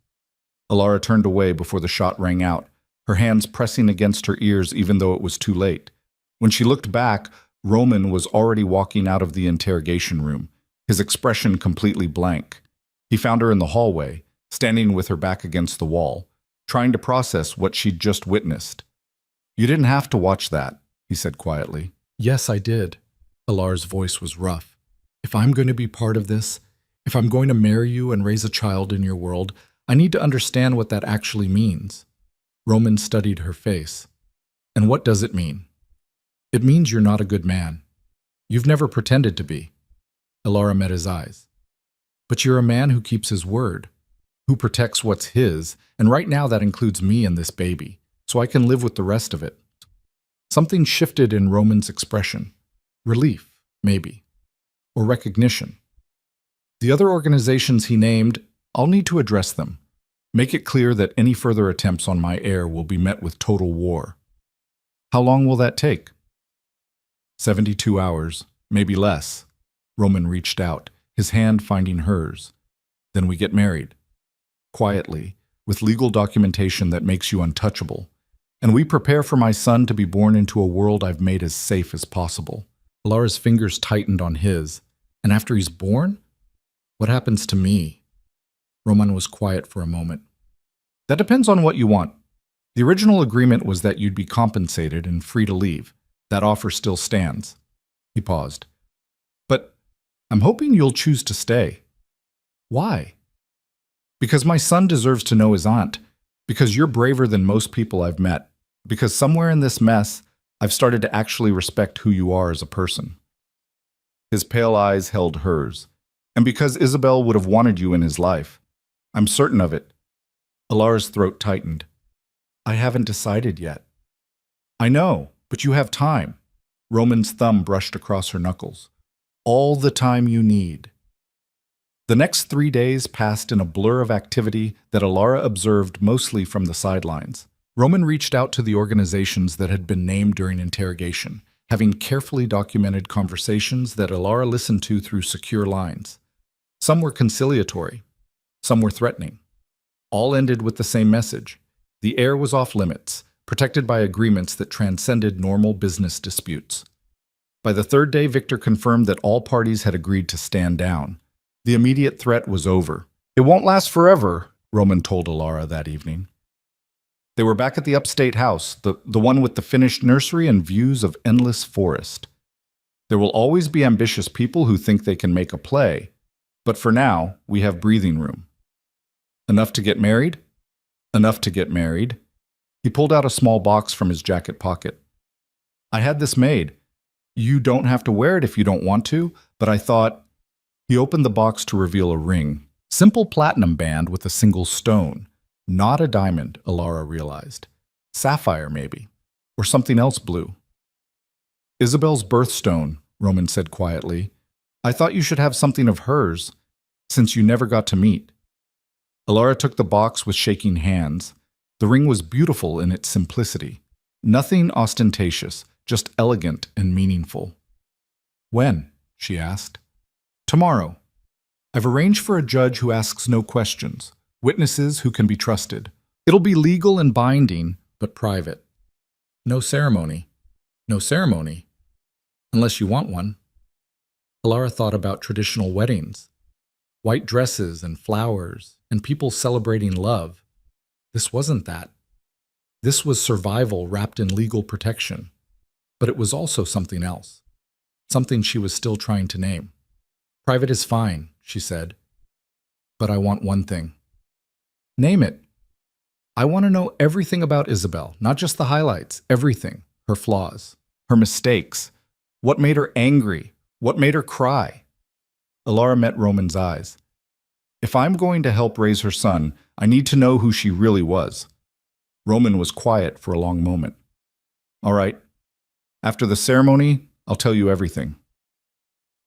Alara turned away before the shot rang out, her hands pressing against her ears even though it was too late. When she looked back, Roman was already walking out of the interrogation room, his expression completely blank. He found her in the hallway, standing with her back against the wall, trying to process what she'd just witnessed. "You didn't have to watch that," he said quietly. Yes, I did. Alar's voice was rough. If I'm going to be part of this, if I'm going to marry you and raise a child in your world, I need to understand what that actually means. Roman studied her face. And what does it mean? It means you're not a good man. You've never pretended to be. Alara met his eyes. But you're a man who keeps his word, who protects what's his, and right now that includes me and this baby, so I can live with the rest of it. Something shifted in Roman's expression. Relief, maybe. Or recognition. The other organizations he named, I'll need to address them. Make it clear that any further attempts on my heir will be met with total war. How long will that take? 72 hours, maybe less. Roman reached out, his hand finding hers. Then we get married. Quietly, with legal documentation that makes you untouchable. And we prepare for my son to be born into a world I've made as safe as possible. Alara's fingers tightened on his. And after he's born? What happens to me? Roman was quiet for a moment. That depends on what you want. The original agreement was that you'd be compensated and free to leave. That offer still stands. He paused. But I'm hoping you'll choose to stay. Why? Because my son deserves to know his aunt. Because you're braver than most people I've met. Because somewhere in this mess, I've started to actually respect who you are as a person. His pale eyes held hers. And because Isabel would have wanted you in his life. I'm certain of it. Alara's throat tightened. I haven't decided yet. I know, but you have time. Roman's thumb brushed across her knuckles. All the time you need. The next 3 days passed in a blur of activity that Alara observed mostly from the sidelines. Roman reached out to the organizations that had been named during interrogation, having carefully documented conversations that Alara listened to through secure lines. Some were conciliatory. Some were threatening. All ended with the same message. The heir was off limits, protected by agreements that transcended normal business disputes. By the third day, Victor confirmed that all parties had agreed to stand down. The immediate threat was over. It won't last forever, Roman told Alara that evening. They were back at the upstate house, the one with the finished nursery and views of endless forest. There will always be ambitious people who think they can make a play, but for now, we have breathing room. Enough to get married? Enough to get married. He pulled out a small box from his jacket pocket. I had this made. You don't have to wear it if you don't want to, but I thought... He opened the box to reveal a ring. Simple platinum band with a single stone. Not a diamond, Alara realized. Sapphire, maybe. Or something else blue. Isabel's birthstone, Roman said quietly. I thought you should have something of hers, since you never got to meet. Alara took the box with shaking hands. The ring was beautiful in its simplicity. Nothing ostentatious, just elegant and meaningful. When? She asked. Tomorrow. I've arranged for a judge who asks no questions, witnesses who can be trusted. It'll be legal and binding, but private. No ceremony. No ceremony. Unless you want one. Alara thought about traditional weddings. White dresses and flowers, and people celebrating love. This wasn't that. This was survival wrapped in legal protection. But it was also something else. Something she was still trying to name. Private is fine, she said. But I want one thing. Name it. I want to know everything about Isabel, not just the highlights, everything. Her flaws, her mistakes, what made her angry, what made her cry. Alara met Roman's eyes. If I'm going to help raise her son, I need to know who she really was. Roman was quiet for a long moment. All right. After the ceremony, I'll tell you everything.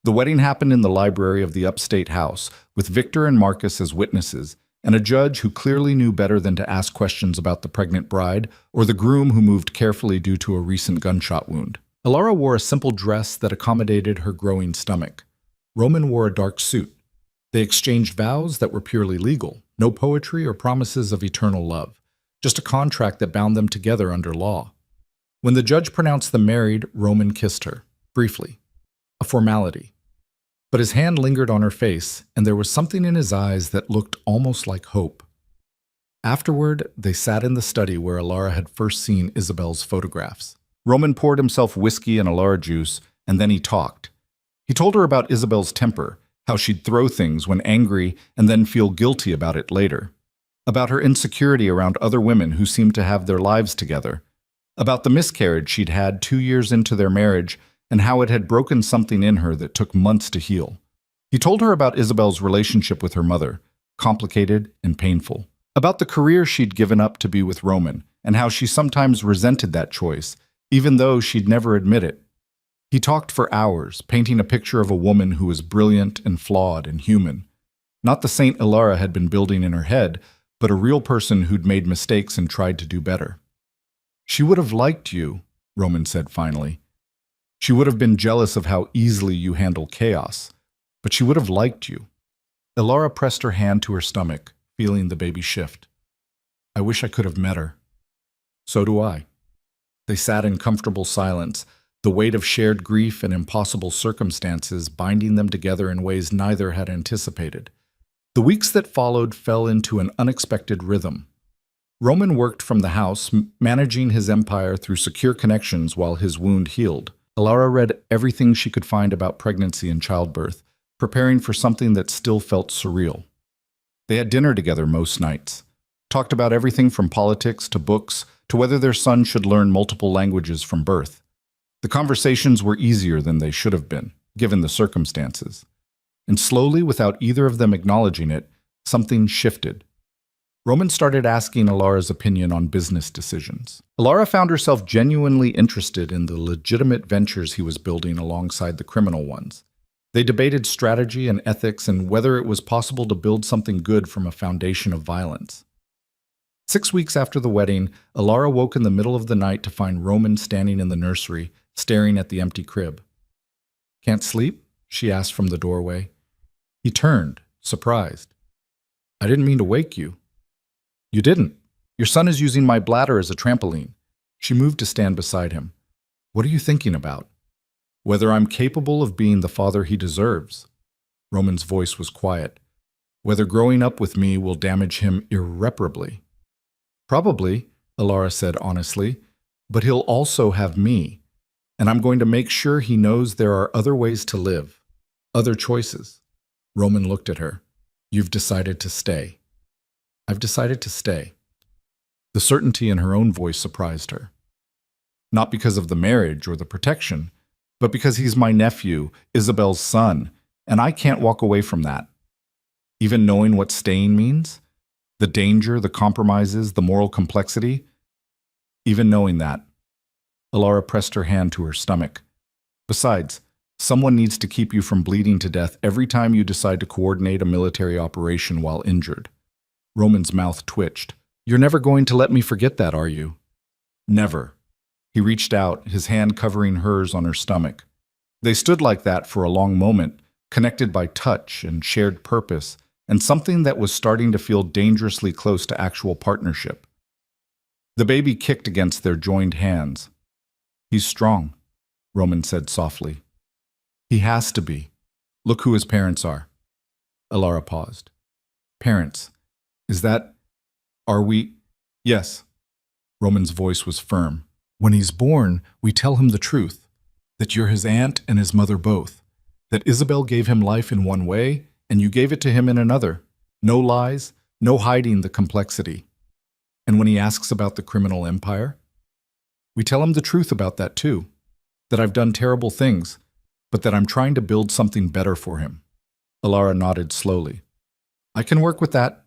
The wedding happened in the library of the upstate house, with Victor and Marcus as witnesses, and a judge who clearly knew better than to ask questions about the pregnant bride or the groom who moved carefully due to a recent gunshot wound. Alara wore a simple dress that accommodated her growing stomach. Roman wore a dark suit. They exchanged vows that were purely legal, no poetry or promises of eternal love, just a contract that bound them together under law. When the judge pronounced them married, Roman kissed her, briefly. A formality. But his hand lingered on her face, and there was something in his eyes that looked almost like hope. Afterward, they sat in the study where Alara had first seen Isabel's photographs. Roman poured himself whiskey and Alara juice, and then he talked. He told her about Isabel's temper, how she'd throw things when angry and then feel guilty about it later. About her insecurity around other women who seemed to have their lives together. About the miscarriage she'd had 2 years into their marriage and how it had broken something in her that took months to heal. He told her about Isabel's relationship with her mother, complicated and painful. About the career she'd given up to be with Roman and how she sometimes resented that choice, even though she'd never admit it. He talked for hours, painting a picture of a woman who was brilliant and flawed and human. Not the saint Alara had been building in her head, but a real person who'd made mistakes and tried to do better. She would have liked you, Roman said finally. She would have been jealous of how easily you handle chaos, but she would have liked you. Alara pressed her hand to her stomach, feeling the baby shift. I wish I could have met her. So do I. They sat in comfortable silence, the weight of shared grief and impossible circumstances binding them together in ways neither had anticipated. The weeks that followed fell into an unexpected rhythm. Roman worked from the house, managing his empire through secure connections while his wound healed. Alara read everything she could find about pregnancy and childbirth, preparing for something that still felt surreal. They had dinner together most nights, talked about everything from politics to books to whether their son should learn multiple languages from birth. The conversations were easier than they should have been, given the circumstances. And slowly, without either of them acknowledging it, something shifted. Roman started asking Alara's opinion on business decisions. Alara found herself genuinely interested in the legitimate ventures he was building alongside the criminal ones. They debated strategy and ethics and whether it was possible to build something good from a foundation of violence. 6 weeks after the wedding, Alara woke in the middle of the night to find Roman standing in the nursery, staring at the empty crib. Can't sleep? She asked from the doorway. He turned, surprised. I didn't mean to wake you. You didn't. Your son is using my bladder as a trampoline. She moved to stand beside him. What are you thinking about? Whether I'm capable of being the father he deserves. Roman's voice was quiet. Whether growing up with me will damage him irreparably. Probably, Alara said honestly, but he'll also have me, and I'm going to make sure he knows there are other ways to live, other choices. Roman looked at her. You've decided to stay. I've decided to stay. The certainty in her own voice surprised her. Not because of the marriage or the protection, but because he's my nephew, Isabel's son, and I can't walk away from that. Even knowing what staying means, the danger, the compromises, the moral complexity, even knowing that. Alara pressed her hand to her stomach. Besides, someone needs to keep you from bleeding to death every time you decide to coordinate a military operation while injured. Roman's mouth twitched. You're never going to let me forget that, are you? Never. He reached out, his hand covering hers on her stomach. They stood like that for a long moment, connected by touch and shared purpose, and something that was starting to feel dangerously close to actual partnership. The baby kicked against their joined hands. He's strong, Roman said softly. He has to be. Look who his parents are. Alara paused. Parents. Is that... Are we... Yes. Roman's voice was firm. When he's born, we tell him the truth. That you're his aunt and his mother both. That Isabel gave him life in one way, and you gave it to him in another. No lies, no hiding the complexity. And when he asks about the criminal empire, we tell him the truth about that too. That I've done terrible things, but that I'm trying to build something better for him. Alara nodded slowly. I can work with that.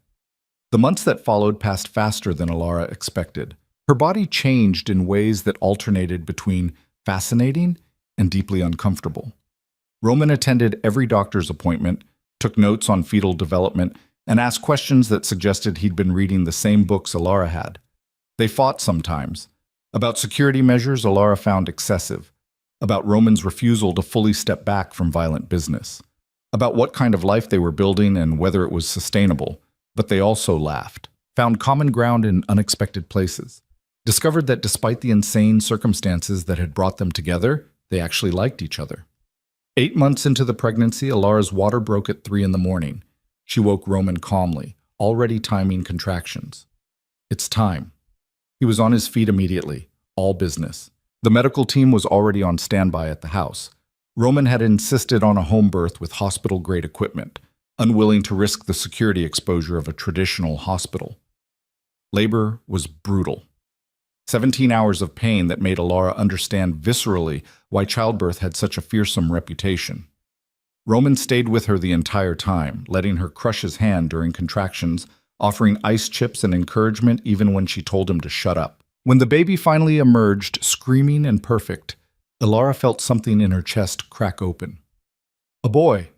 The months that followed passed faster than Alara expected. Her body changed in ways that alternated between fascinating and deeply uncomfortable. Roman attended every doctor's appointment, took notes on fetal development, and asked questions that suggested he'd been reading the same books Alara had. They fought sometimes. About security measures Alara found excessive. About Roman's refusal to fully step back from violent business. About what kind of life they were building and whether it was sustainable. But they also laughed, found common ground in unexpected places, discovered that despite the insane circumstances that had brought them together, they actually liked each other. 8 months into the pregnancy, Alara's water broke at 3 in the morning. She woke Roman calmly, already timing contractions. It's time. He was on his feet immediately, all business. The medical team was already on standby at the house. Roman had insisted on a home birth with hospital-grade equipment, unwilling to risk the security exposure of a traditional hospital. Labor was brutal. 17 hours of pain that made Alara understand viscerally why childbirth had such a fearsome reputation. Roman stayed with her the entire time, letting her crush his hand during contractions, offering ice chips and encouragement even when she told him to shut up. When the baby finally emerged, screaming and perfect, Alara felt something in her chest crack open. "A boy,"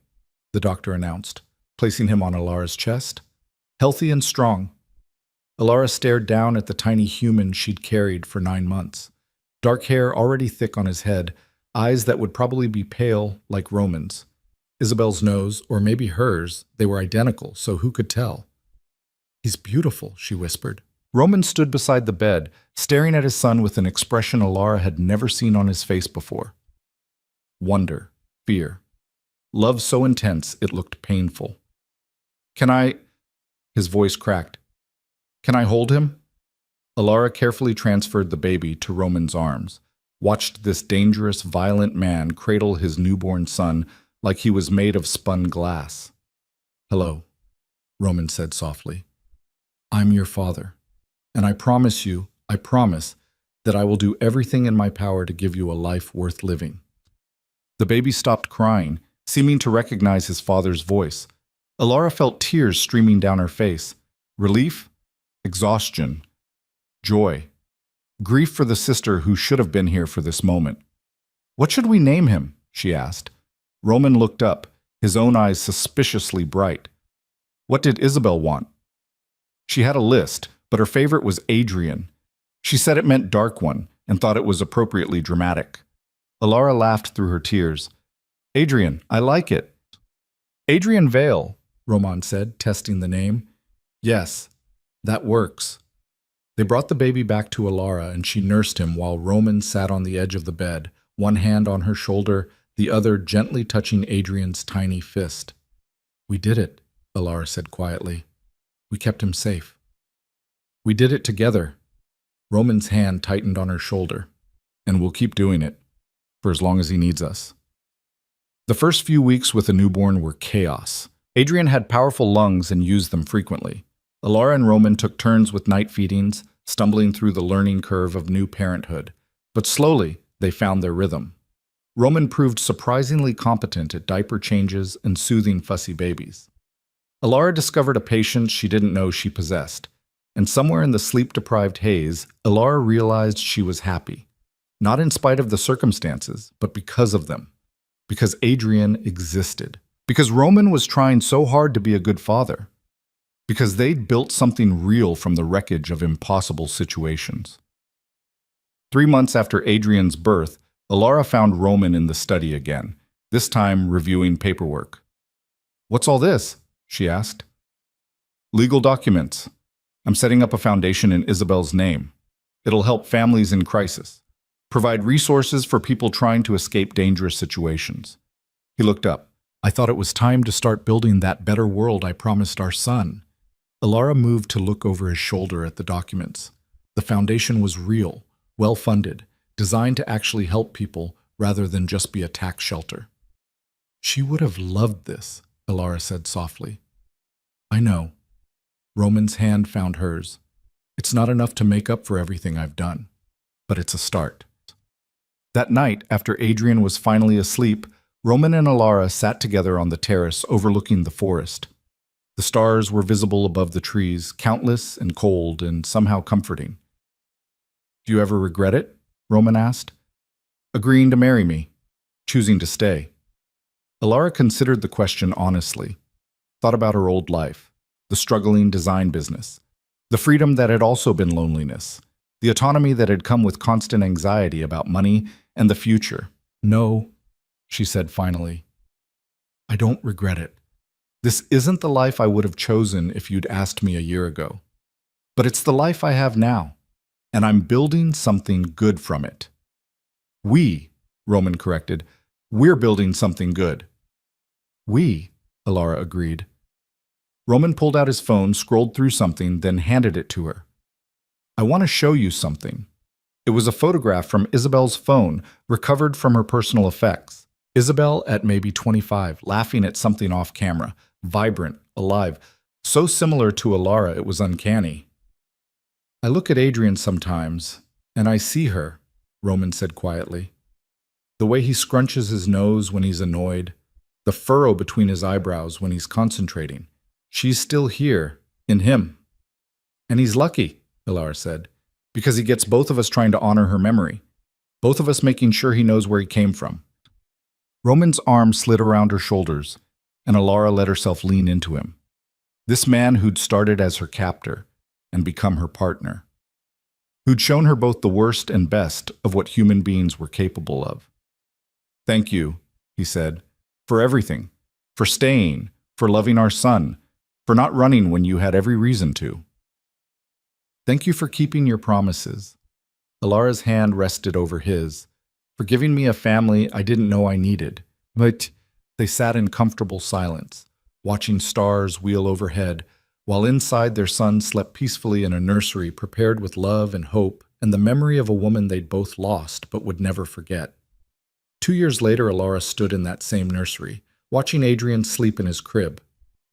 the doctor announced, placing him on Alara's chest. "Healthy and strong." Alara stared down at the tiny human she'd carried for 9 months. Dark hair already thick on his head, eyes that would probably be pale like Roman's. Isabel's nose, or maybe hers, they were identical, so who could tell? "He's beautiful," she whispered. Roman stood beside the bed, staring at his son with an expression Alara had never seen on his face before. Wonder, fear, love so intense it looked painful. "Can I—" His voice cracked. "Can I hold him?" Alara carefully transferred the baby to Roman's arms, watched this dangerous, violent man cradle his newborn son like he was made of spun glass. "Hello," Roman said softly. "I'm your father, and I promise, that I will do everything in my power to give you a life worth living." The baby stopped crying, seeming to recognize his father's voice. Alara felt tears streaming down her face. Relief, exhaustion, joy, grief for the sister who should have been here for this moment. "What should we name him?" she asked. Roman looked up, his own eyes suspiciously bright. What did Isabel want? She had a list, but her favorite was Adrian. She said it meant dark one and thought it was appropriately dramatic. Alara laughed through her tears. "Adrian, I like it." "Adrian Vale," Roman said, testing the name. "Yes, that works." They brought the baby back to Alara and she nursed him while Roman sat on the edge of the bed, one hand on her shoulder, the other gently touching Adrian's tiny fist. "We did it," Alara said quietly. "We kept him safe." "We did it together." Roman's hand tightened on her shoulder. "And we'll keep doing it, for as long as he needs us." The first few weeks with a newborn were chaos. Adrian had powerful lungs and used them frequently. Alara and Roman took turns with night feedings, stumbling through the learning curve of new parenthood. But slowly, they found their rhythm. Roman proved surprisingly competent at diaper changes and soothing fussy babies. Alara discovered a patience she didn't know she possessed. And somewhere in the sleep-deprived haze, Alara realized she was happy. Not in spite of the circumstances, but because of them. Because Adrian existed. Because Roman was trying so hard to be a good father. Because they'd built something real from the wreckage of impossible situations. 3 months after Adrian's birth, Alara found Roman in the study again, this time reviewing paperwork. "What's all this?" she asked. "Legal documents. I'm setting up a foundation in Isabel's name. It'll help families in crisis, provide resources for people trying to escape dangerous situations." He looked up. "I thought it was time to start building that better world I promised our son." Alara moved to look over his shoulder at the documents. The foundation was real, well-funded, designed to actually help people rather than just be a tax shelter. "She would have loved this," Alara said softly. "I know." Roman's hand found hers. "It's not enough to make up for everything I've done, but it's a start." That night, after Adrian was finally asleep, Roman and Alara sat together on the terrace overlooking the forest. The stars were visible above the trees, countless and cold and somehow comforting. "Do you ever regret it?" Roman asked. "Agreeing to marry me, choosing to stay." Alara considered the question honestly, thought about her old life, the struggling design business, the freedom that had also been loneliness, the autonomy that had come with constant anxiety about money and the future. "No," she said finally. "I don't regret it. This isn't the life I would have chosen if you'd asked me a year ago. But it's the life I have now, and I'm building something good from it." "We," Roman corrected, We're building something good. We, Alara agreed. Roman pulled out his phone, scrolled through something, then handed it to her. I want to show you something. It was a photograph from Isabel's phone, recovered from her personal effects. Isabel, at maybe 25, laughing at something off camera, vibrant, alive, so similar to Alara it was uncanny. I look at Adrian sometimes, and I see her, Roman said quietly. The way he scrunches his nose when he's annoyed, the furrow between his eyebrows when he's concentrating. She's still here, in him. And he's lucky, Alara said, because he gets both of us trying to honor her memory, both of us making sure he knows where he came from. Roman's arm slid around her shoulders, and Alara let herself lean into him. This man who'd started as her captor and become her partner, who'd shown her both the worst and best of what human beings were capable of. Thank you, he said, for everything, for staying, for loving our son, for not running when you had every reason to. Thank you for keeping your promises. Alara's hand rested over his, for giving me a family I didn't know I needed. But they sat in comfortable silence, watching stars wheel overhead, while inside their son slept peacefully in a nursery prepared with love and hope and the memory of a woman they'd both lost but would never forget. 2 years later, Alara stood in that same nursery, watching Adrian sleep in his crib.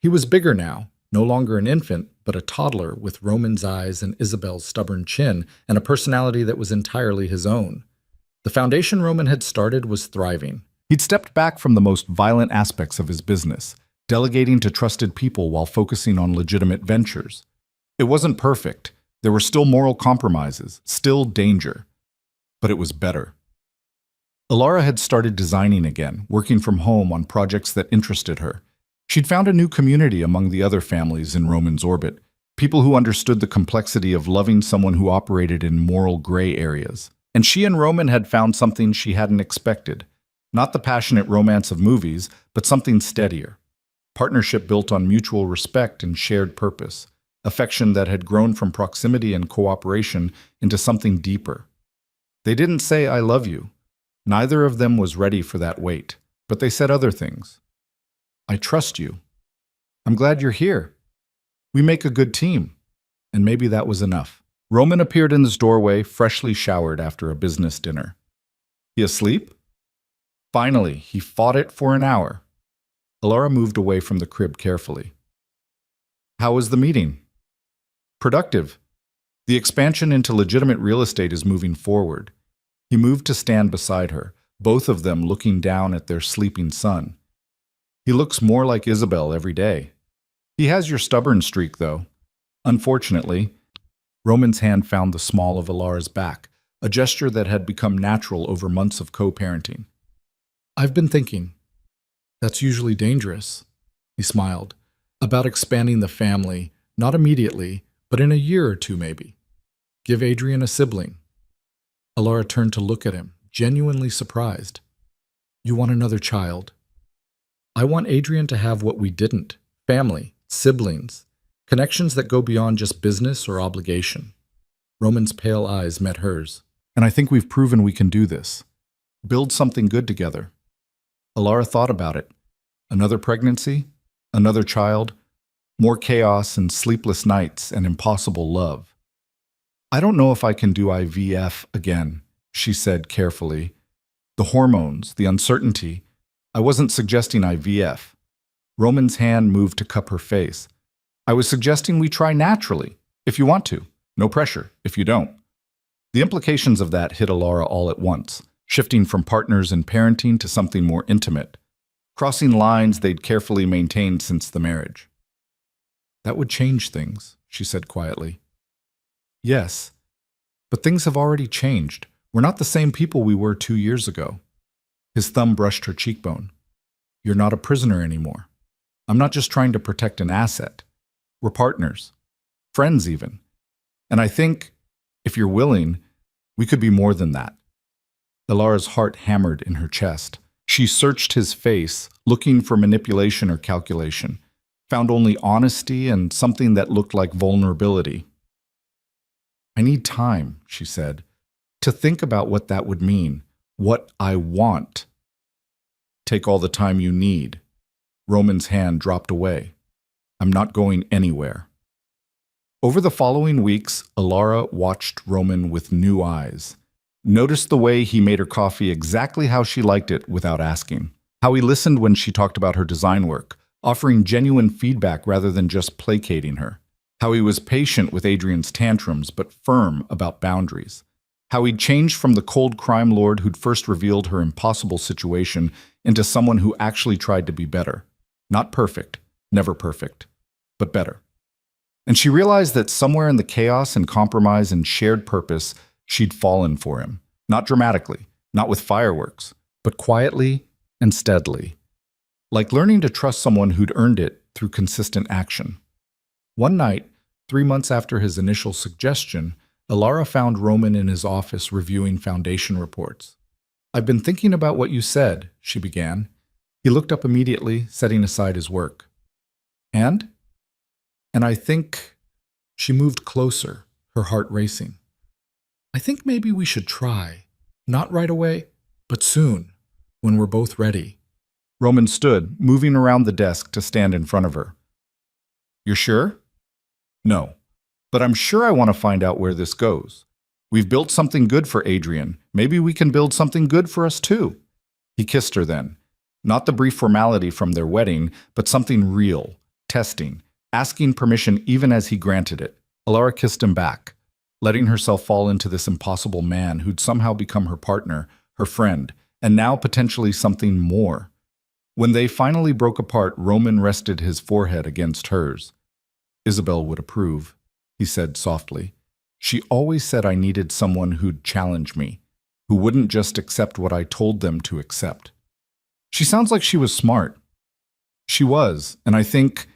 He was bigger now, no longer an infant, but a toddler with Roman's eyes and Isabel's stubborn chin and a personality that was entirely his own. The foundation Roman had started was thriving. He'd stepped back from the most violent aspects of his business, delegating to trusted people while focusing on legitimate ventures. It wasn't perfect. There were still moral compromises, still danger. But it was better. Alara had started designing again, working from home on projects that interested her. She'd found a new community among the other families in Roman's orbit, people who understood the complexity of loving someone who operated in moral gray areas. And she and Roman had found something she hadn't expected. Not the passionate romance of movies, but something steadier. Partnership built on mutual respect and shared purpose. Affection that had grown from proximity and cooperation into something deeper. They didn't say, "I love you." Neither of them was ready for that weight, but they said other things. "I trust you. I'm glad you're here. We make a good team." And maybe that was enough. Roman appeared in his doorway, freshly showered after a business dinner. He asleep? Finally, he fought it for an hour. Alara moved away from the crib carefully. How was the meeting? Productive. The expansion into legitimate real estate is moving forward. He moved to stand beside her, both of them looking down at their sleeping son. He looks more like Isabel every day. He has your stubborn streak, though. Unfortunately, Roman's hand found the small of Alara's back, a gesture that had become natural over months of co-parenting. I've been thinking. That's usually dangerous, he smiled, about expanding the family, not immediately, but in a year or two maybe. Give Adrian a sibling. Alara turned to look at him, genuinely surprised. You want another child? I want Adrian to have what we didn't. Family, siblings, connections that go beyond just business or obligation. Roman's pale eyes met hers. And I think we've proven we can do this. Build something good together. Alara thought about it. Another pregnancy? Another child? More chaos and sleepless nights and impossible love. I don't know if I can do IVF again, she said carefully. The hormones, the uncertainty. I wasn't suggesting IVF. Roman's hand moved to cup her face. I was suggesting we try naturally, if you want to. No pressure, if you don't. The implications of that hit Alara all at once, shifting from partners in parenting to something more intimate, crossing lines they'd carefully maintained since the marriage. That would change things, she said quietly. Yes, but things have already changed. We're not the same people we were 2 years ago. His thumb brushed her cheekbone. You're not a prisoner anymore. I'm not just trying to protect an asset. We're partners. Friends even. And I think, if you're willing, we could be more than that. Alara's heart hammered in her chest. She searched his face, looking for manipulation or calculation, found only honesty and something that looked like vulnerability. I need time, she said, to think about what that would mean, what I want. Take all the time you need. Roman's hand dropped away. I'm not going anywhere. Over the following weeks, Alara watched Roman with new eyes. Noticed the way he made her coffee exactly how she liked it without asking. How he listened when she talked about her design work, offering genuine feedback rather than just placating her. How he was patient with Adrian's tantrums but firm about boundaries. How he'd changed from the cold crime lord who'd first revealed her impossible situation into someone who actually tried to be better. Not perfect, never perfect, but better. And she realized that somewhere in the chaos and compromise and shared purpose, she'd fallen for him. Not dramatically, not with fireworks, but quietly and steadily. Like learning to trust someone who'd earned it through consistent action. One night, 3 months after his initial suggestion, Alara found Roman in his office reviewing foundation reports. "I've been thinking about what you said," she began. He looked up immediately, setting aside his work. And I think..." She moved closer, her heart racing. "I think maybe we should try. Not right away, but soon, when we're both ready." Roman stood, moving around the desk to stand in front of her. "You're sure?" "No, but I'm sure I want to find out where this goes. We've built something good for Adrian. Maybe we can build something good for us too." He kissed her then. Not the brief formality from their wedding, but something real, testing, asking permission even as he granted it. Alara kissed him back, letting herself fall into this impossible man who'd somehow become her partner, her friend, and now potentially something more. When they finally broke apart, Roman rested his forehead against hers. "Isabel would approve," he said softly. "She always said I needed someone who'd challenge me, who wouldn't just accept what I told them to accept." "She sounds like she was smart." "She was, and I think..."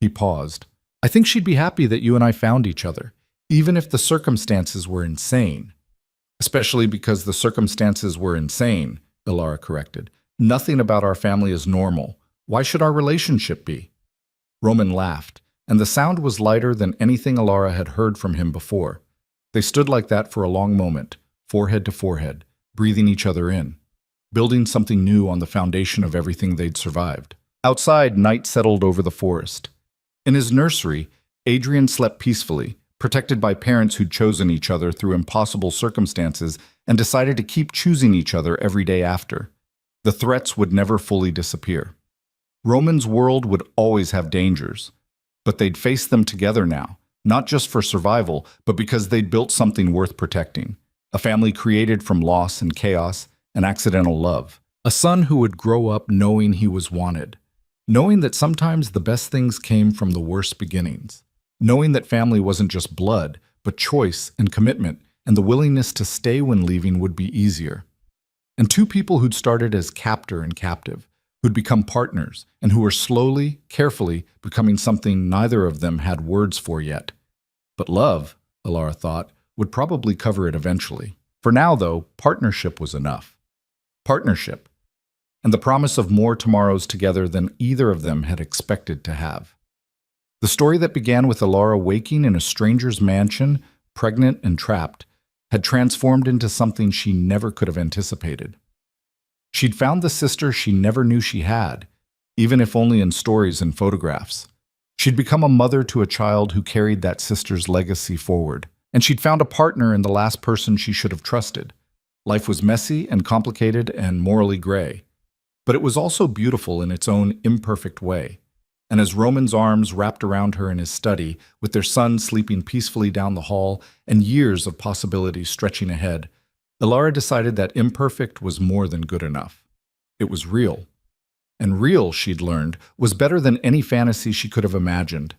He paused. "I think she'd be happy that you and I found each other, even if the circumstances were insane." "Especially because the circumstances were insane," Alara corrected. "Nothing about our family is normal. Why should our relationship be?" Roman laughed, and the sound was lighter than anything Alara had heard from him before. They stood like that for a long moment, forehead to forehead, breathing each other in, building something new on the foundation of everything they'd survived. Outside, night settled over the forest. In his nursery, Adrian slept peacefully, protected by parents who'd chosen each other through impossible circumstances and decided to keep choosing each other every day after. The threats would never fully disappear. Roman's world would always have dangers, but they'd face them together now, not just for survival, but because they'd built something worth protecting. A family created from loss and chaos and accidental love. A son who would grow up knowing he was wanted. Knowing that sometimes the best things came from the worst beginnings. Knowing that family wasn't just blood, but choice and commitment, and the willingness to stay when leaving would be easier. And two people who'd started as captor and captive, who'd become partners, and who were slowly, carefully becoming something neither of them had words for yet. But love, Alara thought, would probably cover it eventually. For now, though, partnership was enough. Partnership. And the promise of more tomorrows together than either of them had expected to have. The story that began with Alara waking in a stranger's mansion, pregnant and trapped, had transformed into something she never could have anticipated. She'd found the sister she never knew she had, even if only in stories and photographs. She'd become a mother to a child who carried that sister's legacy forward, and she'd found a partner in the last person she should have trusted. Life was messy and complicated and morally gray, but it was also beautiful in its own imperfect way. And as Roman's arms wrapped around her in his study, with their son sleeping peacefully down the hall and years of possibilities stretching ahead, Alara decided that imperfect was more than good enough. It was real. And real, she'd learned, was better than any fantasy she could have imagined.